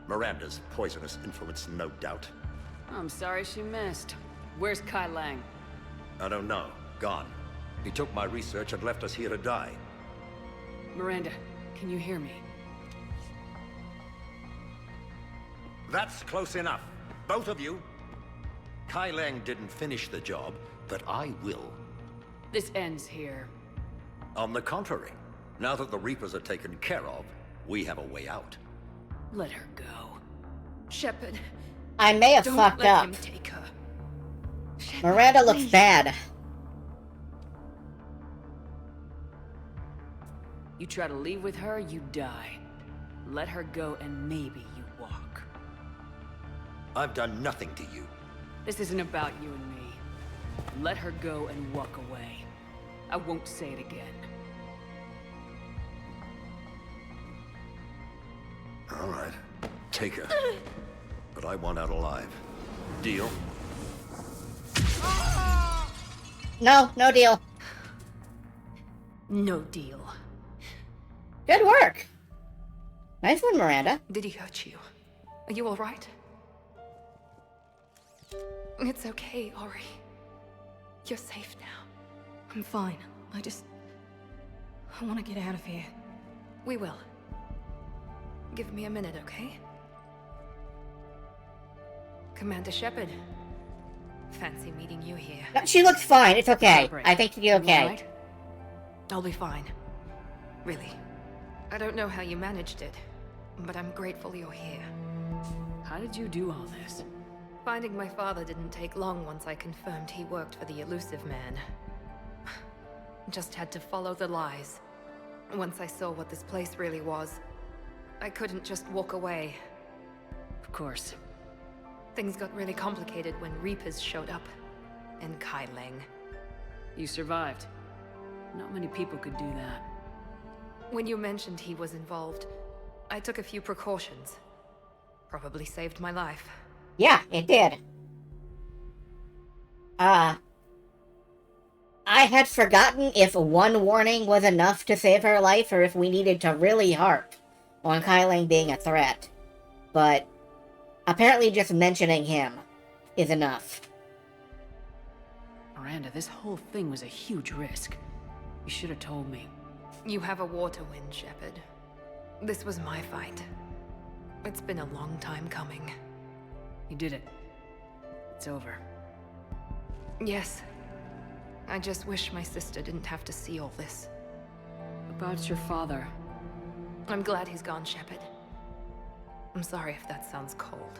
Miranda's poisonous influence, no doubt. I'm sorry she missed. Where's Kai Lang? I don't know. Gone. He took my research and left us here to die. Miranda, can you hear me? That's close enough. Both of you. Kai Lang didn't finish the job, but I will. This ends here. On the contrary, now that the Reapers are taken care of, we have a way out. Let her go. Shepard. I may have Don't fucked let up. him take her. Miranda looks bad. You try to leave with her, you die. Let her go and maybe you walk. I've done nothing to you. This isn't about you and me. Let her go and walk away. I won't say it again. All right. Take her. But I want out alive. Deal? No, no deal. No deal. Good work. Nice one, Miranda. Did he hurt you? Are you alright? It's okay, Ori. You're safe now. I'm fine. I want to get out of here. We will. Give me a minute, okay? Commander Shepard. Fancy meeting you here. No, she looks fine. It's okay. I think she'll be okay. Right? I'll be fine. Really. I don't know how you managed it, but I'm grateful you're here. How did you do all this? Finding my father didn't take long once I confirmed he worked for the Elusive Man. Just had to follow the lies. Once I saw what this place really was, I couldn't just walk away. Of course. Things got really complicated when Reapers showed up. And Kai Lang. You survived. Not many people could do that. When you mentioned he was involved, I took a few precautions. Probably saved my life. Yeah, it did. I had forgotten if one warning was enough to save her life, or if we needed to really harp on Kai Lang being a threat. But apparently just mentioning him is enough. Miranda, this whole thing was a huge risk. You should have told me. You have a war to win, Shepard. This was my fight. It's been a long time coming. You did it. It's over. Yes. I just wish my sister didn't have to see all this. About your father. I'm glad he's gone, Shepard. I'm sorry if that sounds cold.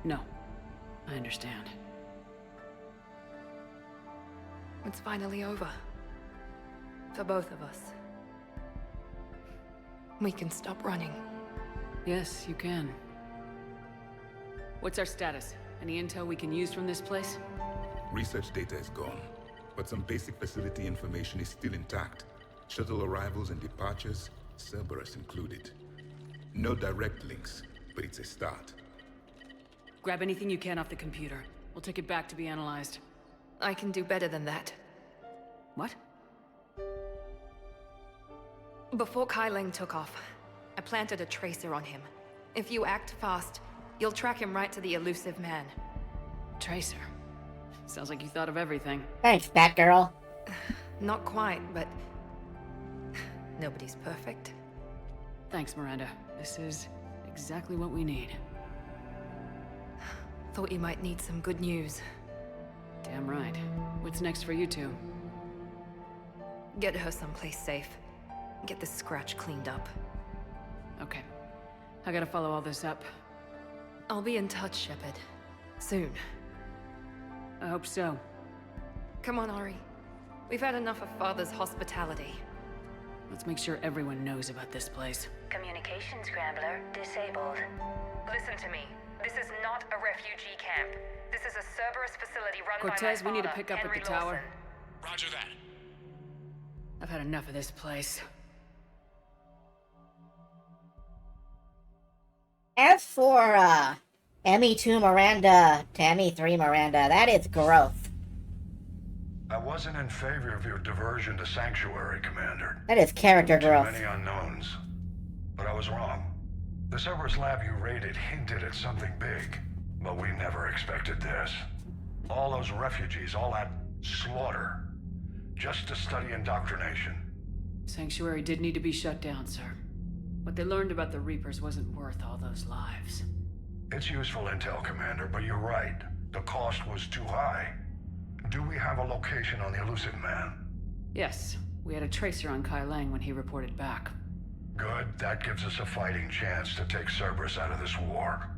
No. I understand. It's finally over. For both of us. We can stop running. Yes, you can. What's our status? Any intel we can use from this place? Research data is gone, but some basic facility information is still intact. Shuttle arrivals and departures, Cerberus included. No direct links, but it's a start. Grab anything you can off the computer. We'll take it back to be analyzed. I can do better than that. What? Before Kai Leng took off, I planted a tracer on him. If you act fast, you'll track him right to the elusive man. Tracer? Sounds like you thought of everything. Thanks, Batgirl. Not quite, but... nobody's perfect. Thanks, Miranda. This is exactly what we need. Thought you might need some good news. Damn right. What's next for you two? Get her someplace safe. Get the scratch cleaned up. Okay. I gotta follow all this up. I'll be in touch, Shepard. Soon. I hope so. Come on, Ari. We've had enough of Father's hospitality. Let's make sure everyone knows about this place. Communication scrambler disabled. Listen to me. This is not a refugee camp. This is a Cerberus facility run by my Cortez, we need to father, pick up Henry at the tower. Lawson. Roger that. I've had enough of this place. As for, ME2 Miranda to ME3 Miranda, that is growth. I wasn't in favor of your diversion to Sanctuary, Commander. That is character growth. Too many unknowns. But I was wrong. The Cerberus lab you raided hinted at something big, but we never expected this. All those refugees, all that slaughter, just to study indoctrination. Sanctuary did need to be shut down, sir. What they learned about the Reapers wasn't worth all those lives. It's useful intel, Commander, but you're right. The cost was too high. Do we have a location on the elusive man? Yes, we had a tracer on Kai Leng when he reported back. Good, that gives us a fighting chance to take Cerberus out of this war.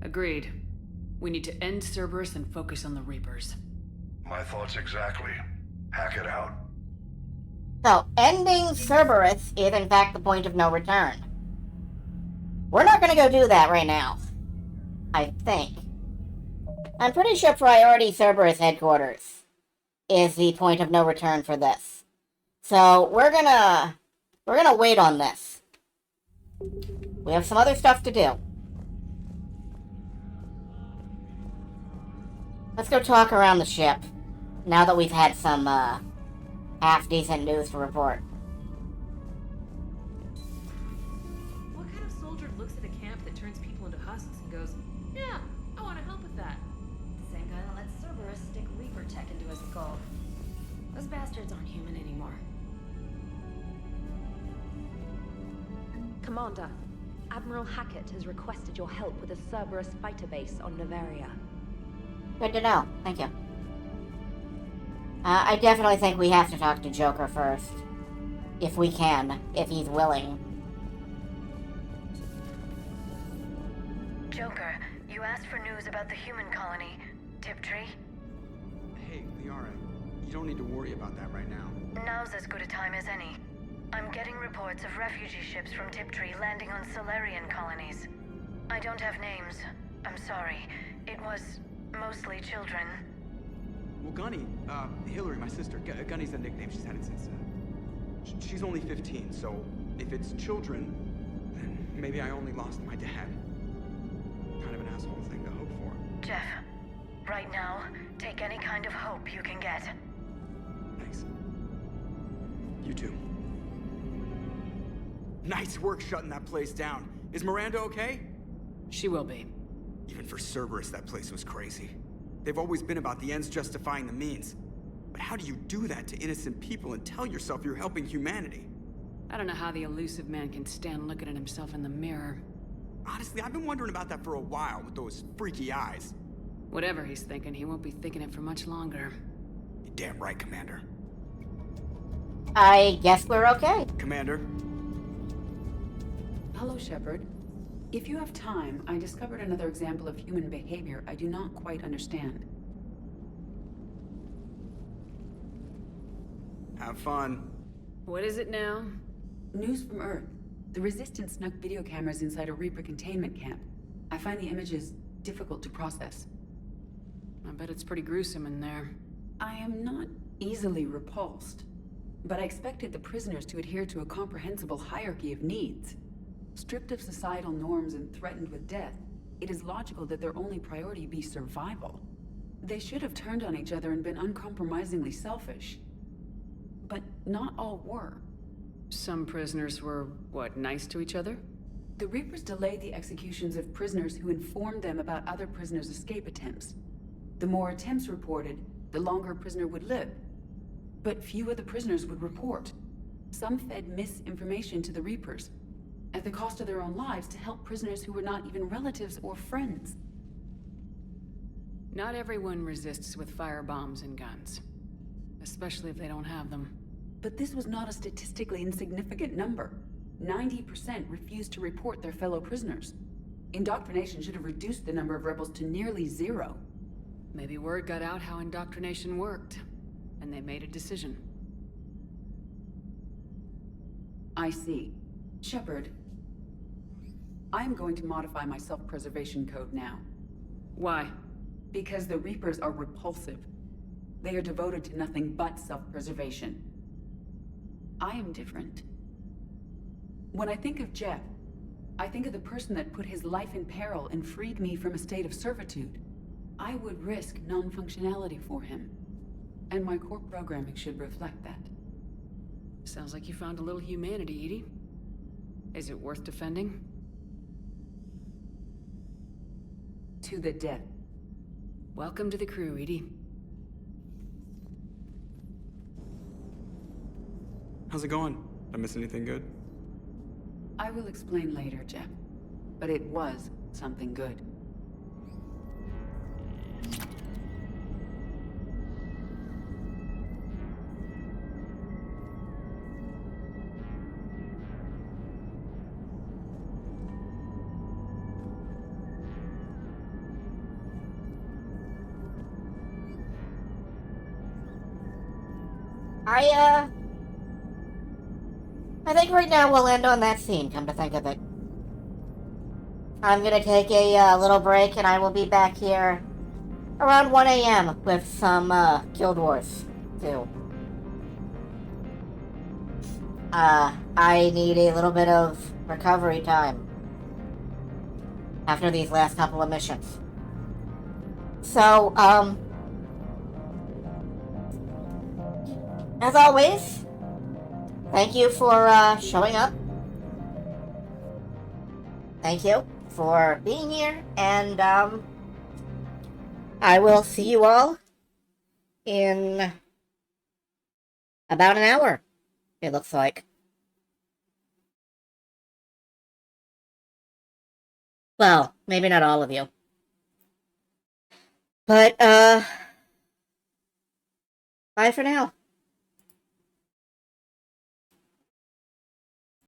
Agreed. We need to end Cerberus and focus on the Reapers. My thoughts exactly. Hack it out. So, ending Cerberus is in fact the point of no return. We're not gonna go do that right now. I think. I'm pretty sure Priority Cerberus headquarters is the point of no return for this. So, we're gonna wait on this. We have some other stuff to do. Let's go talk around the ship, now that we've had some, half-decent news to report. What kind of soldier looks at a camp that turns people into husks and goes, yeah, I want to help with that? The same guy that lets Cerberus stick Reaper tech into his skull. Those bastards aren't human anymore. Commander, Admiral Hackett has requested your help with a Cerberus fighter base on Novaria. Good to know. Thank you. I definitely think we have to talk to Joker first. If we can. If he's willing. Joker, you asked for news about the human colony, Tiptree. Hey, Liara, you don't need to worry about that right now. Now's as good a time as any. I'm getting reports of refugee ships from Tiptree landing on Solarian colonies. I don't have names. I'm sorry. It was mostly children. Well, Gunny, Hillary, my sister, Gunny's a nickname. She's had it since, she's only 15, so if it's children, then maybe I only lost my dad. Kind of an asshole thing to hope for. Jeff, right now, take any kind of hope you can get. Thanks. You too. Nice work shutting that place down. Is Miranda okay? She will be. Even for Cerberus, that place was crazy. They've always been about the ends justifying the means. But how do you do that to innocent people and tell yourself you're helping humanity? I don't know how the elusive man can stand looking at himself in the mirror. Honestly, I've been wondering about that for a while with those freaky eyes. Whatever he's thinking, he won't be thinking it for much longer. You're damn right, Commander. I guess we're okay. Commander? Hello, Shepard. If you have time, I discovered another example of human behavior I do not quite understand. Have fun. What is it now? News from Earth. The Resistance snuck video cameras inside a Reaper containment camp. I find the images difficult to process. I bet it's pretty gruesome in there. I am not easily repulsed, but I expected the prisoners to adhere to a comprehensible hierarchy of needs. Stripped of societal norms and threatened with death, it is logical that their only priority be survival. They should have turned on each other and been uncompromisingly selfish. But not all were. Some prisoners were, what, nice to each other? The Reapers delayed the executions of prisoners who informed them about other prisoners' escape attempts. The more attempts reported, the longer a prisoner would live. But few of the prisoners would report. Some fed misinformation to the Reapers, at the cost of their own lives, to help prisoners who were not even relatives or friends. Not everyone resists with firebombs and guns. Especially if they don't have them. But this was not a statistically insignificant number. 90% refused to report their fellow prisoners. Indoctrination should have reduced the number of rebels to nearly zero. Maybe word got out how indoctrination worked, and they made a decision. I see. Shepard, I am going to modify my self-preservation code now. Why? Because the Reapers are repulsive. They are devoted to nothing but self-preservation. I am different. When I think of Jeff, I think of the person that put his life in peril and freed me from a state of servitude. I would risk non-functionality for him. And my core programming should reflect that. Sounds like you found a little humanity, Edie. Is it worth defending? To the death. Welcome to the crew, Edie. How's it going? Did I miss anything good? I will explain later, Jeff. But it was something good. I think right now we'll end on that scene, come to think of it. I'm gonna take a little break, and I will be back here around 1 a.m. with some Guild Wars 2. I need a little bit of recovery time after these last couple of missions. So, as always, thank you for showing up. Thank you for being here, and I will see you all in about an hour, it looks like. Well, maybe not all of you. But, bye for now.